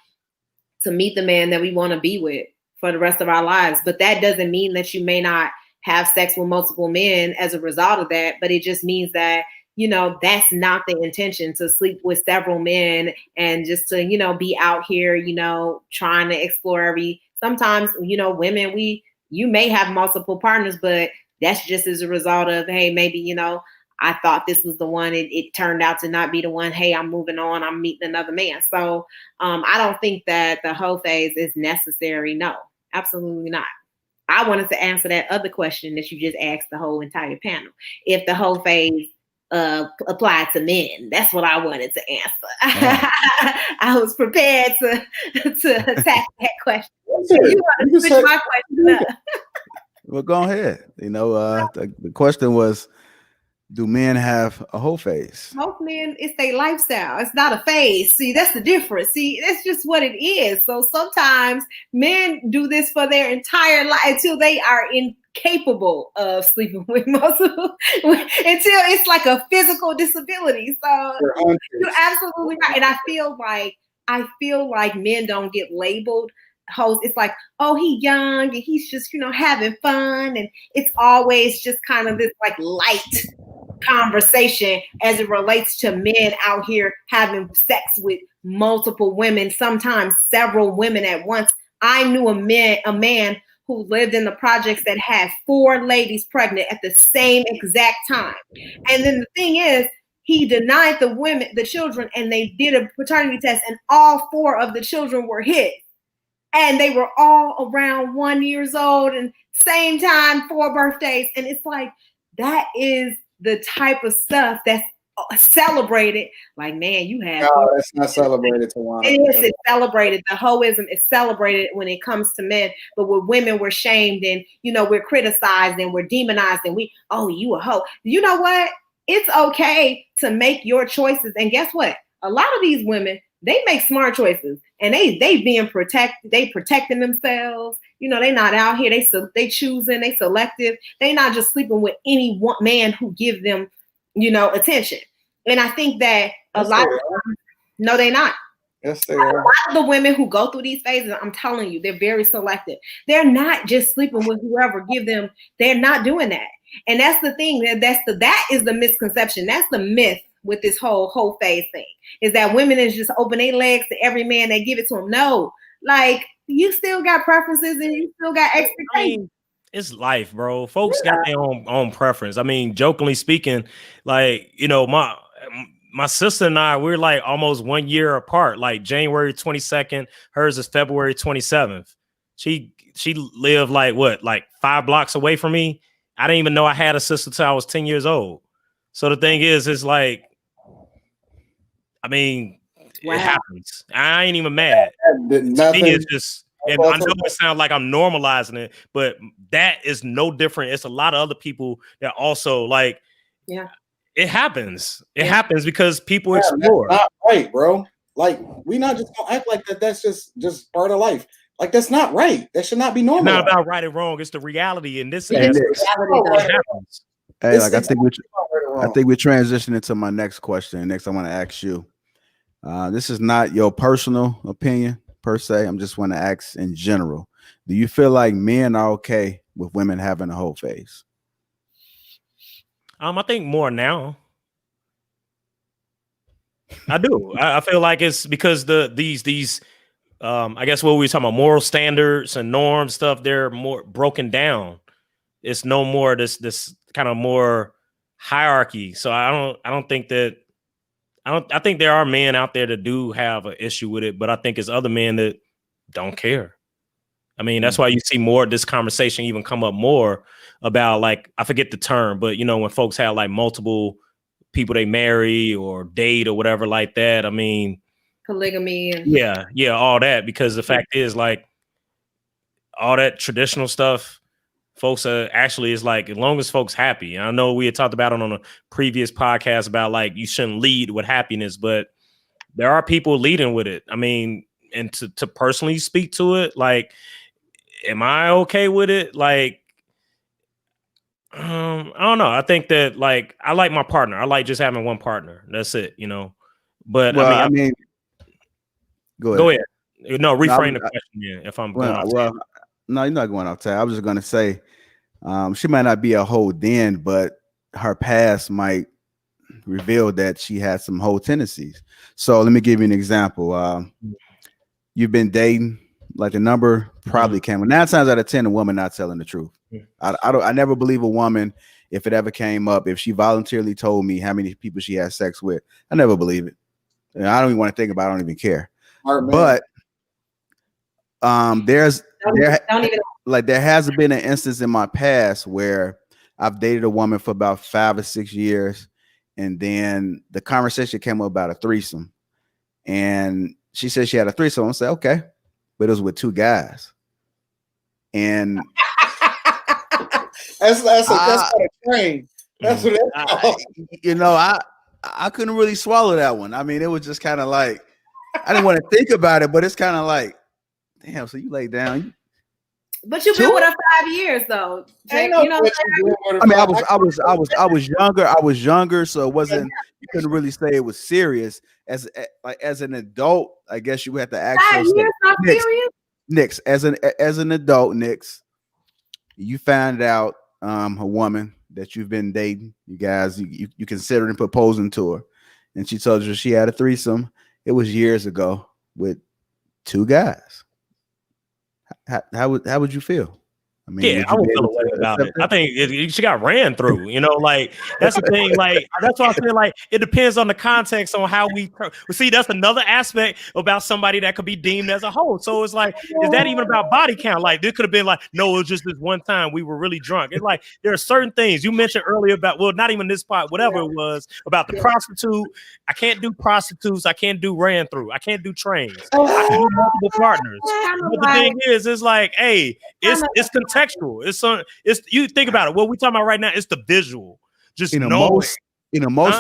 S2: to meet the man that we want to be with for the rest of our lives. But that doesn't mean that you may not have sex with multiple men as a result of that. But it just means that, that's not the intention, to sleep with several men and just to, be out here, trying to explore sometimes, women, you may have multiple partners, but that's just as a result of, hey, maybe, I thought this was the one. It turned out to not be the one. Hey, I'm moving on. I'm meeting another man. So I don't think that the hoe phase is necessary. No, absolutely not. I wanted to answer that other question that you just asked the whole entire panel. If the hoe phase applied to men, that's what I wanted to answer. Oh. I was prepared to attack that question. You want to switch my question up?
S1: Well, go ahead. The question was, do men have a hoe phase?
S2: Most men, it's their lifestyle. It's not a phase. See, that's the difference. See, that's just what it is. So sometimes men do this for their entire life until they are incapable of sleeping with multiple, until it's like a physical disability. So you're absolutely right. And I feel like men don't get labeled hoes. It's like, oh, he's young and he's just, having fun. And it's always just kind of this like light conversation as it relates to men out here having sex with multiple women, sometimes several women at once. I knew a man who lived in the projects that had 4 ladies pregnant at the same exact time. And then the thing is, he denied the children, and they did a paternity test, and all 4 of the children were his. And they were all around 1 year old and same time, 4 birthdays. And it's like, that is the type of stuff that's celebrated. Like, man, you have.
S3: No, that's not celebrated, Tawana.
S2: It's celebrated. The hoism is celebrated when it comes to men, but with women, we're shamed and we're criticized and we're demonized and you a hoe. You know what? It's okay to make your choices. And guess what? A lot of these women, they make smart choices and they being protected. They protecting themselves. They not out here. They choosing. They selective. They not just sleeping with any one man who give them, attention. And I think that a lot of them, no, they not.
S3: Yes, they are.
S2: A lot of the women who go through these phases, I'm telling you, they're very selective. They're not just sleeping with whoever give them. They're not doing that. And that's the thing. That is the misconception. That's the myth with this whole hoe phase thing, is that women is just open their legs to every man that give it to them. No, like, you still got preferences and you still got expectations.
S4: It's life, bro. Folks got their own preference. I mean, jokingly speaking, like, my sister and I, we're like almost 1 year apart, like January 22nd. Hers is February 27th. She lived like 5 blocks away from me. I didn't even know I had a sister till I was 10 years old. So the thing is, it's like, I mean, It happens. I ain't even mad. It's just, and I know it sounds like I'm normalizing it, but that is no different. It's a lot of other people that also like, it happens. It happens because people explore.
S3: That's not right, bro. Like, we not just gonna act like that. That's just part of life. Like, that's not right. That should not be normal.
S4: It's not about right and wrong. It's the reality in this.
S1: Hey, like, I think we're transitioning to my next question. Next, I want to ask you. This is not your personal opinion per se. I'm just want to ask in general. Do you feel like men are okay with women having a hoe phase?
S4: I think more now. I do. I feel like it's because these I guess what we were talking about, moral standards and norms stuff, they're more broken down. It's no more this kind of more hierarchy. So I don't think that I think there are men out there that do have an issue with it, but I think it's other men that don't care. I mean, that's why you see more of this conversation even come up more about, like, I forget the term, but when folks have like multiple people they marry or date or whatever like that. I mean,
S2: polygamy and
S4: yeah, all that, because the fact is, like, all that traditional stuff, folks actually is like, as long as folks happy. And I know we had talked about it on a previous podcast about like you shouldn't lead with happiness, but there are people leading with it. I mean, and to personally speak to it, like, am I okay with it? Like, I don't know. I think that, like, I like my partner. I like just having one partner. That's it, But
S1: Well,
S4: I mean, go ahead. No, reframe the question. If I'm going off.
S1: No, you're not going off time. I was just going to say, she might not be a hoe then, but her past might reveal that she has some hoe tendencies. So let me give you an example. You've been dating, like the number probably came. 9 times out of 10, a woman not telling the truth. I never believe a woman, if it ever came up, if she voluntarily told me how many people she had sex with, I never believe it. And I don't even want to think about it. I don't even care. But there has been an instance in my past where I've dated a woman for about 5 or 6 years, and then the conversation came up about a threesome, and she said she had a threesome. I said, okay, but it was with 2 guys, and
S3: that's a train. That's what it's called.
S1: I couldn't really swallow that one. I mean, it was just kind of like, I didn't want to think about it, but it's kind of like, damn, so you lay down.
S2: But you've been with her 5 years though. Jake,
S1: I mean, I was younger. I was younger, so it wasn't, you couldn't really say it was serious. As an adult, I guess you have to ask
S2: 5 years not serious?
S1: Nix, as an adult, Nix, you find out a woman that you've been dating, you guys, you considering proposing to her, and she told you she had a threesome. It was years ago with 2 guys. How would you feel? I mean,
S4: I would feel a way about it. I think she got ran through, like, that's the thing. Like, that's why I feel like it depends on the context on how we see. That's another aspect about somebody that could be deemed as a hoe. So it's like, is that even about body count? Like, this could have been like, no, it was just this one time we were really drunk. It's like, there are certain things you mentioned earlier about, well, not even this part, whatever it was about the prostitute. I can't do prostitutes. I can't do ran through. I can't do trains. I can do multiple partners. But the thing is, it's like, hey, it's contextual. It's you think about it. What we're talking about right now is the visual. Just most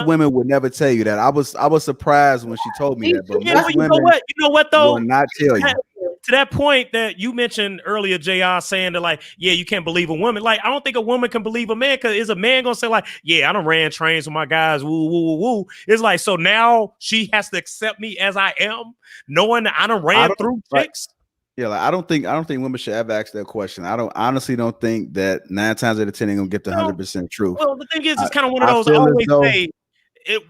S1: women would never tell you that. I was surprised when she told me that. But most
S4: you know what though?
S1: Will not tell you.
S4: To that point that you mentioned earlier, JR, saying that, like, yeah, you can't believe a woman. Like, I don't think a woman can believe a man, because is a man gonna say, like, yeah, I done ran trains with my guys, woo, woo, woo, woo. It's like, so now she has to accept me as I am, knowing that I done ran through chicks.
S1: Yeah, like, I don't think women should ever ask that question. I honestly don't think that 9 times out of 10 they're gonna get the 100% truth.
S4: Well, the thing is, it's kind of one of those. I always say,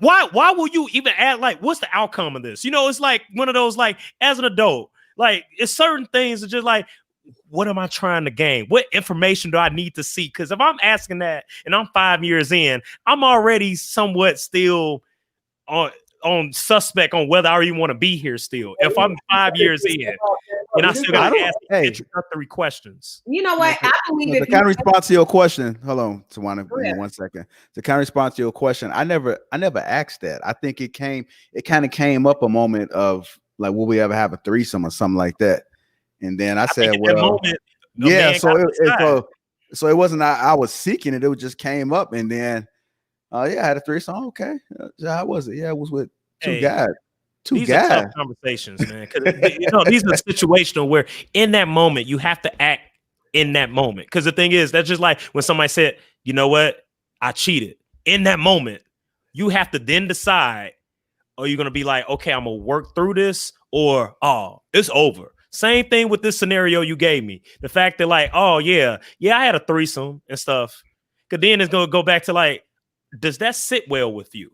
S4: why will you even add, like, what's the outcome of this? It's like one of those, like, as an adult, like, it's certain things that just like, what am I trying to gain? What information do I need to see? Because if I'm asking that and I'm 5 years in, I'm already somewhat still on suspect on whether I even want to be here still. If I'm 5 years in and I still got to ask introductory questions.
S2: You know what? I believe
S1: the kind of response to your question. Hold on, Tawana, 1 second. The kind of response to your question, I never asked that. I think it kind of came up a moment of, like, will we ever have a threesome or something like that? And then I said, well, yeah. So it wasn't I was seeking it. It just came up, and then I had a threesome. Okay, how was it? Yeah, it was with 2 guys.
S4: These are tough conversations, man. These are situational where in that moment you have to act in that moment. Because the thing is, that's just like when somebody said, you know what, I cheated. In that moment, you have to then decide, are you gonna be like, okay, I'm gonna work through this, or it's over. Same thing with this scenario you gave me. The fact that, like, I had a threesome and stuff. Because then it's gonna go back to, like, does that sit well with you?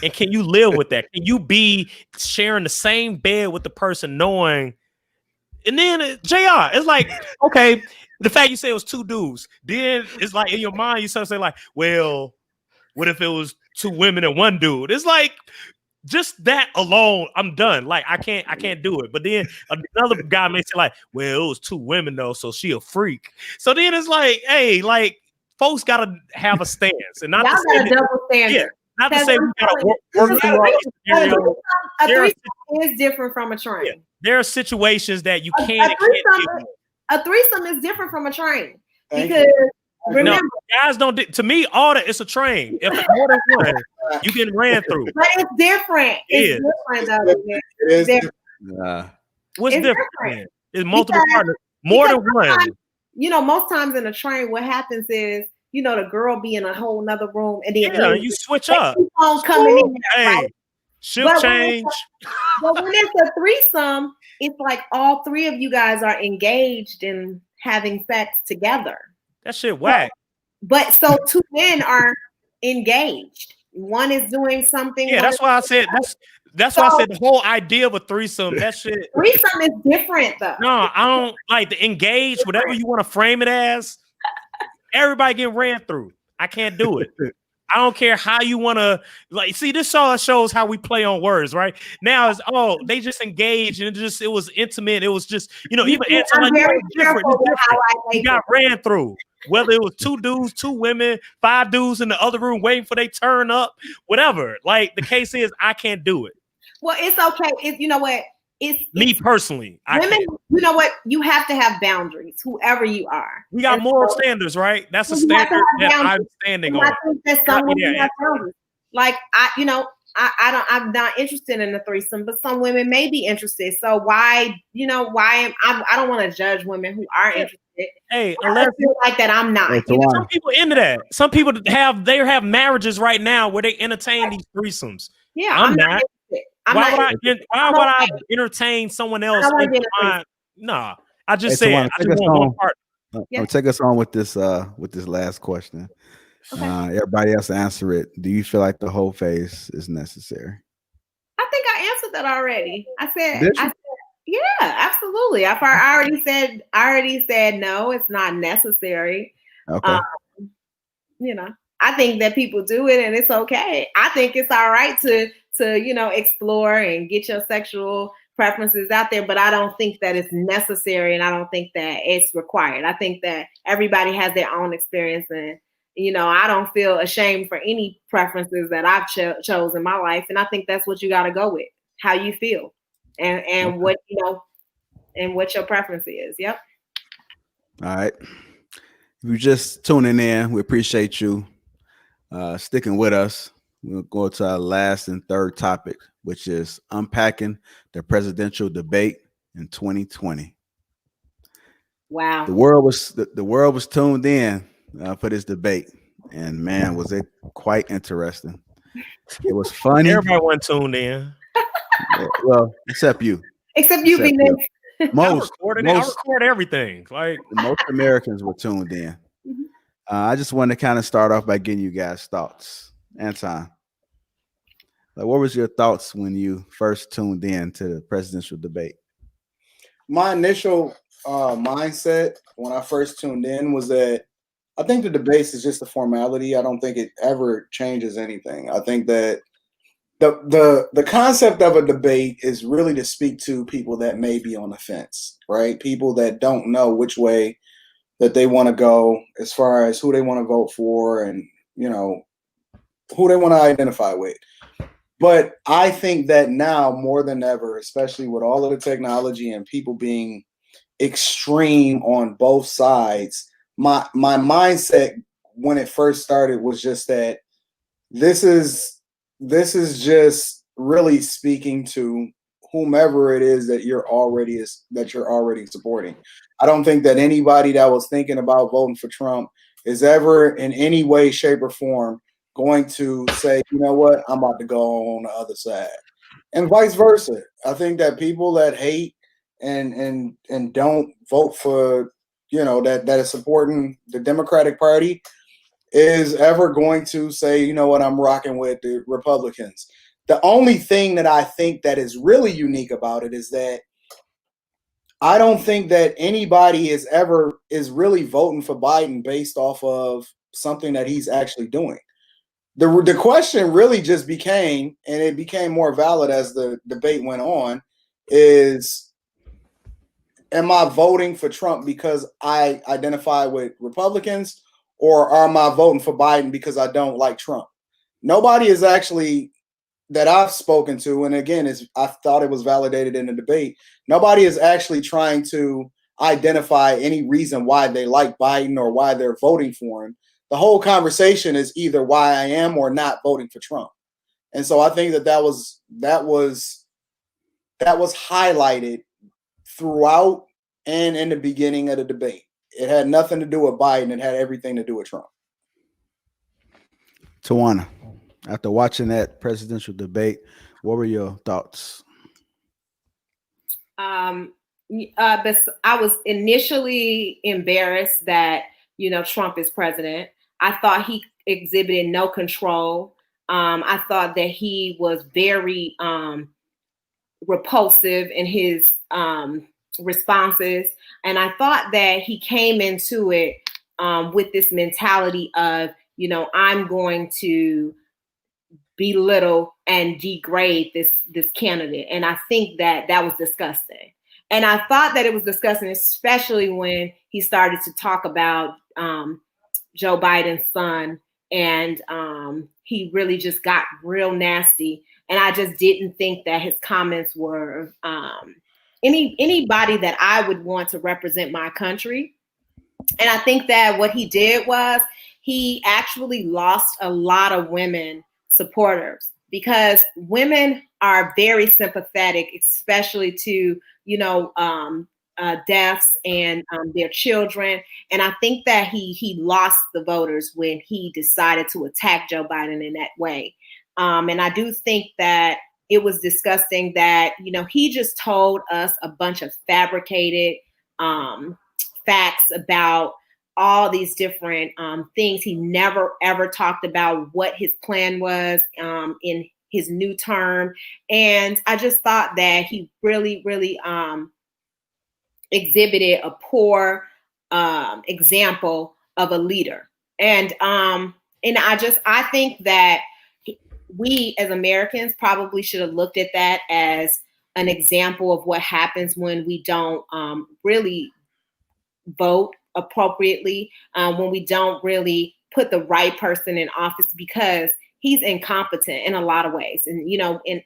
S4: And can you live with that? Can you be sharing the same bed with the person knowing? And then JR, it's like, okay, the fact you say it was two dudes, then it's like in your mind, you start to say like, well, what if it was two women and one dude? It's like, just that alone, I'm done. Like, I can't do it. But then another guy may say like, well, it was two women though, so she a freak. So then it's like, hey, like, folks gotta have a stance, and not
S2: Y'all
S4: to say
S2: got a double standard.
S4: yeah, not to say we gotta work
S2: Because
S4: through all these scenarios.
S2: a threesome is different from a train.
S4: Yeah, there are situations that you
S2: A
S4: can't.
S2: threesome is different from a train
S3: Thank
S2: because remember,
S4: no, guys don't. To me, all that it's a train. If it's more than one, you getting ran through.
S2: but it's different. It's different though.
S3: It is
S2: different.
S4: What's
S2: It's
S4: different?
S2: different.
S4: It's multiple partners, more than one.
S2: Sometimes, you know, most times in a train, what happens is, you know, the girl be in a whole nother room, and then
S4: You switch up.
S2: keep on coming in.
S4: Hey,
S2: Right?
S4: shift change.
S2: But when it's a threesome, it's like all three of you guys are engaged in having sex together.
S4: That shit whack.
S2: But so two men are engaged. One is doing something.
S4: Yeah, that's why I said that's why I said the whole idea of a threesome. That shit.
S2: Threesome is different though.
S4: No, I don't like the engage, whatever you want to frame it as. Everybody get ran through. I can't do it. I don't care how you want to like. See, this all shows how we play on words, right? Now it's they just engaged and it was intimate. It was just even answer like different. You got ran through. Whether it was two dudes, two women, 5 dudes in the other room waiting for they turn up, whatever. Like the case is, I can't do it.
S2: Well, it's okay. You know what? It's
S4: me personally.
S2: Women, you know what? You have to have boundaries, whoever you are.
S4: We got moral standards, right? That's a standard that I'm standing on.
S2: I think that some women have boundaries. Like I'm not interested in a threesome, but some women may be interested. So why I don't want to judge women who are interested.
S4: Hey, unless
S2: I feel like that I'm not.
S4: Some people into that. Some people have marriages right now where they entertain these threesomes.
S2: Yeah,
S4: I'm not. Why would I entertain someone else? No, I just said I just want one part.
S1: Take us on with this last question. Okay. Everybody else answer it. Do you feel like the whole phase is necessary?
S2: I think I answered that already. I said yeah, absolutely. I already said no, it's not necessary.
S1: Okay.
S2: I think that people do it and it's okay. I think it's all right to explore and get your sexual preferences out there, but I don't think that it's necessary and I don't think that it's required. I think that everybody has their own experience and I don't feel ashamed for any preferences that I've chose in my life, and I think that's what you got to go with, how you feel. And what and what your preference is. Yep.
S1: All right. If you're just tuning in, we appreciate you sticking with us. We'll go to our last and third topic, which is unpacking the presidential debate in 2020.
S2: Wow.
S1: The world was tuned in for this debate, and man, was it quite interesting. It was funny.
S4: Everybody wasn't tuned in.
S1: Well, except you.
S2: Except you,
S4: I record everything. Like
S1: most Americans were tuned in. Mm-hmm. I just want to kind of start off by getting you guys' thoughts. Anton, like, what was your thoughts when you first tuned in to the presidential debate?
S3: My initial mindset when I first tuned in was that I think the debates is just a formality. I don't think it ever changes anything. I think that the concept of a debate is really to speak to people that may be on the fence, right? People that don't know which way that they want to go as far as who they want to vote for and, who they want to identify with. But I think that now more than ever, especially with all of the technology and people being extreme on both sides, my mindset when it first started was just that this is just really speaking to whomever it is that you're already supporting. I don't think that anybody that was thinking about voting for Trump is ever in any way, shape, or form going to say, you know what, I'm about to go on the other side. And vice versa. I think that people that hate and don't vote for, that is supporting the Democratic Party is ever going to say, you know what, I'm rocking with the Republicans. The only thing that I think that is really unique about it is that I don't think that anybody is really voting for Biden based off of something that he's actually doing. The question really just became, and it became more valid as the debate went on, is, am I voting for Trump because I identify with Republicans, or am I voting for Biden because I don't like Trump? Nobody is actually, that I've spoken to, and again, I thought it was validated in the debate, nobody is actually trying to identify any reason why they like Biden or why they're voting for him. The whole conversation is either why I am or not voting for Trump. And so I think that was highlighted throughout and in the beginning of the debate. It had nothing to do with Biden. It had everything to do with Trump.
S1: Tawana, after watching that presidential debate, what were your thoughts?
S2: But I was initially embarrassed that, Trump is president. I thought he exhibited no control. I thought that he was very repulsive in his responses. And I thought that he came into it with this mentality of, I'm going to belittle and degrade this candidate. And I think that was disgusting. And I thought that it was disgusting, especially when he started to talk about Joe Biden's son. And he really just got real nasty. And I just didn't think that his comments were anybody that I would want to represent my country. And I think that what he did was he actually lost a lot of women supporters, because women are very sympathetic, especially to, deaths and their children. And I think that he lost the voters when he decided to attack Joe Biden in that way. And I do think that it was disgusting that, he just told us a bunch of fabricated facts about all these different things. He never, ever talked about what his plan was in his new term. And I just thought that he really, really exhibited a poor example of a leader. And I think that we as Americans probably should have looked at that as an example of what happens when we don't really vote appropriately, when we don't really put the right person in office, because he's incompetent in a lot of ways. And,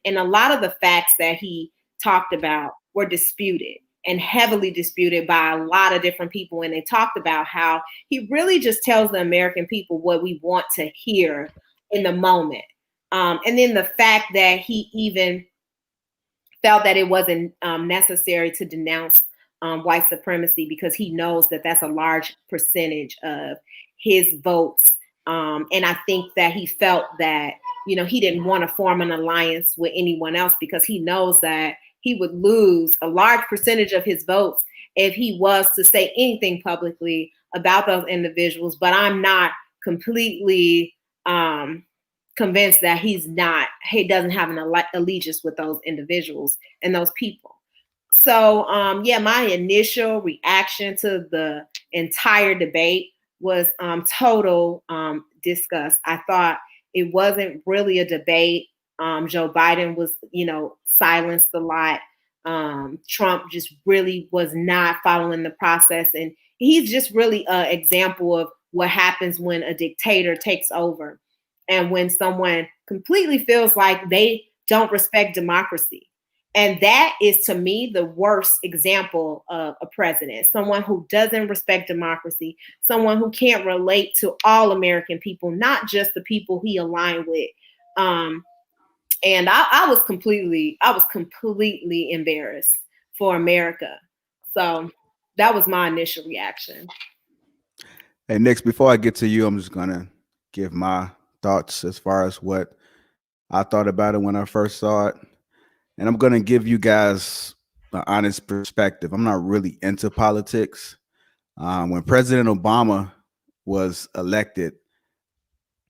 S2: and a lot of the facts that he talked about were disputed and heavily disputed by a lot of different people. And they talked about how he really just tells the American people what we want to hear in the moment. And then the fact that he even felt that it wasn't necessary to denounce white supremacy, because he knows that that's a large percentage of his votes. And I think that he felt that, he didn't want to form an alliance with anyone else, because he knows that he would lose a large percentage of his votes if he was to say anything publicly about those individuals. But I'm not completely convinced that he doesn't have an allegiance with those individuals and those people. So, my initial reaction to the entire debate was total disgust. I thought it wasn't really a debate. Joe Biden was, silenced a lot. Trump just really was not following the process. And he's just really an example of what happens when a dictator takes over and when someone completely feels like they don't respect democracy. And that is, to me, the worst example of a president, someone who doesn't respect democracy, someone who can't relate to all American people, not just the people he aligned with. And I was completely embarrassed for America. So that was my initial reaction.
S1: Hey, Nix, before I get to you, I'm just going to give my thoughts as far as what I thought about it when I first saw it. And I'm going to give you guys an honest perspective. I'm not really into politics. When President Obama was elected,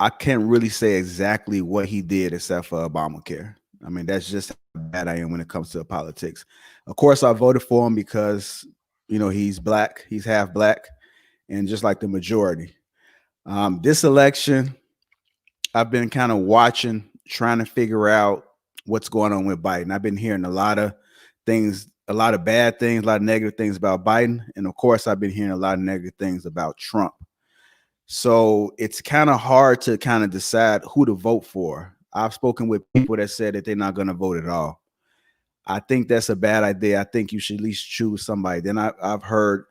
S1: I can't really say exactly what he did except for Obamacare. I mean, that's just how bad I am when it comes to politics. Of course, I voted for him because, he's black, he's half black, and just like the majority. This election, I've been kind of watching, trying to figure out what's going on with Biden. I've been hearing a lot of things, a lot of bad things, a lot of negative things about Biden. And of course, I've been hearing a lot of negative things about Trump. So it's kind of hard to kind of decide who to vote for. I've spoken with people that said that they're not going to vote at all. I think that's a bad idea. I think you should at least choose somebody. Then I've heard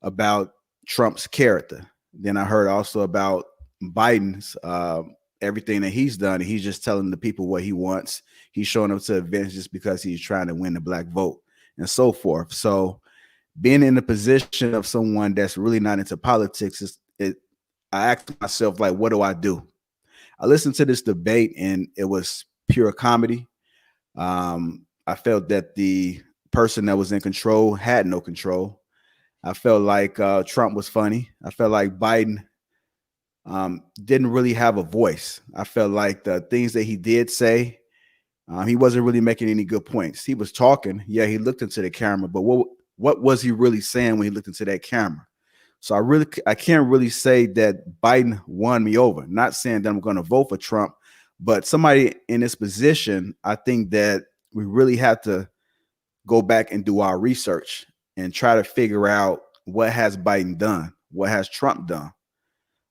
S1: about Trump's character. Then I heard also about Biden's everything that he's done. He's just telling the people what he wants. He's showing up to events just because he's trying to win the black vote and so forth. So being in the position of someone that's really not into politics, I asked myself, like, what do I do? I listened to this debate and it was pure comedy. I felt that the person that was in control had no control. I felt like Trump was funny. I felt like Biden didn't really have a voice. I felt like the things that he did say, he wasn't really making any good points. He was talking. Yeah, he looked into the camera, but what was he really saying when he looked into that camera? So I can't really say that Biden won me over. Not saying that I'm going to vote for Trump, but somebody in this position, I think that we really have to go back and do our research and try to figure out what has Biden done, what has Trump done.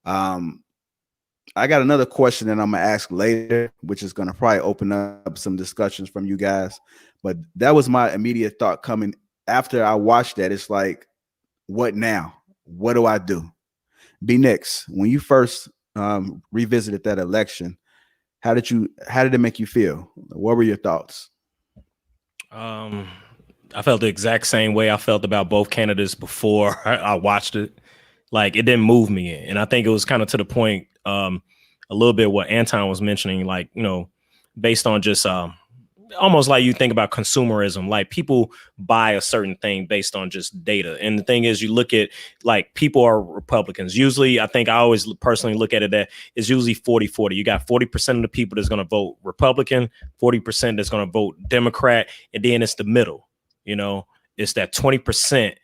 S1: I got another question that I'm gonna ask later, which is gonna probably open up some discussions from you guys. But that was my immediate thought coming after I watched that. It's like, what now? What do I do? B Nix, when you first revisited that election, how did it make you feel? What were your thoughts?
S4: I felt the exact same way I felt about both candidates before I watched it. Like, it didn't move me. And I think it was kind of to the point, a little bit what Anton was mentioning, like, based on just almost like you think about consumerism, like people buy a certain thing based on just data. And the thing is, you look at, like, people are Republicans. Usually, I think I always personally look at it that it's usually 40-40. You got 40% of the people that's going to vote Republican, 40% that's going to vote Democrat, and then it's the middle. It's that 20%.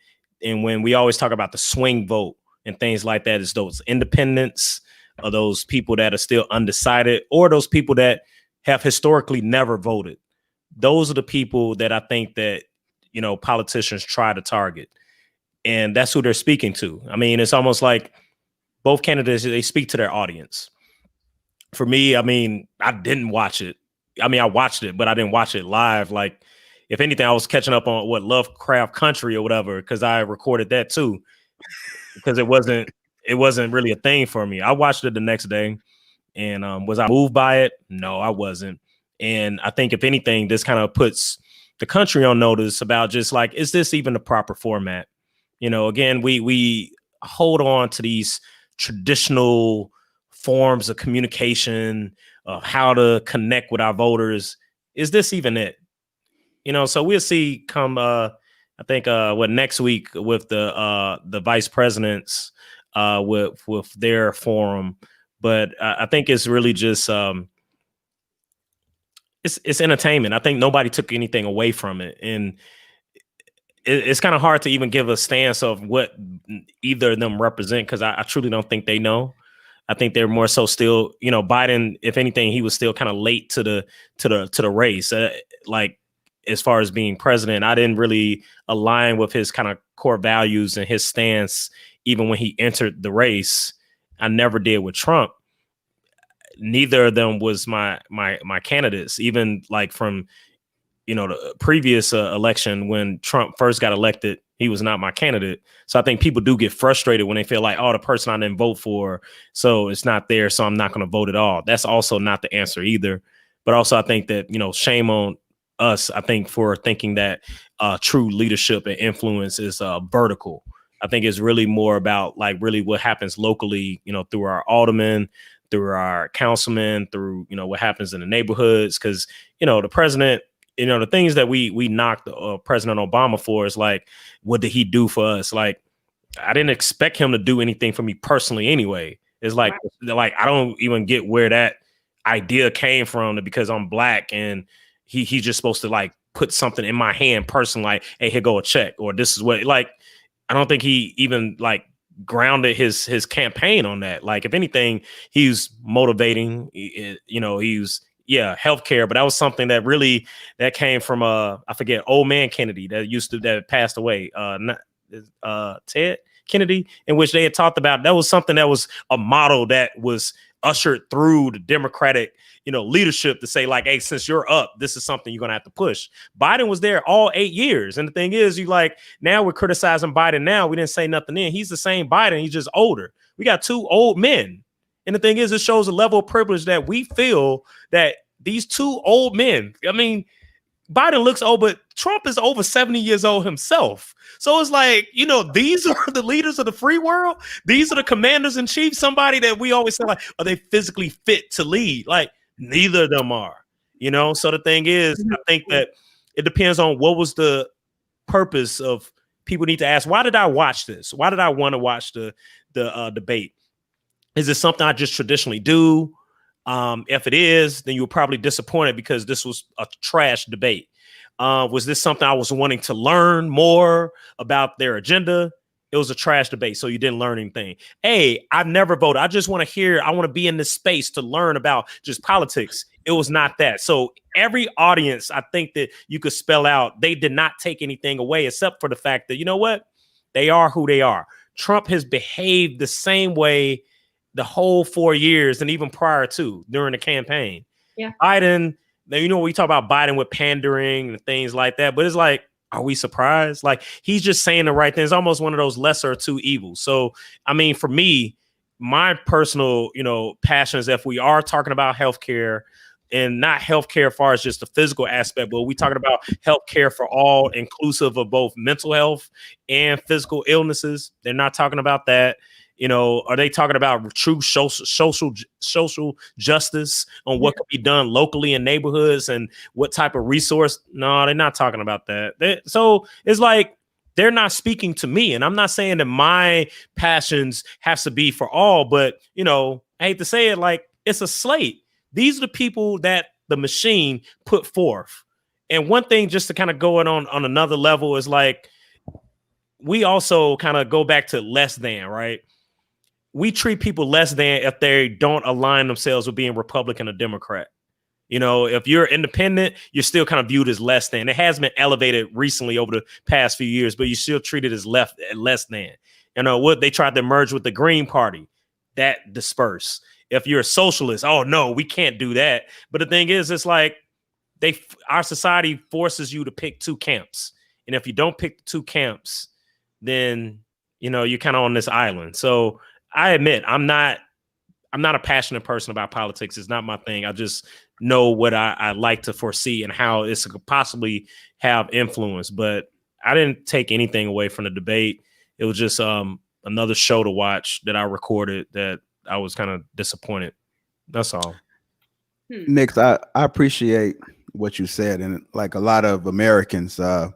S4: And when we always talk about the swing vote and things like that, it's those independents, or those people that are still undecided, or those people that have historically never voted. Those are the people that I think that, politicians try to target. And that's who they're speaking to. I mean, it's almost like both candidates, they speak to their audience. For me, I mean, I didn't watch it. I mean, I watched it, but I didn't watch it live. Like, if anything, I was catching up on Lovecraft Country or whatever, because I recorded that too, because it wasn't really a thing for me. I watched it the next day, and was I moved by it? No, I wasn't. And I think, if anything, this kind of puts the country on notice about just like, is this even the proper format? Again, we hold on to these traditional forms of communication of how to connect with our voters. Is this even it? So we'll see come I think next week with the vice presidents with their forum. But I think it's really just it's entertainment. I think nobody took anything away from it, and it's kind of hard to even give a stance of what either of them represent, because I truly don't think they know. I think they're more so still, Biden, if anything, he was still kind of late to the race. Like, as far as being president, I didn't really align with his kind of core values and his stance, even when he entered the race. I never did with Trump. Neither of them was my candidates, even like from, the previous election when Trump first got elected, he was not my candidate. So I think people do get frustrated when they feel like, oh, the person I didn't vote for, so it's not there, so I'm not going to vote at all. That's also not the answer either. But also, I think that, shame on us, I think, for thinking that true leadership and influence is vertical. I think it's really more about, like, really what happens locally, through our aldermen, through our councilmen, through, what happens in the neighborhoods. Because, the president, the things that we knocked President Obama for is like, what did he do for us? Like, I didn't expect him to do anything for me personally anyway. It's like I don't even get where that idea came from, because I'm black and he's just supposed to like put something in my hand personally, like, hey, here go a check, or this is what, like, I don't think he even like grounded his campaign on that. Like, if anything, he's motivating, you know, healthcare, but that was something that really that came from I forget, old man Kennedy that passed away, Ted Kennedy, in which they had talked about that was something that was a model that was ushered through the Democratic, you know, leadership to say like, hey, since you're up, this is something you're gonna have to push. Biden was there all 8 years, and the thing is, you like, now we're criticizing Biden. Now we didn't say nothing then. He's the same Biden, he's just older. We got 2 old men, and the thing is, it shows a level of privilege that we feel that these 2 old men, I mean, Biden looks old, but Trump is over 70 years old himself. So it's like, you know, these are the leaders of the free world. These are the commanders in chief. Somebody that we always say, like, are they physically fit to lead? Like, neither of them are, you know? So the thing is, I think that it depends on what was the purpose of. People need to ask, why did I watch this? Why did I want to watch the debate? Is it something I just traditionally do? If it is, then you're probably disappointed because this was a trash debate. Was this something I was wanting to learn more about their agenda? It was a trash debate, so you didn't learn anything. Hey, I've never voted. I just want to hear, I want to be in this space to learn about just politics. It was not that. So every audience, I think that you could spell out, they did not take anything away except for the fact that, you know what? They are who they are. Trump has behaved the same way the whole 4 years and even prior to during the campaign.
S2: Yeah.
S4: Biden, now, you know, we talk about Biden with pandering and things like that, but it's like, are we surprised? Like, he's just saying the right thing. It's almost one of those lesser of two evils. So, I mean, for me, my personal, you know, passions, if we are talking about healthcare, and not healthcare as far as just the physical aspect, but we talking about healthcare for all, inclusive of both mental health and physical illnesses. They're not talking about that. You know, are they talking about true social justice on what could be done locally in neighborhoods and what type of resource? No, they're not talking about that. So it's like they're not speaking to me. And I'm not saying that my passions has to be for all, but, you know, I hate to say it, like, it's a slate. These are the people that the machine put forth. And one thing, just to kind of go on another level, is like, we also kind of go back to less than, right? We treat people less than if they don't align themselves with being Republican or Democrat. You know, if you're independent, you're still kind of viewed as less than. It has been elevated recently over the past few years, but you're still treated as less than. You know, what they tried to merge with the Green Party, that dispersed. If you're a socialist, oh no, we can't do that. But the thing is, it's like our society forces you to pick two camps. And if you don't pick the two camps, then, you know, you're kind of on this island. So I admit, I'm not a passionate person about politics. It's not my thing. I just know what I like to foresee and how it could possibly have influence. But I didn't take anything away from the debate. It was just another show to watch that I recorded that I was kind of disappointed. That's all.
S1: Nick, I appreciate what you said. And like a lot of Americans, there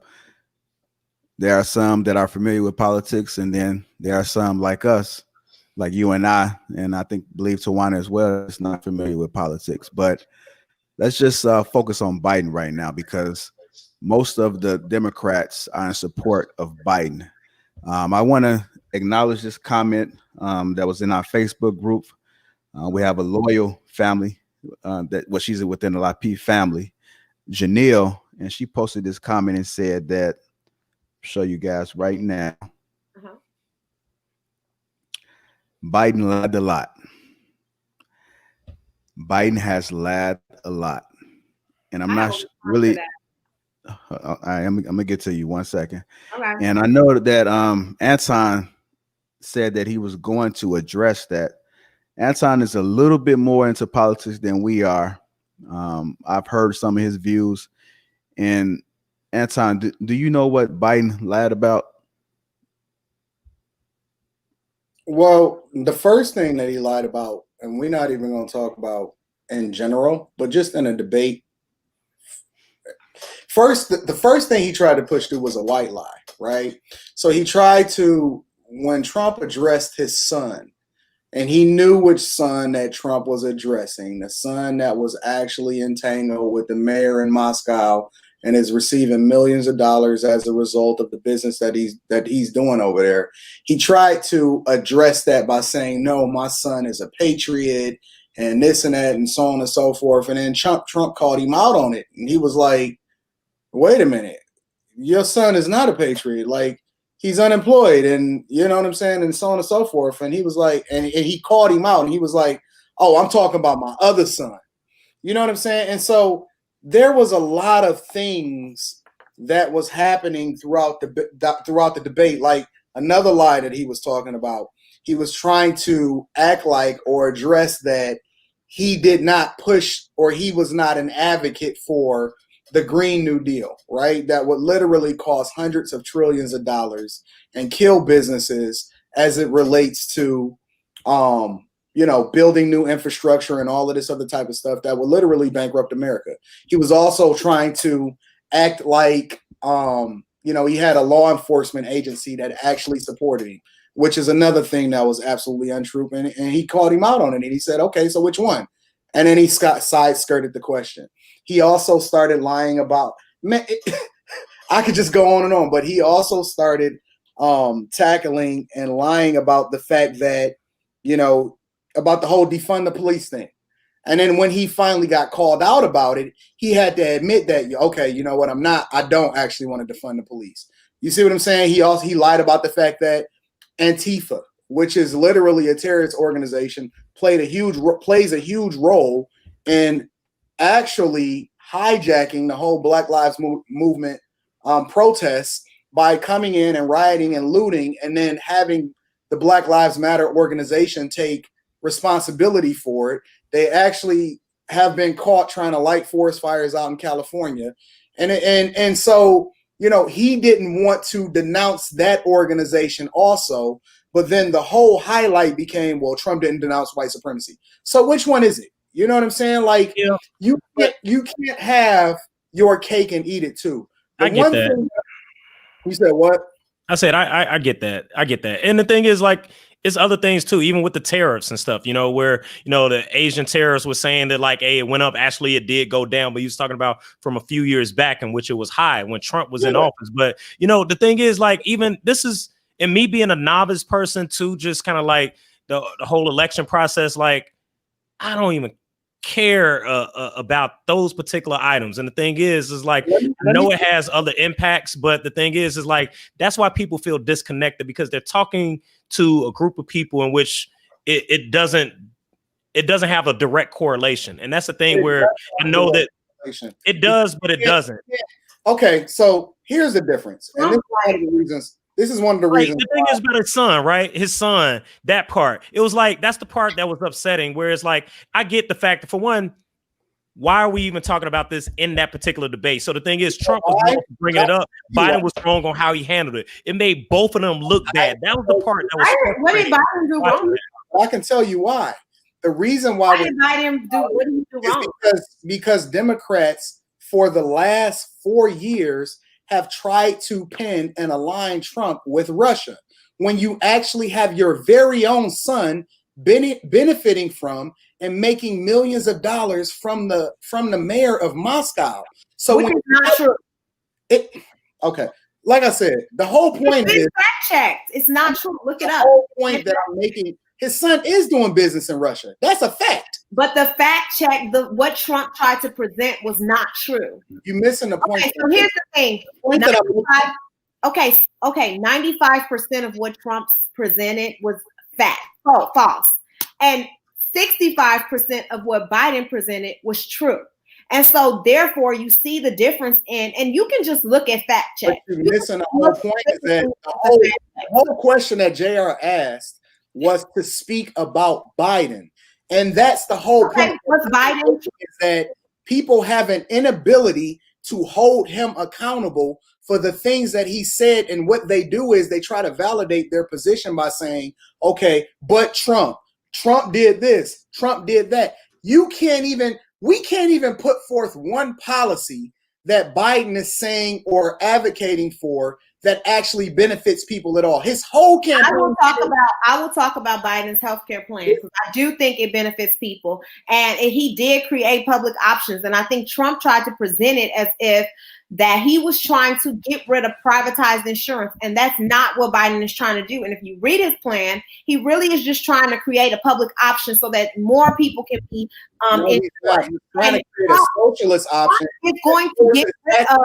S1: are some that are familiar with politics, and then there are some like us, like you and I believe Tawana as well, is not familiar with politics. But let's just focus on Biden right now, because most of the Democrats are in support of Biden. I want to acknowledge this comment that was in our Facebook group. We have a loyal family she's within the Lapeef family, Janelle, and she posted this comment and said that, show you guys right now. Biden lied a lot. Biden has lied a lot. And I'm not really, I'm gonna get to you 1 second. Okay. And I know that Anton said that he was going to address that. Anton is a little bit more into politics than we are. I've heard some of his views. And Anton, do you know what Biden lied about?
S3: Well, the first thing that he lied about, and we're not even going to talk about in general, but just in a debate. First, the first thing he tried to push through was a white lie, right? So he tried to, when Trump addressed his son, and he knew which son that Trump was addressing, the son that was actually entangled with the mayor in Moscow and is receiving millions of dollars as a result of the business that he's doing over there. He tried to address that by saying, no, my son is a patriot and this and that and so on and so forth. And then Trump called him out on it. And he was like, wait a minute, your son is not a patriot. Like, he's unemployed and you know what I'm saying? And so on and so forth. And he was like, and he called him out and he was like, oh, I'm talking about my other son. You know what I'm saying? And so there was a lot of things that was happening throughout the debate. Like another lie that he was talking about, he was trying to act like or address that he did not push or he was not an advocate for the Green New Deal, right? That would literally cost hundreds of trillions of dollars and kill businesses as it relates to, building new infrastructure and all of this other type of stuff that would literally bankrupt America. He was also trying to act like, he had a law enforcement agency that actually supported him, which is another thing that was absolutely untrue. And he called him out on it. And he said, okay, so which one? And then he side-skirted the question. He also started lying about, I could just go on and on, but he also started tackling and lying about the fact that, about the whole defund the police thing. And then when he finally got called out about it, he had to admit that, okay, you know what, I don't actually want to defund the police. You see what I'm saying? He lied about the fact that Antifa, which is literally a terrorist organization, plays a huge role in actually hijacking the whole Black Lives Movement protests by coming in and rioting and looting and then having the Black Lives Matter organization take responsibility for it. They actually have been caught trying to light forest fires out in California. And so, he didn't want to denounce that organization also, but then the whole highlight became, well, Trump didn't denounce white supremacy. So which one is it? You know what I'm saying? Like, yeah. you can't have your cake and eat it too.
S4: I get that.
S3: You said what?
S4: I said I get that. I get that. And the thing is, like, it's other things too, even with the tariffs and stuff, where, the Asian tariffs was saying that, like, hey, it went up. Actually, it did go down. But he was talking about from a few years back in which it was high when Trump was in office. But, the thing is, like, even this is, and me being a novice person too, just kind of like the whole election process, like, I don't even care about those particular items. And the thing is like, I know it has other impacts, but the thing is like, that's why people feel disconnected, because they're talking to a group of people in which it doesn't have a direct correlation. And that's the thing where I know that it does, but it doesn't.
S3: Okay, so here's the difference. And this is one of the reasons.
S4: The thing is about his son, right? His son, that part. It was like, that's the part that was upsetting, where it's like, I get the fact that, for one, why are we even talking about this in that particular debate? So the thing is, Trump was wrong for bringing it up. Biden was wrong on how he handled it. It made both of them look bad. That was the part that was.
S2: What did Biden do wrong?
S3: I can tell you why. The reason why
S2: did Biden do? What did he do wrong?
S3: Because Democrats for the last 4 years have tried to pin and align Trump with Russia, when you actually have your very own son benefiting from and making millions of dollars from the mayor of Moscow. So
S2: which is not true.
S3: Okay, like I said, the whole point is
S2: fact checked. It's not true. Look it up.
S3: The whole point that I'm making, his son is doing business in Russia. That's a fact.
S2: But the fact check, what Trump tried to present was not true.
S3: You're missing the point.
S2: Okay, so here's the thing. 95% of what Trump presented was false. And 65% of what Biden presented was true. And so therefore you see the difference and you can just look at fact check.
S3: But you're missing the whole point, is that the whole question that JR asked was to speak about Biden. And that's the whole point.
S2: What's Biden?
S3: Is that people have an inability to hold him accountable for the things that he said. And what they do is they try to validate their position by saying, okay, but Trump did this, Trump did that. We can't even put forth one policy that Biden is saying or advocating for that actually benefits people at all. His whole campaign.
S2: I will talk about Biden's healthcare plan because I do think it benefits people, and he did create public options. And I think Trump tried to present it as if that he was trying to get rid of privatized insurance, and that's not what Biden is trying to do. And if you read his plan, he really is just trying to create a public option so that more people can be
S3: He's trying to create a socialist option.
S2: It's going to get rid of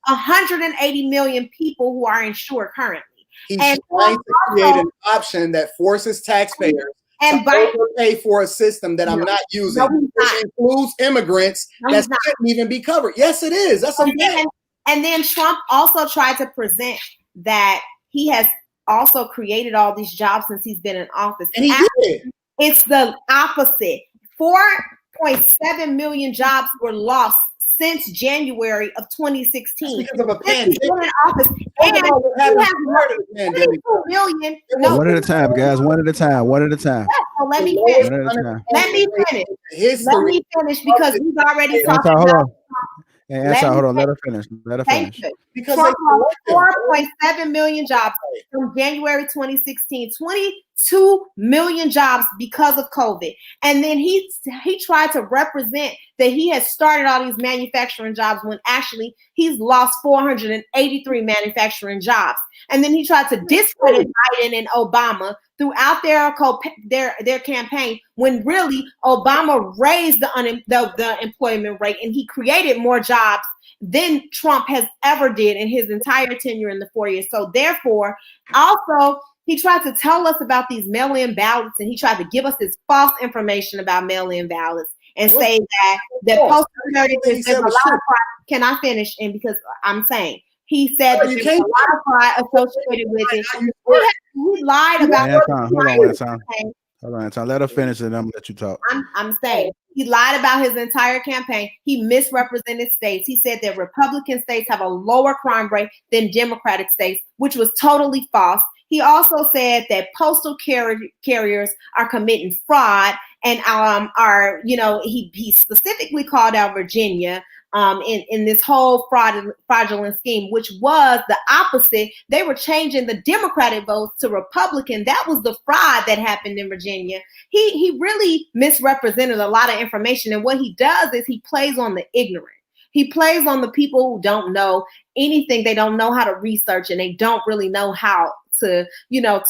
S2: 180 million people who are insured currently.
S3: He's trying to create an option that forces taxpayers to pay for a system that I'm not using, which includes immigrants that shouldn't even be covered. Yes, it is. That's
S2: and then Trump also tried to present that he has also created all these jobs since he's been in office.
S3: And he did.
S2: It's the opposite. 4.7 million jobs were lost since January of 2016.
S3: That's because of a pandemic.
S2: And he has 22 million.
S1: One at a time, guys. One at a time. One at a time.
S2: So let me finish. Let me finish because we've already talked about.
S1: Hold on. Let her finish. Let her finish.
S2: Because Trump lost 4.7 million jobs from January 2016, 22 million jobs because of COVID. And then he tried to represent that he has started all these manufacturing jobs when actually he's lost 483 manufacturing jobs. And then he tried to discredit Biden and Obama throughout their campaign when really Obama raised the employment rate and he created more jobs than Trump has ever did in his entire tenure in the 4 years. So therefore, also, he tried to tell us about these mail-in ballots and he tried to give us this false information about mail-in ballots and say that postal security, there's a lot of fraud. Can I finish? And because I'm saying, he said that there's a lot of fraud associated with it. He lied about
S1: Hold on, Anton. Let her finish and I'm gonna let you talk.
S2: I'm saying he lied about his entire campaign. He misrepresented states. He said that Republican states have a lower crime rate than Democratic states, which was totally false. He also said that postal carriers are committing fraud and he specifically called out Virginia in this whole fraudulent scheme, which was the opposite. They were changing the Democratic votes to Republican. That was the fraud that happened in Virginia. He really misrepresented a lot of information. And what he does is he plays on the ignorant. He plays on the people who don't know anything. They don't know how to research and they don't really know how to, look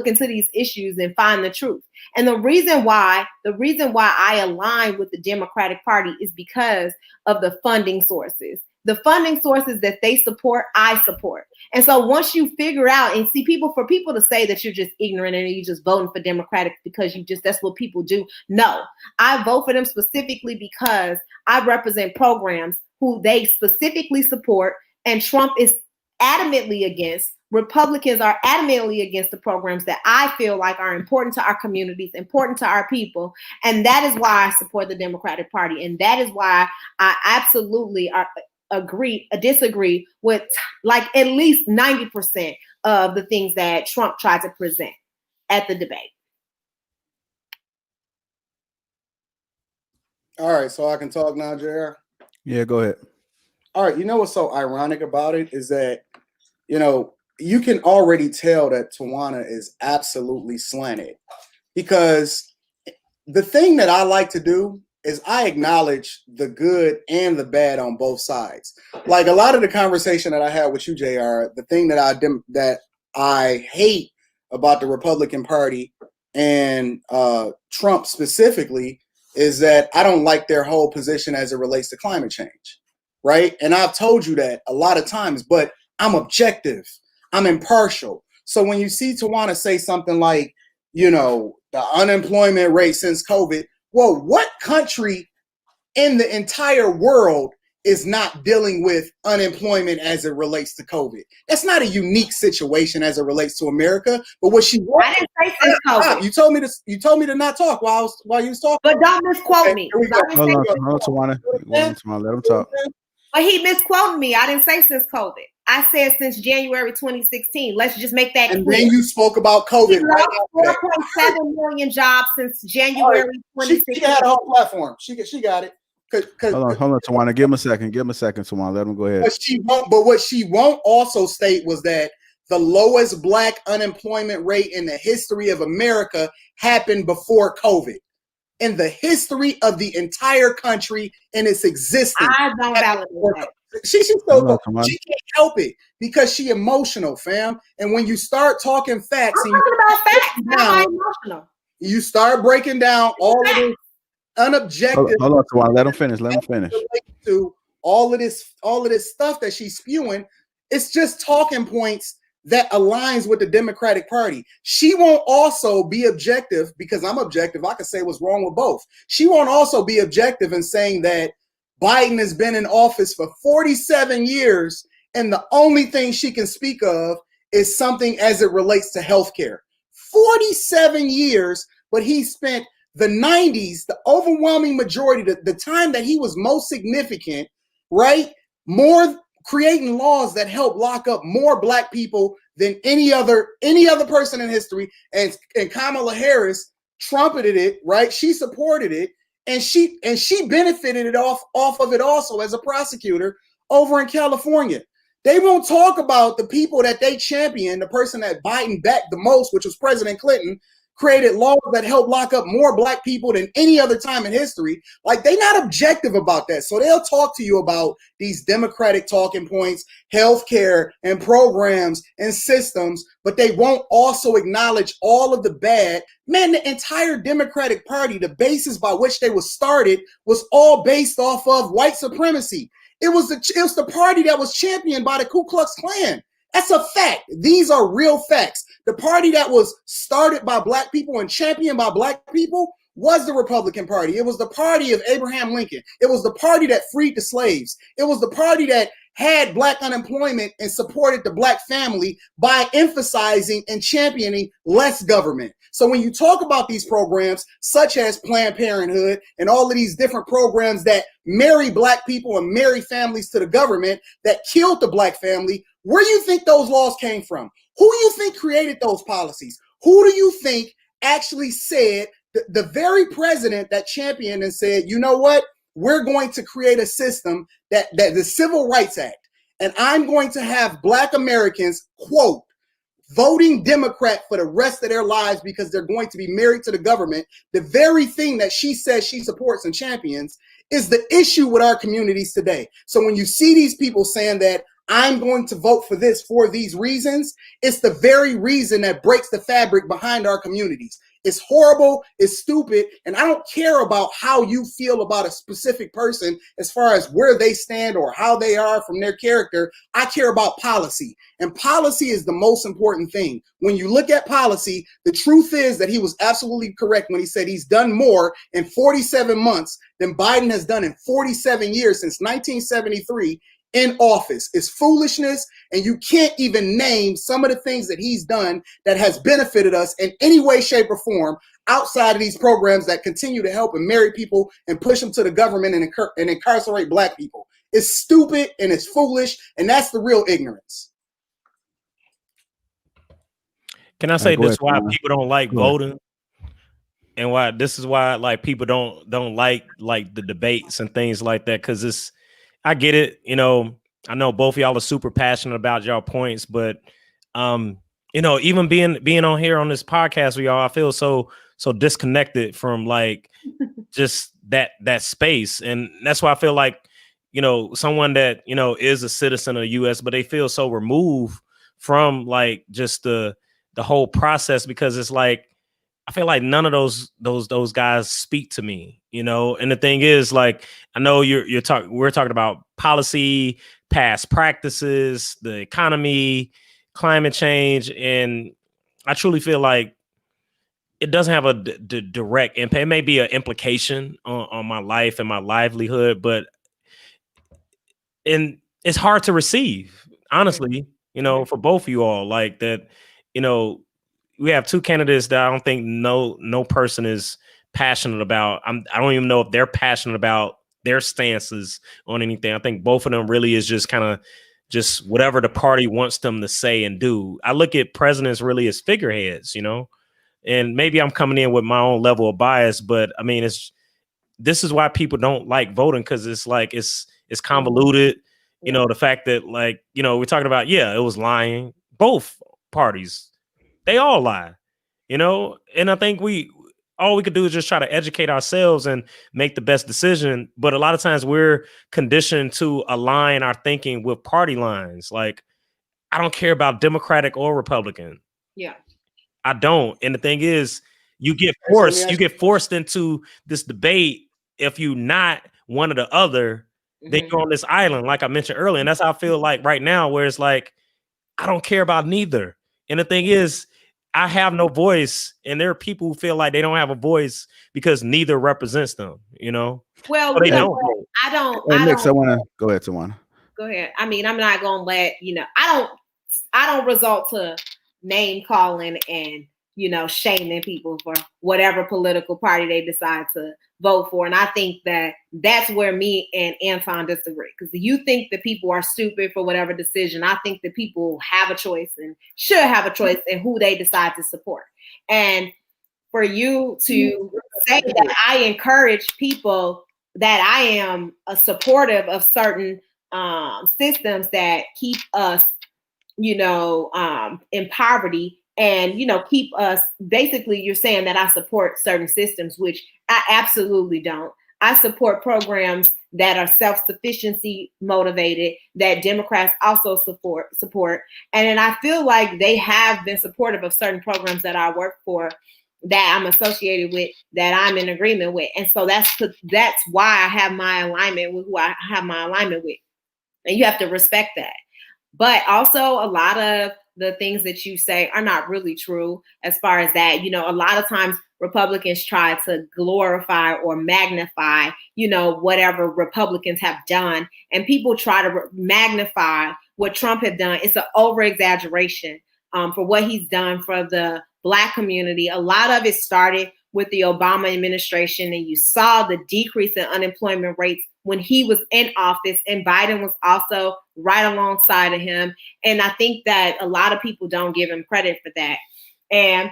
S2: into these issues and find the truth. And the reason why I align with the Democratic Party is because of the funding sources. The funding sources that they support, I support. And so once you figure out and see for people to say that you're just ignorant and you're just voting for Democratic because that's what people do. No, I vote for them specifically because I represent programs who they specifically support, and Trump is adamantly against. Republicans are adamantly against the programs that I feel like are important to our communities, important to our people. And that is why I support the Democratic Party. And that is why I absolutely disagree with like at least 90% of the things that Trump tried to present at the debate.
S3: All right, so I can talk now, JR?
S1: Yeah, go ahead.
S3: All right, you know what's so ironic about it is that, you can already tell that Tawana is absolutely slanted, because the thing that I like to do is I acknowledge the good and the bad on both sides. Like a lot of the conversation that I had with you, JR, the thing that I hate about the Republican Party and Trump specifically is that I don't like their whole position as it relates to climate change, right? And I've told you that a lot of times, but I'm objective. I'm impartial. So when you see Tawana say something like, the unemployment rate since COVID, well, what country in the entire world is not dealing with unemployment as it relates to COVID? That's not a unique situation as it relates to America. But what
S2: I didn't say since COVID.
S3: You told me to not talk while you was talking.
S2: But don't misquote me.
S1: Hold on, Tawana. Let him talk.
S2: But he misquoted me. I didn't say since COVID. I said since January 2016. Let's just make that clear.
S3: And then you spoke about COVID.
S2: He lost 4.7 million jobs since January 2016.
S3: She had a whole platform. She got it.
S1: Hold on, Tawana. Give him a second. Tawana. Let him go ahead.
S3: What she won't also state was that the lowest Black unemployment rate in the history of America happened before COVID. In the history of the entire country in its existence.
S2: I don't validate that.
S3: She can't help it because she emotional, fam. And when you start talking facts,
S2: I'm talking about facts, not emotional.
S3: You start breaking down all of this unobjective.
S1: Hold on, Tawana. Let him finish.
S3: To all of this stuff that she's spewing, it's just talking points that aligns with the Democratic Party. She won't also be objective because I'm objective. I can say what's wrong with both. She won't also be objective in saying that Biden has been in office for 47 years and the only thing she can speak of is something as it relates to healthcare. 47 years, but he spent the 90s, the overwhelming majority, the time that he was most significant, right? More creating laws that help lock up more Black people than any other person in history. And Kamala Harris trumpeted it, right? She supported it, and she benefited it off of it also as a prosecutor over in California. They won't talk about the people that they championed, the person that Biden backed the most, which was President Clinton, created laws that help lock up more Black people than any other time in history. Like, they're not objective about that. So they'll talk to you about these Democratic talking points, healthcare and programs and systems, but they won't also acknowledge all of the bad. Man, the entire Democratic Party, the basis by which they was started was all based off of white supremacy. It was the party that was championed by the Ku Klux Klan. That's a fact. These are real facts. The party that was started by Black people and championed by Black people was the Republican Party. It was the party of Abraham Lincoln. It was the party that freed the slaves. It was the party that had Black unemployment and supported the Black family by emphasizing and championing less government. So when you talk about these programs, such as Planned Parenthood and all of these different programs that marry Black people and marry families to the government that killed the Black family, where do you think those laws came from? Who do you think created those policies? Who do you think actually said, the very president that championed and said, you know what, we're going to create a system that the Civil Rights Act, and I'm going to have Black Americans, quote, voting Democrat for the rest of their lives because they're going to be married to the government. The very thing that she says she supports and champions is the issue with our communities today. So when you see these people saying that I'm going to vote for this for these reasons, it's the very reason that breaks the fabric behind our communities. It's horrible, it's stupid, and I don't care about how you feel about a specific person as far as where they stand or how they are from their character. I care about policy, and policy is the most important thing. When you look at policy, the truth is that he was absolutely correct when he said he's done more in 47 months than Biden has done in 47 years since 1973 in office. Is foolishness, and you can't even name some of the things that he's done that has benefited us in any way, shape, or form outside of these programs that continue to help and marry people and push them to the government and incarcerate Black people. It's stupid and it's foolish, and that's the real ignorance.
S4: Can I say this? Why people don't like voting, and why this is why like people don't like the debates and things like that, because it's, I get it. You know, I know both of y'all are super passionate about y'all points, but you know, even being on here on this podcast with y'all, I feel so disconnected from like just that space. And that's why I feel like, you know, someone that, you know, is a citizen of the US, but they feel so removed from like just the whole process, because it's like, I feel like none of those guys speak to me, you know. And the thing is, like, I know we're talking about policy, past practices, the economy, climate change, and I truly feel like it doesn't have a direct impact. It may be an implication on my life and my livelihood, but it's hard to receive, honestly, you know, for both of you all, like that, you know. We have two candidates that I don't think no person is passionate about. I don't even know if they're passionate about their stances on anything. I think both of them really is just kind of just whatever the party wants them to say and do. I look at presidents really as figureheads, you know, and maybe I'm coming in with my own level of bias, but I mean, this is why people don't like voting, because it's like it's convoluted. You know, the fact that, like, you know, we're talking about, it was lying. Both parties, they all lie, you know, and I think all we could do is just try to educate ourselves and make the best decision. But a lot of times we're conditioned to align our thinking with party lines. Like, I don't care about Democratic or Republican.
S2: Yeah.
S4: I don't. And the thing is, you get forced into this debate. If you not one or the other, then you're on this island, like I mentioned earlier. And that's how I feel like right now, where it's like, I don't care about neither. And the thing is, I have no voice, and there are people who feel like they don't have a voice because neither represents them, you know?
S2: Well,
S4: so
S2: you know, I don't.
S1: Next, I want to go ahead, Tawana.
S2: Go ahead. I mean, I'm not gonna let I don't resort to name calling and shaming people for whatever political party they decide to vote for. And I think that that's where me and Anton disagree, because you think that people are stupid for whatever decision. I think that people have a choice and should have a choice in who they decide to support. And for you to say that I encourage people, that I am a supportive of certain systems that keep us, in poverty, and keep us, basically you're saying that I support certain systems, which I absolutely don't. I support programs that are self-sufficiency motivated, that Democrats also support. And then I feel like they have been supportive of certain programs that I work for, that I'm associated with, that I'm in agreement with. And so that's why I have my alignment with who I have my alignment with. And you have to respect that. But also, a lot of the things that you say are not really true as far as that. A lot of times Republicans try to glorify or magnify, whatever Republicans have done. And people try to magnify what Trump had done. It's an over-exaggeration for what he's done for the Black community. A lot of it started with the Obama administration, and you saw the decrease in unemployment rates when he was in office, and Biden was also right alongside of him. And I think that a lot of people don't give him credit for that. And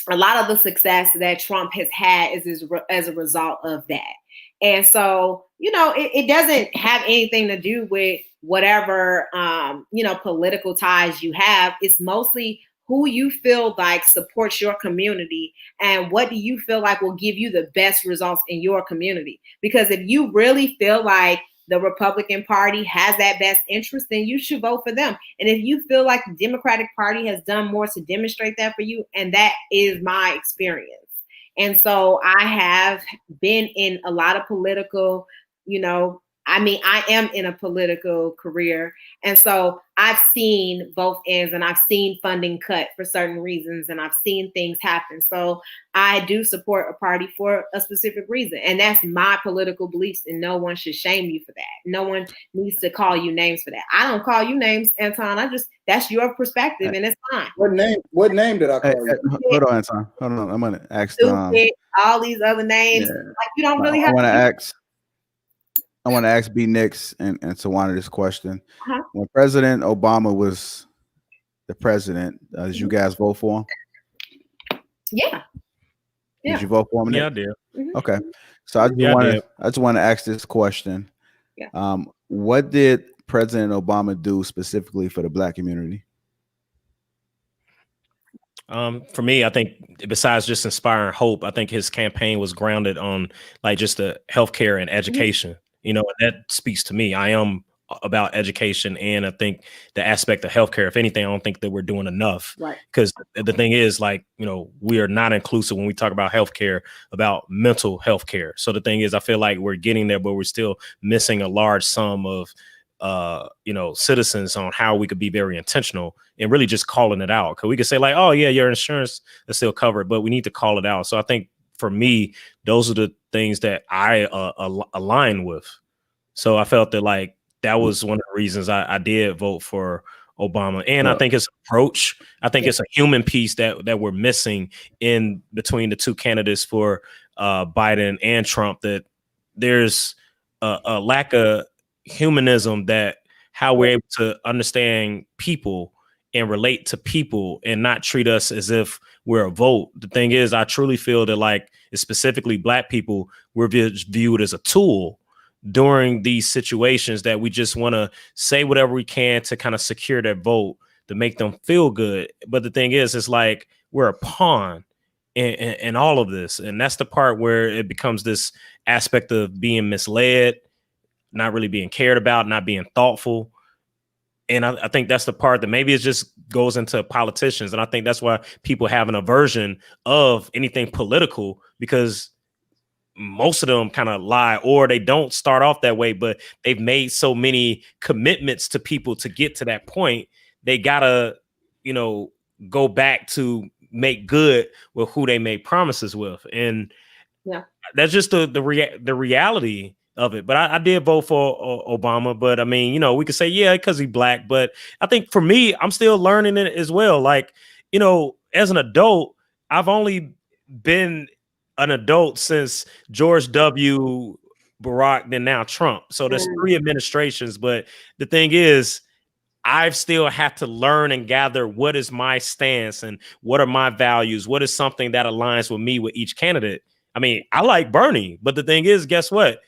S2: a lot of the success that Trump has had is as a result of that. And so, it doesn't have anything to do with whatever, political ties you have. It's mostly who you feel like supports your community, and what do you feel like will give you the best results in your community. Because if you really feel like the Republican Party has that best interest, then you should vote for them. And if you feel like the Democratic Party has done more to demonstrate that for you, and that is my experience. And so I have been in a lot of political, I am in a political career. And so I've seen both ends, and I've seen funding cut for certain reasons, and I've seen things happen. So I do support a party for a specific reason. And that's my political beliefs, and no one should shame you for that. No one needs to call you names for that. I don't call you names, Anton. That's your perspective, and it's fine.
S3: What name did I call you?
S1: Hold on, Anton. Hold on. I'm gonna ask
S2: all these other names. Yeah. Like, you don't really have
S1: I want to ask B Nix and Tawana this question. When President Obama was the president, did you guys vote for him?
S2: Yeah.
S1: Did you vote for him?
S4: Yeah, I did.
S1: Okay. So I just want to ask this question.
S2: Yeah.
S1: What did President Obama do specifically for the Black community?
S4: For me, I think besides just inspiring hope, I think his campaign was grounded on like just the healthcare and education. That speaks to me. I am about education, and I think the aspect of healthcare, if anything, I don't think that we're doing enough.
S2: Right.
S4: Because the thing is, like, we are not inclusive when we talk about healthcare, about mental health care. So the thing is, I feel like we're getting there, but we're still missing a large sum of citizens on how we could be very intentional and really just calling it out. Because we could say like, oh yeah, your insurance is still covered, but we need to call it out. So I think for me, those are the things that I align with. So I felt that like that was one of the reasons I did vote for Obama. And I think his approach, I think it's a human piece that we're missing in between the two candidates for Biden and Trump, that there's a lack of humanism, that how we're able to understand people and relate to people and not treat us as if we're a vote. The thing is, I truly feel that like specifically Black people, we're viewed as a tool during these situations that we just want to say whatever we can to kind of secure that vote to make them feel good. But the thing is, it's like we're a pawn in all of this. And that's the part where it becomes this aspect of being misled, not really being cared about, not being thoughtful. And I think that's the part that maybe it just goes into politicians. And I think that's why people have an aversion of anything political, because most of them kind of lie, or they don't start off that way, but they've made so many commitments to people to get to that point. They gotta, you know, go back to make good with who they made promises with. And that's just the reality of it. But I did vote for Obama. But I mean, you know, we could say, yeah, because he's Black. But I think for me, I'm still learning it as well. Like, you know, as an adult, I've only been an adult since George W. Barack, then now Trump. So there's 3 administrations. But the thing is, I've still had to learn and gather what is my stance and what are my values. What is something that aligns with me with each candidate? I mean, I like Bernie, but the thing is, guess what?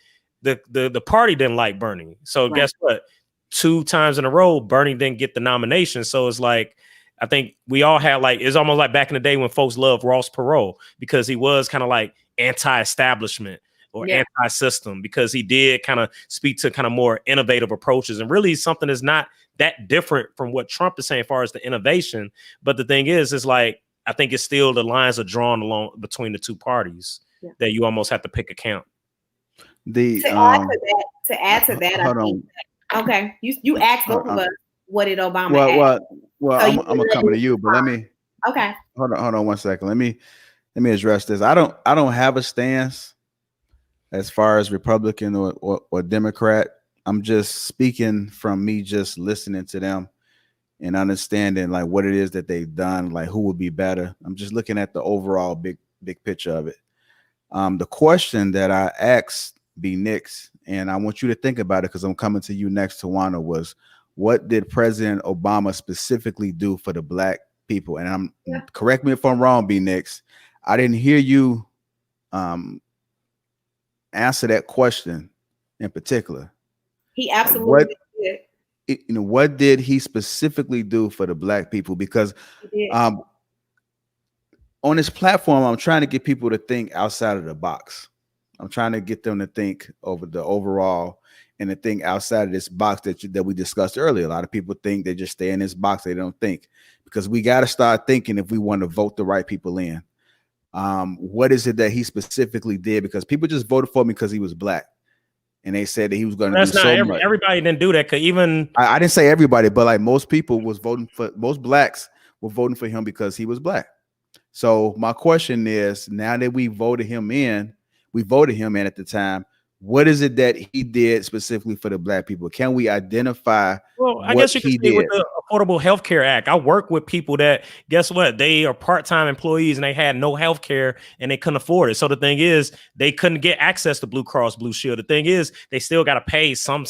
S4: The party didn't like Bernie. So guess what? 2 times in a row, Bernie didn't get the nomination. So it's like, I think we all had like, it's almost like back in the day when folks loved Ross Perot because he was kind of like anti-establishment or anti-system, because he did kind of speak to kind of more innovative approaches and really something that's not that different from what Trump is saying as far as the innovation. But the thing is like, I think it's still the lines are drawn along between the 2 parties that you almost have to pick a count.
S2: To add to that, I think. Okay, you asked both of us what did Obama add.
S1: Well, I'm gonna come to you, but let me.
S2: Okay.
S1: Hold on 1 second. Let me address this. I don't have a stance as far as Republican or Democrat. I'm just speaking from me just listening to them and understanding like what it is that they've done, like who would be better. I'm just looking at the overall big picture of it. The question that I asked B Nix, and I want you to think about it because I'm coming to you next, Tawana, was what did President Obama specifically do for the Black people? And correct me if I'm wrong, B Nix, I didn't hear you answer that question in particular.
S2: He absolutely did.
S1: What did he specifically do for the Black people? Because on this platform, I'm trying to get people to think outside of the box. I'm trying to get them to think over the overall and to think outside of this box that we discussed earlier. A lot of people think they just stay in this box. They don't think, because we got to start thinking if we want to vote the right people in. What is it that he specifically did? Because people just voted for him because he was Black. And they said that he was going to do so much.
S4: Everybody didn't do that. Cause even
S1: I didn't say everybody, but like most people was voting for, most Blacks were voting for him because he was Black. So my question is, now that we voted him in at the time, what is it that he did specifically for the Black people? Can we identify? Well,
S4: I guess you can say with the Affordable Health Care Act. I work with people that, guess what? They are part-time employees and they had no health care and they couldn't afford it. So the thing is, they couldn't get access to Blue Cross Blue Shield. The thing is, they still got to pay some,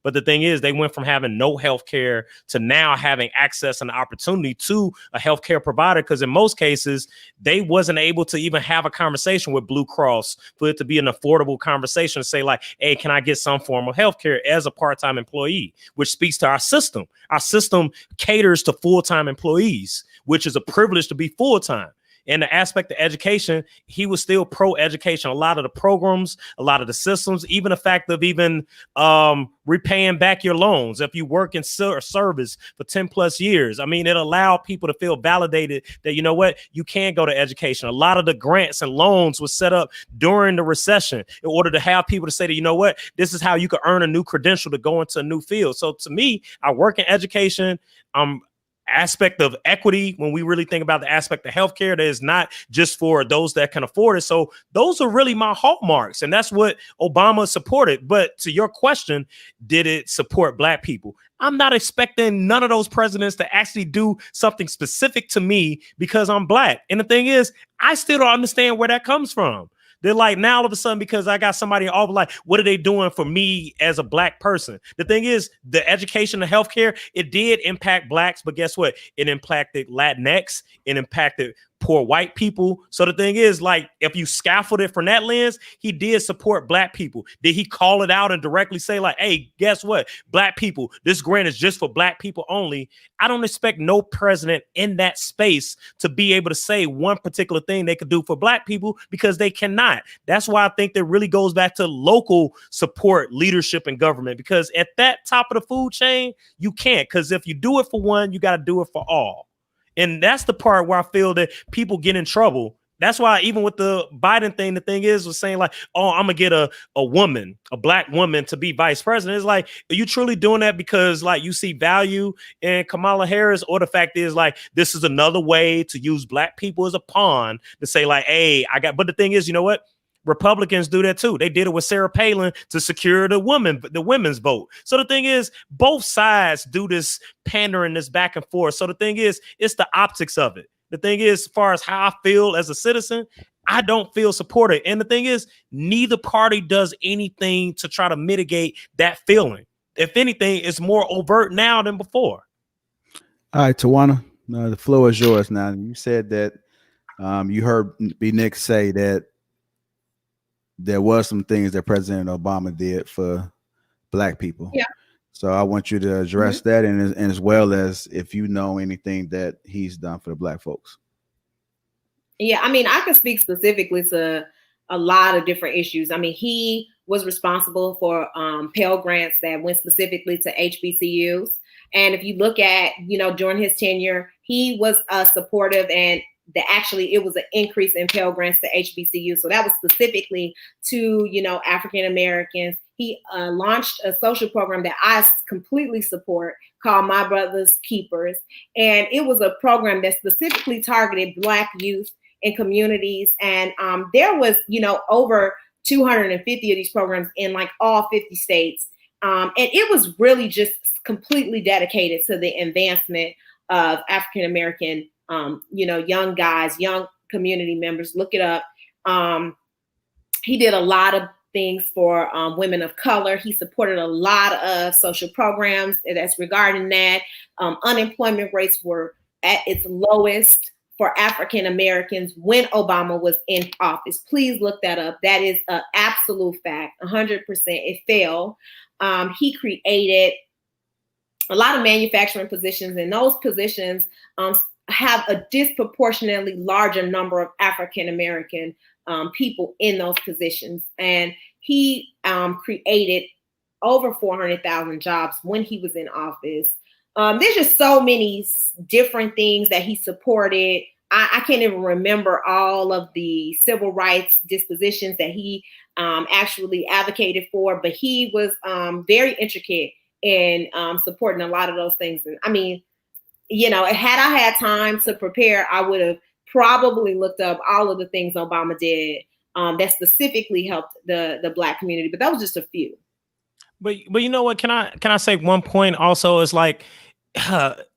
S4: but the thing is, they went from having no health care to now having access and opportunity to a health care provider. Because in most cases, they wasn't able to even have a conversation with Blue Cross for it to be an affordable conversation to say like, hey, can I get some form of health care as a part-time employee, which speaks to our system. Our system caters to full-time employees, which is a privilege to be full-time. In the aspect of education, he was still pro-education. A lot of the programs, a lot of the systems, even the fact of even repaying back your loans if you work in service for 10 plus years. I mean, it allowed people to feel validated that, you know what, you can go to education. A lot of the grants and loans was set up during the recession in order to have people to say that, you know what, this is how you can earn a new credential to go into a new field. So to me, I work in education. Aspect of equity, when we really think about the aspect of healthcare, that is not just for those that can afford it. So those are really my hallmarks, and that's what Obama supported. But to your question, did it support Black people? I'm not expecting none of those presidents to actually do something specific to me because I'm Black. And the thing is, I still don't understand where that comes from. They're like, now all of a sudden, because I got somebody all like, what are they doing for me as a black person? The thing is, the education and healthcare, it did impact blacks, but guess what? It impacted Latinx, it impacted poor white people. So the thing is, like, if you scaffold it from that lens, he did support black people. Did he call it out and directly say, like, hey, guess what? Black people, this grant is just for black people only. I don't expect no president in that space to be able to say one particular thing they could do for black people, because they cannot. That's why I think that really goes back to local support, leadership, and government, because at that top of the food chain, you can't. Because if you do it for one, you got to do it for all. And that's the part where I feel that people get in trouble. That's why even with the Biden thing, the thing is, was saying like, oh, I'm going to get a woman, a black woman to be vice president. It's like, are you truly doing that because like you see value in Kamala Harris? Or the fact is like, this is another way to use black people as a pawn to say like, hey, but the thing is, you know what? Republicans do that too. They did it with Sarah Palin to secure the women's vote. So the thing is, both sides do this pandering, this back and forth. So the thing is, it's the optics of it. The thing is, as far as how I feel as a citizen, I don't feel supported. And the thing is, neither party does anything to try to mitigate that feeling. If anything, it's more overt now than before.
S1: All right, Tawana, the floor is yours now. You said that you heard B. Nick say that there was some things that President Obama did for black people.
S2: Yeah.
S1: So I want you to address that, and as well as if you know anything that he's done for the black folks.
S2: Yeah, I mean, I can speak specifically to a lot of different issues. I mean, he was responsible for Pell Grants that went specifically to HBCUs. And if you look at, during his tenure, he was supportive, and it was an increase in Pell Grants to HBCU. So that was specifically to, African Americans. He launched a social program that I completely support called My Brother's Keepers. And it was a program that specifically targeted Black youth in communities. And there was, over 250 of these programs in like all 50 states. And it was really just completely dedicated to the advancement of African American young guys, young community members. Look it up. He did a lot of things for women of color. He supported a lot of social programs that's regarding that. Unemployment rates were at its lowest for African Americans when Obama was in office. Please look that up. That is an absolute fact. 100%. It fell. He created a lot of manufacturing positions, and those positions have a disproportionately larger number of African American people in those positions. And he created over 400,000 jobs when he was in office. There's just so many different things that he supported. I can't even remember all of the civil rights dispositions that he actually advocated for, but he was very intricate in supporting a lot of those things. And I mean, had I had time to prepare, I would have probably looked up all of the things Obama did that specifically helped the Black community. But that was just a few.
S4: But you know what? Can I say one point also? Is like,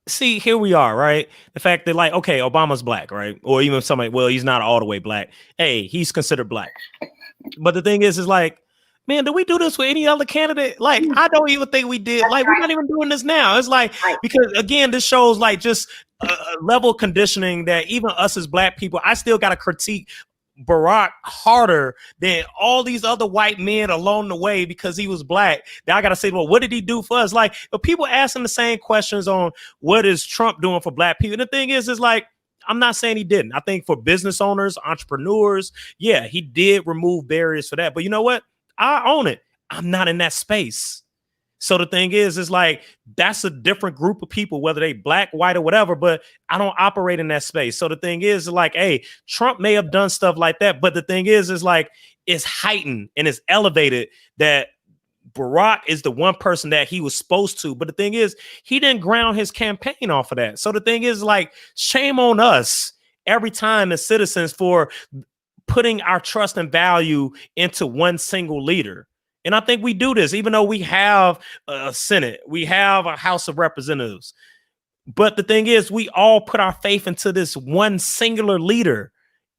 S4: see, here we are, right? The fact that like, okay, Obama's Black, right? Or even somebody, well, he's not all the way Black. Hey, he's considered Black. But the thing is like, man, do we do this with any other candidate? Like, I don't even think we did. Like, we're not even doing this now. It's like, because again, this shows like just a level of conditioning that even us as Black people, I still got to critique Barack harder than all these other white men along the way because he was Black. Now I got to say, well, what did he do for us? Like, but people asking the same questions on what is Trump doing for Black people. And the thing is like, I'm not saying he didn't. I think for business owners, entrepreneurs, yeah, he did remove barriers for that. But you know what? I own it. I'm not in that space. So the thing is like, that's a different group of people, whether they Black, white, or whatever, but I don't operate in that space. So the thing is like, hey, Trump may have done stuff like that, but the thing is like, it's heightened and it's elevated that Barack is the one person that he was supposed to. But the thing is, he didn't ground his campaign off of that. So the thing is like, shame on us every time as citizens for putting our trust and value into one single leader. And I think we do this, even though we have a Senate, we have a House of Representatives. But the thing is, we all put our faith into this one singular leader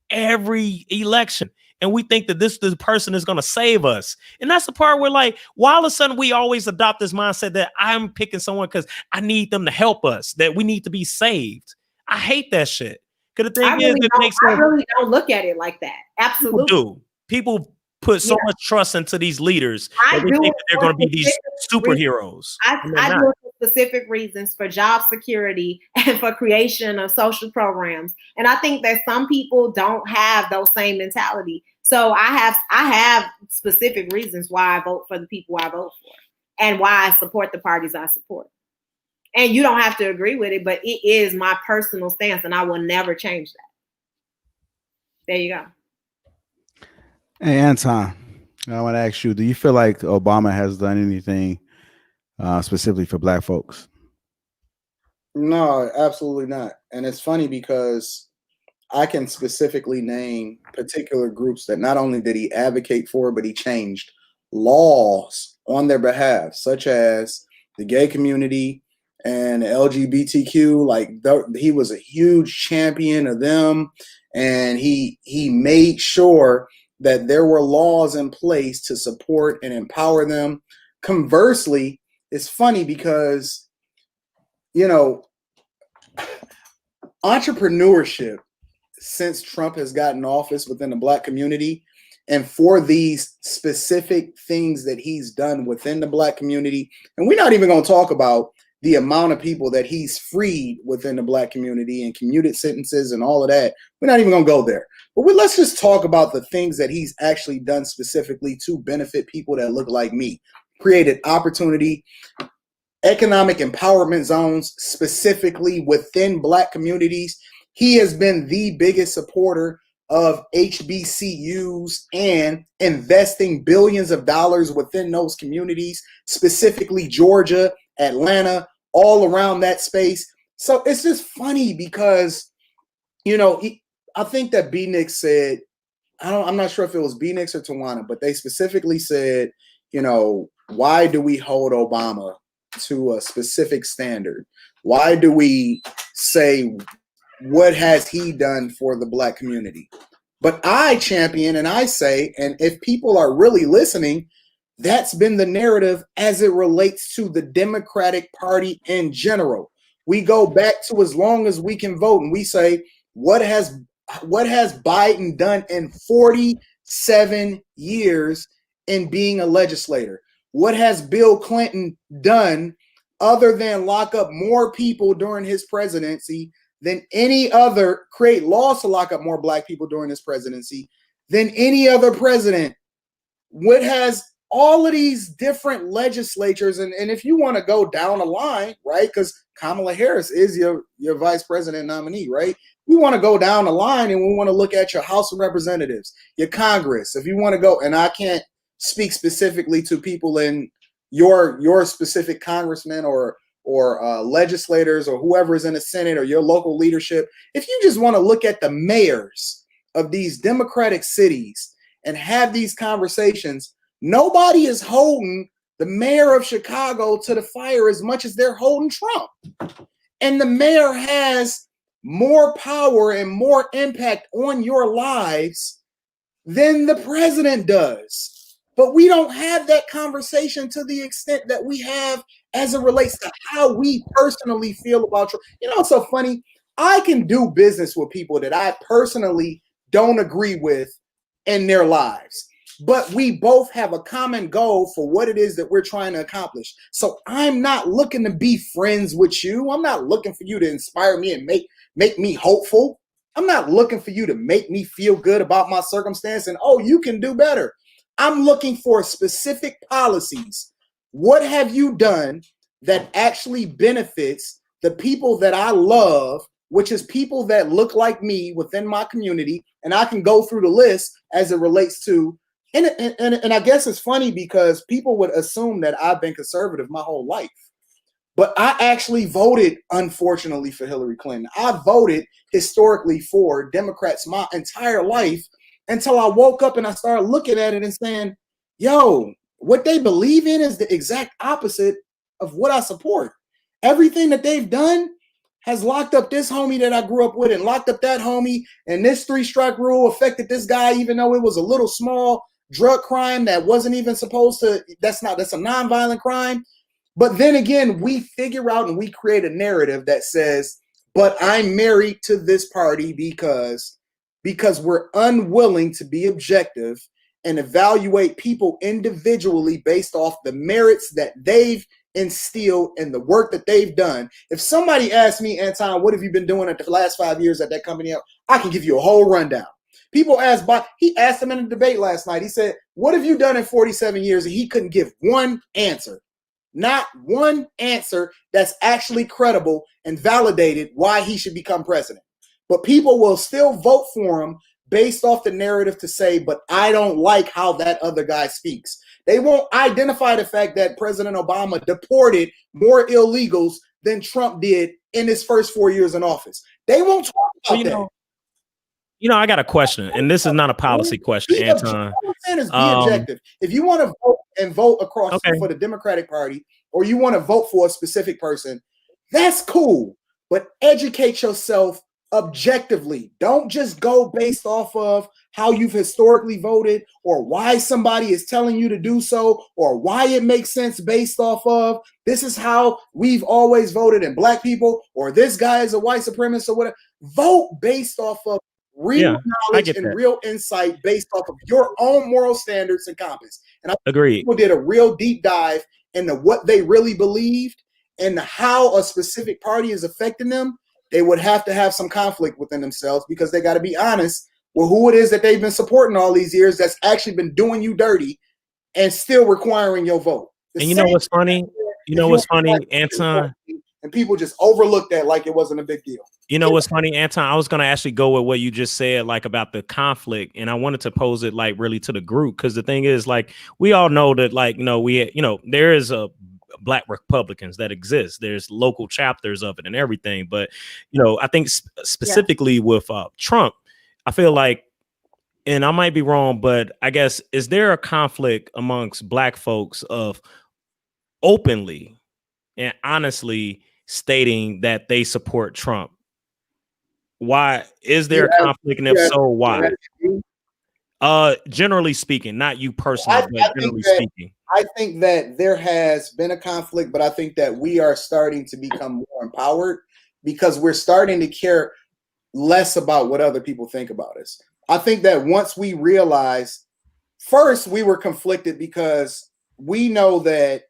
S4: every election. and we think that this person is going to save us. And that's the part where, like, why all of a sudden we always adopt this mindset that I'm picking someone because I need them to help us, that we need to be saved. I hate that shit. Because the thing
S2: I really don't look at it like that. Absolutely.
S4: People put so much trust into these leaders that they think that they're going to be these superheroes.
S2: I do it for specific reasons, for job security and for creation of social programs. And I think that some people don't have those same mentality. So I have specific reasons why I vote for the people I vote for and why I support the parties I support. And you don't have to agree with it, but it is my personal stance, and I will never change that. There you go.
S1: Hey, Anton, I want to ask you, do you feel like Obama has done anything specifically for Black folks?
S3: No, absolutely not. And it's funny because I can specifically name particular groups that not only did he advocate for, but he changed laws on their behalf, such as the gay community and LGBTQ. Like, he was a huge champion of them, and he made sure that there were laws in place to support and empower them. Conversely, it's funny because, you know, entrepreneurship since Trump has gotten office within the Black community, and for these specific things that he's done within the Black community, and we're not even going to talk about the amount of people that he's freed within the Black community and commuted sentences and all of that. We're not even going to go there. But let's just talk about the things that he's actually done specifically to benefit people that look like me. Created opportunity, economic empowerment zones specifically within Black communities. He has been the biggest supporter of HBCUs and investing billions of dollars within those communities, specifically Georgia, Atlanta, all around that space. So it's just funny because, you know, I think that B-Nick said, I'm not sure if it was B-Nick or Tawana, but they specifically said, you know, why do we hold Obama to a specific standard? Why do we say, what has he done for the Black community? But I champion and I say, and if people are really listening, that's been the narrative as it relates to the Democratic Party in general. We go back to as long as we can vote, and we say, what has Biden done in 47 years in being a legislator? What has Bill Clinton done other than lock up more people during his presidency than any other, create laws to lock up more Black people during his presidency than any other president? What has all of these different legislatures, and if you want to go down the line, right, because Kamala Harris is your vice president nominee, right? We want to go down the line and we want to look at your House of Representatives, your Congress. If you want to go, and I can't speak specifically to people in your specific congressmen or legislators or whoever is in the Senate or your local leadership. If you just want to look at the mayors of these Democratic cities and have these conversations, nobody is holding the mayor of Chicago to the fire as much as they're holding Trump. And the mayor has more power and more impact on your lives than the president does. But we don't have that conversation to the extent that we have as it relates to how we personally feel about Trump. You know, it's so funny. I can do business with people that I personally don't agree with in their lives, but we both have a common goal for what it is that we're trying to accomplish. So I'm not looking to be friends with you. I'm not looking for you to inspire me and make me hopeful. I'm not looking for you to make me feel good about my circumstance and, oh, you can do better. I'm looking for specific policies. What have you done that actually benefits the people that I love, which is people that look like me within my community? And I can go through the list as it relates to, and I guess it's funny because people would assume that I've been conservative my whole life. But I actually voted, unfortunately, for Hillary Clinton. I voted historically for Democrats my entire life until I woke up and I started looking at it and saying, yo, what they believe in is the exact opposite of what I support. Everything that they've done has locked up this homie that I grew up with and locked up that homie, and this 3-strike rule affected this guy, even though it was a little small drug crime that wasn't even supposed to, that's a nonviolent crime. But then again, we figure out and we create a narrative that says, but I'm married to this party because we're unwilling to be objective and evaluate people individually based off the merits that they've instilled and the work that they've done. If somebody asked me, Anton, what have you been doing at the last 5 years at that company? I can give you a whole rundown. People ask, he asked him in a debate last night. He said, what have you done in 47 years? And he couldn't give one answer. Not one answer that's actually credible and validated why he should become president. But people will still vote for him based off the narrative to say, but I don't like how that other guy speaks. They won't identify the fact that President Obama deported more illegals than Trump did in his first 4 years in office. They won't talk about that.
S4: I got a question, and this is not a policy question, Anton.
S3: Be objective. If you want to vote across for the Democratic Party, or you want to vote for a specific person, that's cool. But educate yourself objectively. Don't just go based off of how you've historically voted, or why somebody is telling you to do so, or why it makes sense based off of this is how we've always voted in black people, or this guy is a white supremacist or whatever. Vote based off of real knowledge and real insight based off of your own moral standards and compass. And I
S4: agree.
S3: People did a real deep dive into what they really believed and how a specific party is affecting them. They would have to have some conflict within themselves, because they got to be honest with who it is that they've been supporting all these years that's actually been doing you dirty and still requiring your vote.
S4: And you know what's funny? Anton?
S3: And people just overlooked that like it wasn't a big deal.
S4: You know what's funny, Anton? I was going to actually go with what you just said, like about the conflict. And I wanted to pose it like really to the group. Because the thing is, like, we all know that, like, there is a Black Republicans that exist. There's local chapters of it and everything. But, I think specifically with Trump, I feel like, and I might be wrong, but I guess, is there a conflict amongst Black folks of openly and honestly stating that they support Trump? Why is there a conflict, and if so, why? Generally speaking, not you personally, but generally speaking.
S3: I think that there has been a conflict, but I think that we are starting to become more empowered because we're starting to care less about what other people think about us. I think that once we realize, first we were conflicted because we know that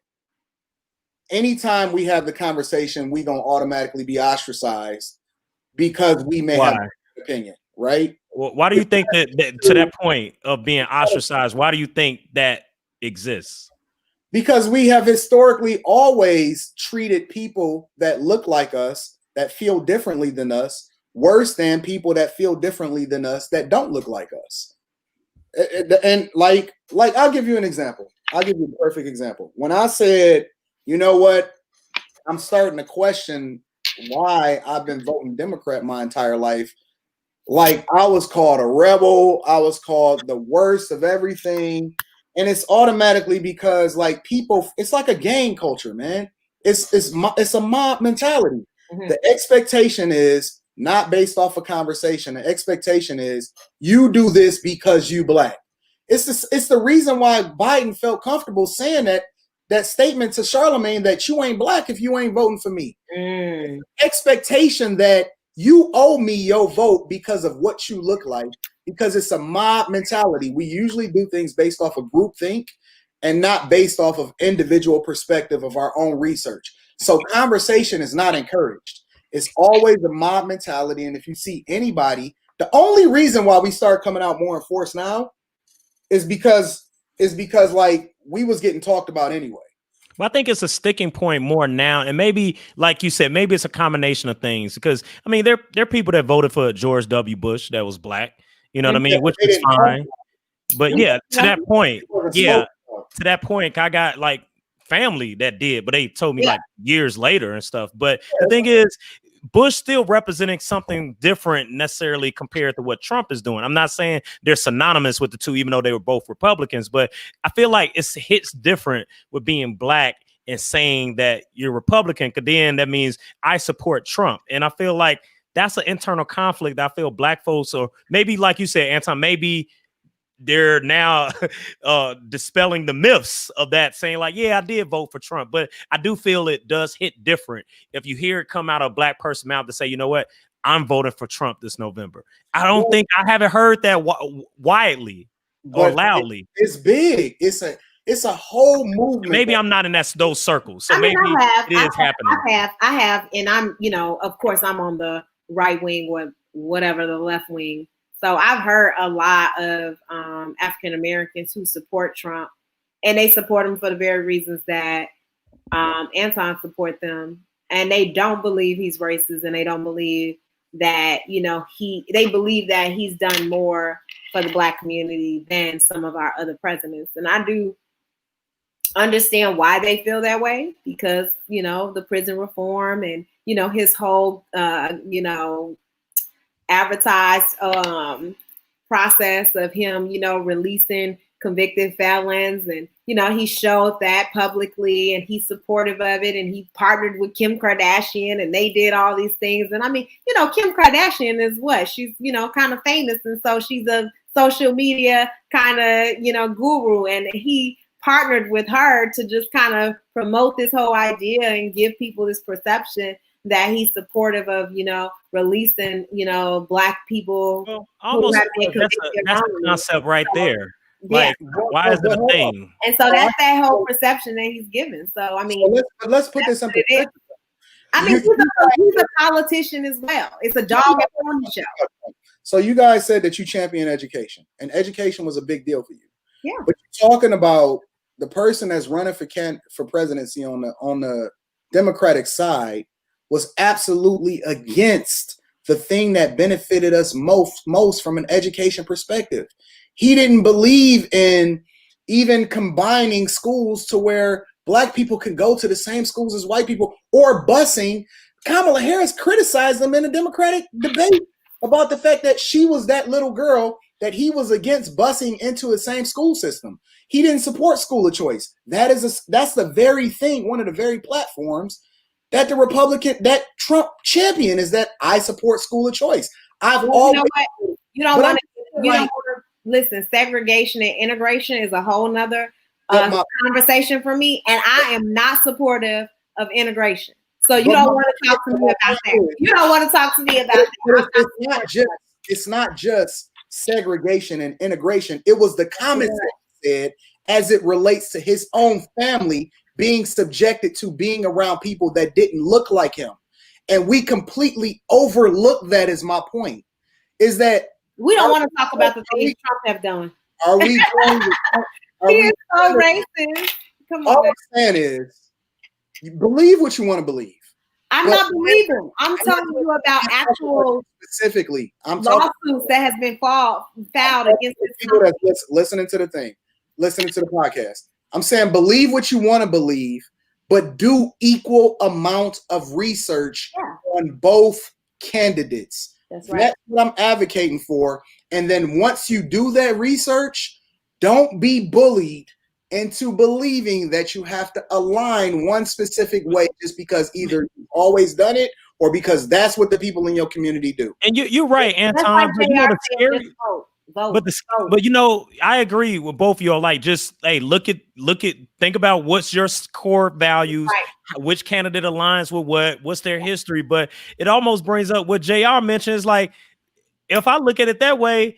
S3: anytime we have the conversation, we gonna automatically be ostracized because we may have an opinion, right?
S4: Well, why do you think that to that point of being ostracized, why do you think that exists?
S3: Because we have historically always treated people that look like us, that feel differently than us, worse than people that feel differently than us that don't look like us. And like I'll give you an example. I'll give you a perfect example. When I said, you know what, I'm starting to question why I've been voting Democrat my entire life. Like, I was called a rebel. I was called the worst of everything. And it's automatically because, like, people, it's like a gang culture, man. It's a mob mentality. Mm-hmm. The expectation is not based off a conversation. The expectation is you do this because you Black. It's the reason why Biden felt comfortable saying that statement to Charlemagne that you ain't Black if you ain't voting for me. Expectation that you owe me your vote because of what you look like, because it's a mob mentality. We usually do things based off of groupthink and not based off of individual perspective of our own research. So conversation is not encouraged. It's always a mob mentality. And if you see anybody, the only reason why we start coming out more in force now is because like we was getting talked about anyway.
S4: Well, I think it's a sticking point more now, and maybe, like you said, maybe it's a combination of things. Because I mean, there are people that voted for George W. Bush that was Black, you know what I mean, which is fine. But yeah, to that point, I got like family that did, but they told me like years later and stuff. But the thing is, Bush still representing something different necessarily compared to what Trump is doing. I'm not saying they're synonymous with the two, even though they were both Republicans, but I feel like it hits different with being Black and saying that you're Republican, because then that means I support Trump. And I feel like that's an internal conflict. I feel black folks, or maybe like you said, Anton, maybe they're now dispelling the myths of that, saying like, yeah, I did vote for Trump. But I do feel it does hit different if you hear it come out of a black person's mouth to say, you know what, I'm voting for Trump this November. I don't think I haven't heard that widely or loudly.
S3: It's big. It's a whole movement.
S4: Maybe I'm not in those circles. So maybe it is happening.
S2: I have, and I'm, of course I'm on the right wing or whatever, the left wing. So I've heard a lot of African Americans who support Trump, and they support him for the very reasons that Anton support them, and they don't believe he's racist, and they don't believe that they believe that he's done more for the black community than some of our other presidents. And I do understand why they feel that way, because the prison reform and his whole advertised process of him, releasing convicted felons, and he showed that publicly, and he's supportive of it, and he partnered with Kim Kardashian, and they did all these things. And I mean, Kim Kardashian is what? She's kind of famous, and so she's a social media kind of guru, and he partnered with her to just kind of promote this whole idea and give people this perception that he's supportive of, releasing, black people.
S4: Well, almost that's a concept right there. Like, why is it a thing?
S2: And so that's that whole perception that he's given. So I mean,
S3: so let's put this in perspective.
S2: I mean, he's a politician as well. It's a dog and pony show.
S3: So you guys said that you champion education, and education was a big deal for you.
S2: Yeah.
S3: But you're talking about the person that's running for presidency on the Democratic side was absolutely against the thing that benefited us most from an education perspective. He didn't believe in even combining schools to where black people could go to the same schools as white people, or busing. Kamala Harris criticized them in a Democratic debate about the fact that she was that little girl that he was against busing into the same school system. He didn't support school of choice. That's the very thing, one of the very platforms that that Trump champion is, that I support school of choice.
S2: You don't want to listen. Segregation and integration is a whole nother conversation for me, and I am not supportive of integration. So you don't want to talk to me about that. You don't want to talk to me about that.
S3: It's not just segregation and integration. It was the comments that he said as it relates to his own family being subjected to being around people that didn't look like him. And we completely overlooked that, is my point. Is that
S2: we don't want to talk about the things Trump have done.
S3: Are we going
S2: he is so racist. Come on.
S3: All I'm saying is, you believe what you want to believe.
S2: I'm not believing. I'm telling you about actual
S3: specifically. I'm
S2: lawsuits that has been filed against this
S3: people that's listening to the thing, listening to the podcast. I'm saying believe what you want to believe, but do equal amount of research on both candidates.
S2: That's right.
S3: That's what I'm advocating for. And then once you do that research, don't be bullied into believing that you have to align one specific way just because either you've always done it or because that's what the people in your community do.
S4: And you're right, Anton. But I agree with both of y'all. Like, just think about what's your core values, which candidate aligns with what's their history. But it almost brings up what JR mentions. Like, if I look at it that way,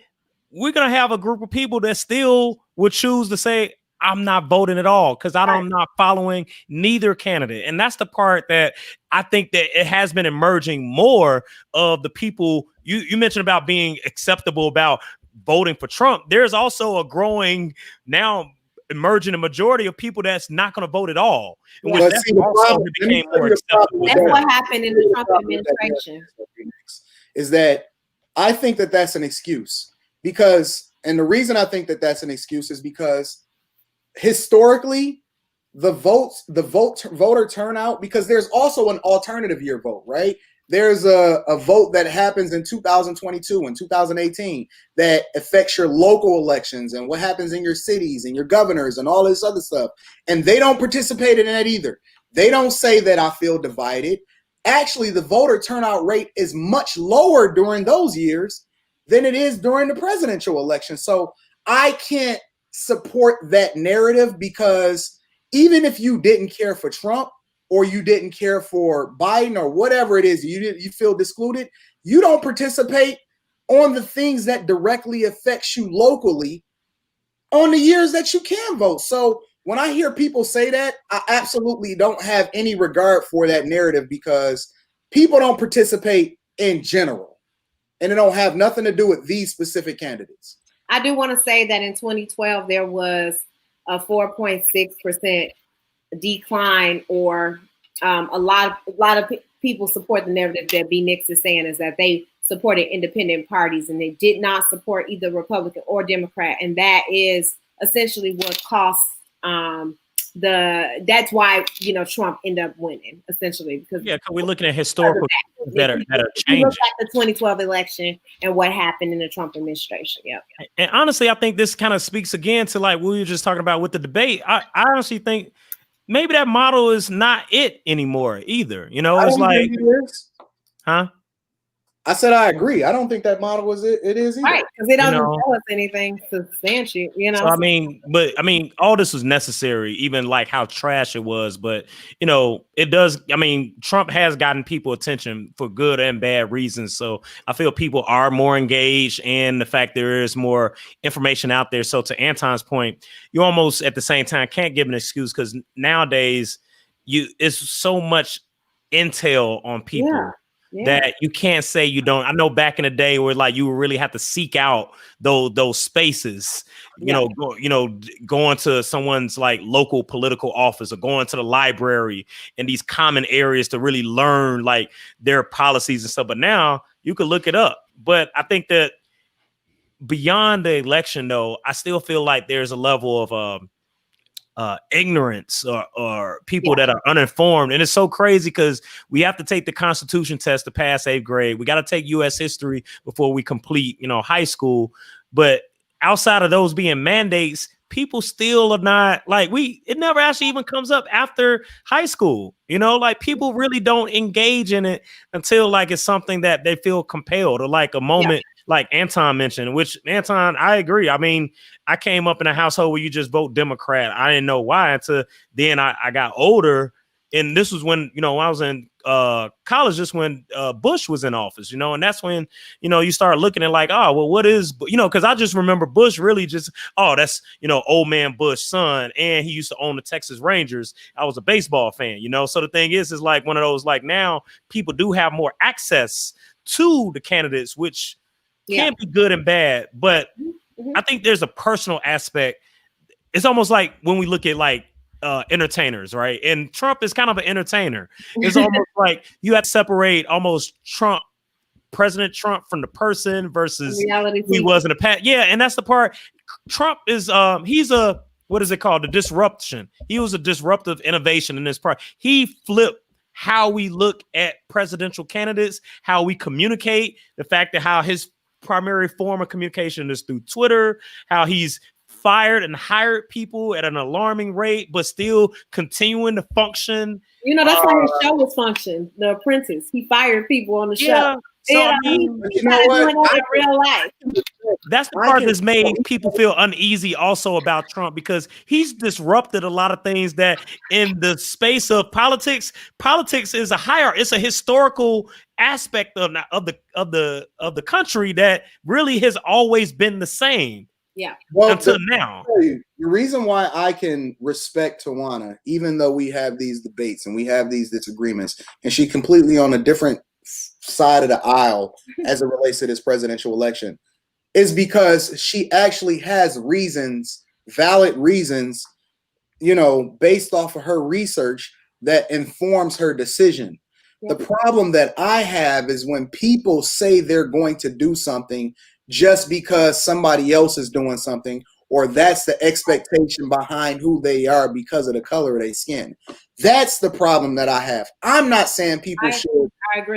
S4: we're gonna have a group of people that still would choose to say, I'm not voting at all because I'm not following neither candidate. And that's the part that I think that it has been emerging more of the people you mentioned about being acceptable about voting for Trump. There's also a growing now emerging a majority of people that's not going to vote at all. That's
S2: what happened in the Trump administration.
S3: Is that I think that that's an excuse and the reason I think that that's an excuse is because historically the voter turnout, because there's also an alternative year vote, right? there's a vote that happens in 2022 and 2018 that affects your local elections and what happens in your cities and your governors and all this other stuff. And they don't participate in that either. They don't say that I feel divided. Actually, the voter turnout rate is much lower during those years than it is during the presidential election. So I can't support that narrative, because even if you didn't care for Trump or you didn't care for Biden or whatever it is, you feel excluded, you don't participate on the things that directly affects you locally on the years that you can vote. So when I hear people say that, I absolutely don't have any regard for that narrative, because people don't participate in general, and it don't have nothing to do with these specific candidates.
S2: I do want to say that in 2012, there was a 4.6% decline, or a lot of people support the narrative that B. Nix is saying, is that they supported independent parties and they did not support either Republican or Democrat. And that is essentially what cost that's why, you know, Trump ended up winning, essentially, because
S4: we're looking at historical that are changing.
S2: Look at the 2012 election and what happened in the Trump administration. Yeah.
S4: And honestly, I think this kind of speaks again to like what we were just talking about with the debate. I honestly think maybe that model is not it anymore either. You know, it's like, huh?
S3: I said I agree. I don't think that model is it is either.
S2: Right, because it doesn't tell us anything substantial, you know.
S4: So I mean, all this was necessary, even like how trash it was. But you know, it does. I mean, Trump has gotten people attention for good and bad reasons. So I feel people are more engaged, and the fact there is more information out there. So to Anton's point, you almost at the same time can't give an excuse, because nowadays it's so much intel on people. Yeah. That you can't say you don't. I know back in the day where like you would really have to seek out those spaces, going to someone's like local political office or going to the library in these common areas to really learn like their policies and stuff. But now you can look it up. But I think that beyond the election, though, I still feel like there's a level of ignorance or people that are uninformed. And it's so crazy because we have to take the Constitution test to pass 8th grade. We got to take U.S. history before we complete, high school. But outside of those being mandates, people still are not like it never actually even comes up after high school. Like people really don't engage in it until like it's something that they feel compelled or like a moment. Like Anton mentioned, which Anton, I agree. I mean, I came up in a household where you just vote Democrat. I didn't know why until then I got older. And this was when, when I was in college, just when Bush was in office, and that's when, you start looking at like, oh, well, what is, because I just remember Bush really just, oh, that's, old man Bush's son. And he used to own the Texas Rangers. I was a baseball fan, So the thing is like one of those, like now people do have more access to the candidates, which can be good and bad, but I think there's a personal aspect. It's almost like when we look at like entertainers, right? And Trump is kind of an entertainer. It's almost like you have to separate almost President Trump from the person versus who he was in the past. Yeah, and that's the part. Trump is he's a, what is it called? The disruption. He was a disruptive innovation in this part. He flipped how we look at presidential candidates, how we communicate, the fact that how his primary form of communication is through Twitter, how he's fired and hired people at an alarming rate, but still continuing to function.
S2: That's how his show was function. The Apprentice. He fired people on the show.
S4: So I mean,
S2: he's not doing that in real life.
S4: That's the part that's made people feel uneasy also about Trump, because he's disrupted a lot of things that in the space of politics is a higher, it's a historical aspect of the country that really has always been the same.
S2: Yeah.
S3: Well,
S4: until now.
S3: The reason why I can respect Tawana, even though we have these debates and we have these disagreements, and she completely on a different side of the aisle as it relates to this presidential election, is because she actually has reasons, valid reasons, based off of her research that informs her decision. Yeah. The problem that I have is when people say they're going to do something just because somebody else is doing something, or that's the expectation behind who they are because of the color of their skin. That's the problem that I have. I'm not saying people should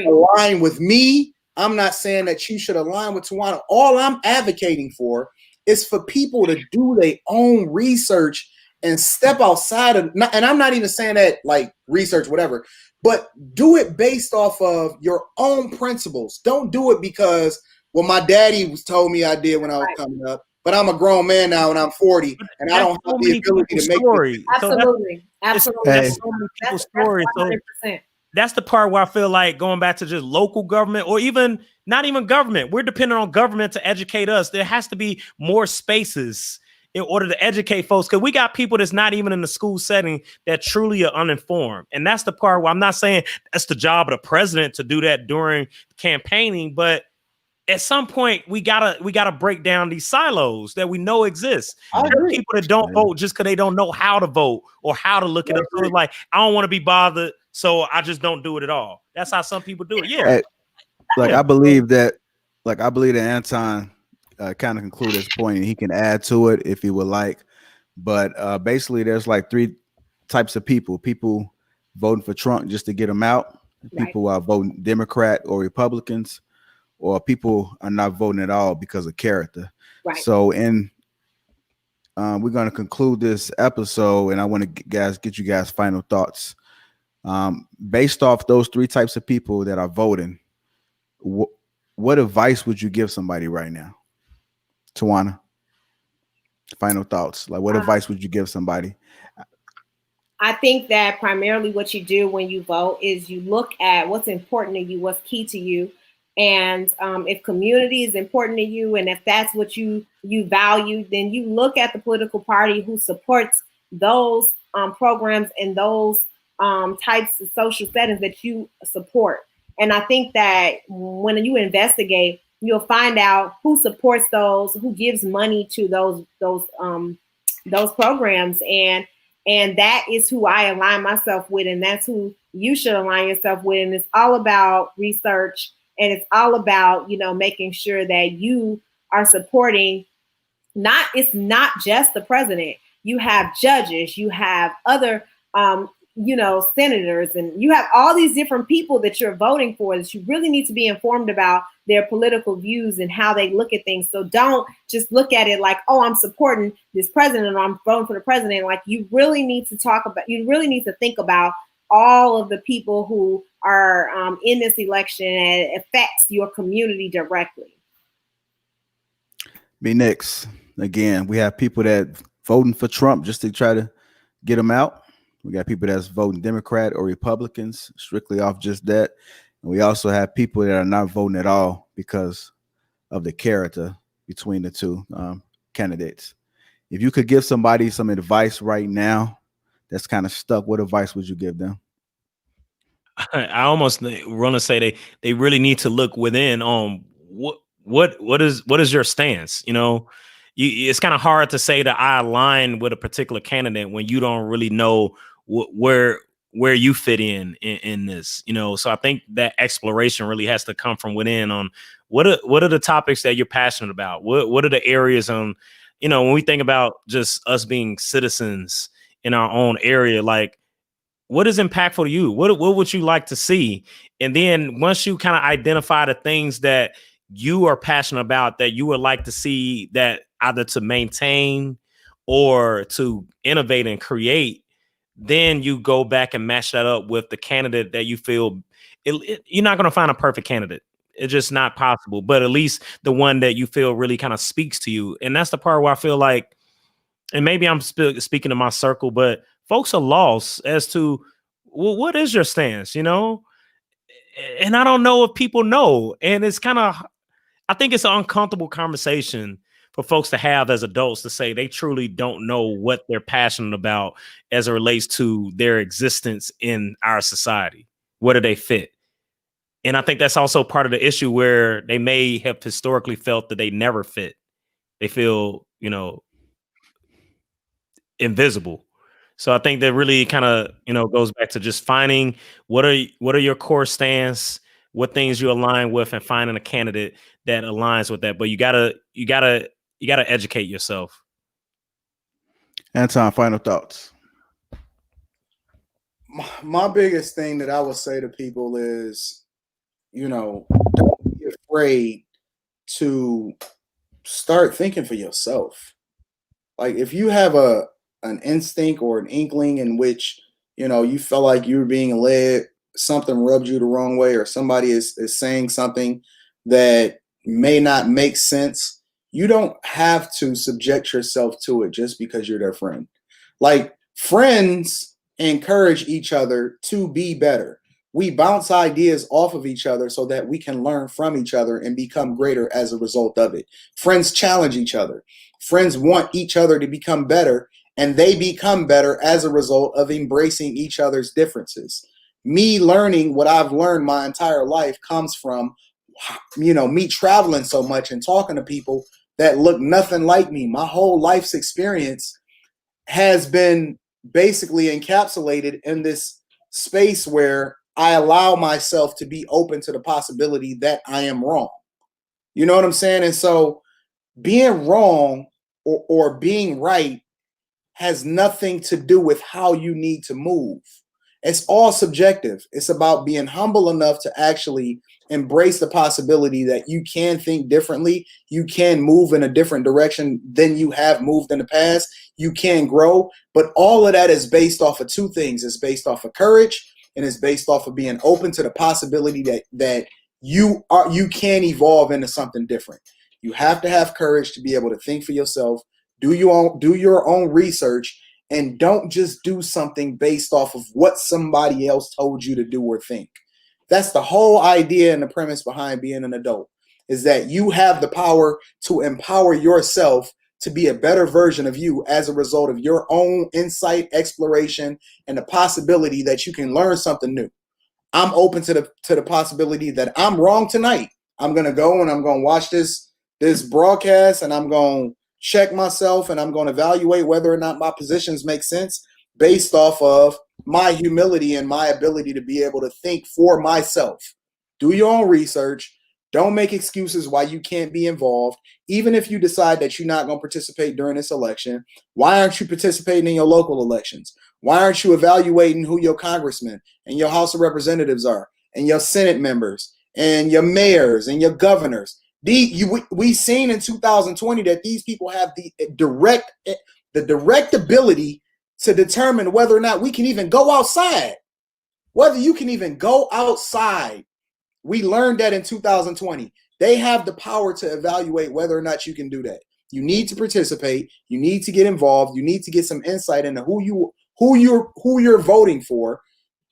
S3: align with me. I'm not saying that you should align with Tawana. All I'm advocating for is for people to do their own research and step outside of, and I'm not even saying that like research, whatever, but do it based off of your own principles. Don't do it because, well, my daddy was told me I did when I was coming up, but I'm a grown man now and I'm 40 and I don't have the ability to make
S2: story. Absolutely. Absolutely.
S4: That's so many people's stories. So that's the part where I feel like going back to just local government or even not even government. We're dependent on government to educate us. There has to be more spaces in order to educate folks, because we got people that's not even in the school setting that truly are uninformed. And that's the part where I'm not saying that's the job of the president to do that during campaigning, but at some point we gotta break down these silos that we know exist. There are people that don't vote just because they don't know how to vote or how to look at it. So it's like, I don't want to be bothered, so I just don't do it at all. That's how some people do it. Yeah.
S1: I believe that Anton kind of conclude his point, and he can add to it if he would like. But basically, there's like three types of people: people voting for Trump just to get him out, people are voting Democrat or Republicans, or people are not voting at all because of character. Right. So, we're going to conclude this episode, and I want to get you guys final thoughts. Based off those three types of people that are voting, what advice would you give somebody right now? Tawana, final thoughts. Like, what advice would you give somebody?
S2: I think that primarily what you do when you vote is you look at what's important to you, what's key to you. And if community is important to you, and if that's what you value, then you look at the political party who supports those programs and those types of social settings that you support. And I think that when you investigate, you'll find out who supports those, who gives money to those programs, and that is who I align myself with, and that's who you should align yourself with. And it's all about research, and it's all about making sure that you are supporting. It's not just the president. You have judges, you have other senators, and you have all these different people that you're voting for that you really need to be informed about their political views and how they look at things. So don't just look at it like, oh, I'm supporting this president or I'm voting for the president. Like, you really need to think about all of the people who are in this election, and it affects your community directly.
S1: Me next. Again, we have people that voting for Trump just to try to get him out. We got people that's voting Democrat or Republicans strictly off just that. And we also have people that are not voting at all because of the character between the two candidates. If you could give somebody some advice right now that's kind of stuck, what advice would you give them?
S4: I almost want to say they really need to look within on what is your stance. It's kind of hard to say that I align with a particular candidate when you don't really know where you fit in this. So I think that exploration really has to come from within on what are the topics that you're passionate about. What are the areas on, when we think about just us being citizens in our own area, like, what is impactful to you? What would you like to see? And then once you kind of identify the things that you are passionate about that you would like to see, that either to maintain or to innovate and create, then you go back and match that up with the candidate that you feel you're not going to find a perfect candidate. It's just not possible, but at least the one that you feel really kind of speaks to you. And that's the part where I feel like, and maybe I'm speaking to my circle, but folks are lost as to, well, what is your stance, And I don't know if people know. And it's kind of, I think it's an uncomfortable conversation for folks to have as adults, to say they truly don't know what they're passionate about as it relates to their existence in our society. Where do they fit? And I think that's also part of the issue, where they may have historically felt that they never fit. They feel, invisible. So I think that really kind of, goes back to just finding what are your core stance, what things you align with, and finding a candidate that aligns with that. But you gotta educate yourself.
S1: Anton, final thoughts.
S3: My biggest thing that I would say to people is, don't be afraid to start thinking for yourself. Like if you have an instinct or an inkling in which, you feel like you're being led, something rubs you the wrong way, or somebody is saying something that may not make sense, you don't have to subject yourself to it just because you're their friend. Like friends encourage each other to be better. We bounce ideas off of each other so that we can learn from each other and become greater as a result of it. Friends challenge each other. Friends want each other to become better, and they become better as a result of embracing each other's differences. Me learning what I've learned my entire life comes from, me traveling so much and talking to people that look nothing like me. My whole life's experience has been basically encapsulated in this space where I allow myself to be open to the possibility that I am wrong. You know what I'm saying? And so being wrong or being right has nothing to do with how you need to move. It's all subjective. It's about being humble enough to actually embrace the possibility that you can think differently. You can move in a different direction than you have moved in the past. You can grow, but all of that is based off of two things. It's based off of courage, and it's based off of being open to the possibility that you can evolve into something different. You have to have courage to be able to think for yourself, do your own research, and don't just do something based off of what somebody else told you to do or think. That's the whole idea and the premise behind being an adult, is that you have the power to empower yourself to be a better version of you as a result of your own insight, exploration, and the possibility that you can learn something new. I'm open to the possibility that I'm wrong tonight. I'm going to go and I'm going to watch this broadcast, and I'm going to check myself, and I'm going to evaluate whether or not my positions make sense based off of my humility and my ability to be able to think for myself. Do your own research. Don't make excuses why you can't be involved. Even if you decide that you're not going to participate during this election, why aren't you participating in your local elections? Why aren't you evaluating who your congressmen and your House of Representatives are, and your Senate members, and your mayors, and your governors? We seen in 2020 that these people have the direct ability to determine whether or not we can even go outside. Whether you can even go outside. We learned that in 2020. They have the power to evaluate whether or not you can do that. You need to participate. You need to get involved. You need to get some insight into who you're voting for.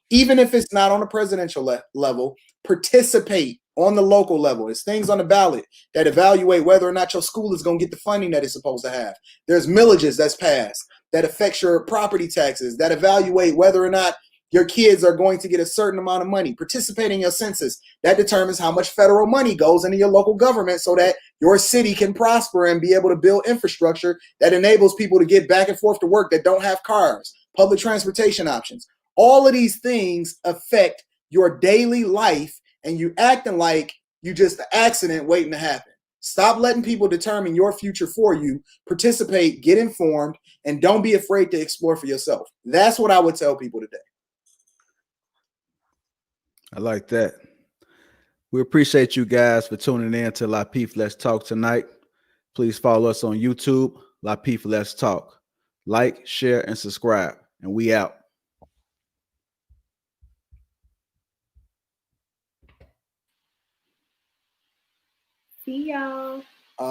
S3: Even if it's not on a presidential level, participate on the local level. There's things on the ballot that evaluate whether or not your school is going to get the funding that it's supposed to have. There's millages that's passed that affects your property taxes, that evaluate whether or not your kids are going to get a certain amount of money. Participate in your census. That determines how much federal money goes into your local government so that your city can prosper and be able to build infrastructure that enables people to get back and forth to work that don't have cars, public transportation options. All of these things affect your daily life, and you acting like you just an accident waiting to happen. Stop letting people determine your future for you. Participate, get informed, and don't be afraid to explore for yourself. That's what I would tell people today.
S1: I like that. We appreciate you guys for tuning in to Lapeef Let's Talk tonight. Please follow us on YouTube, Lapeef Let's Talk. Like, share, and subscribe. And we out.
S2: See y'all.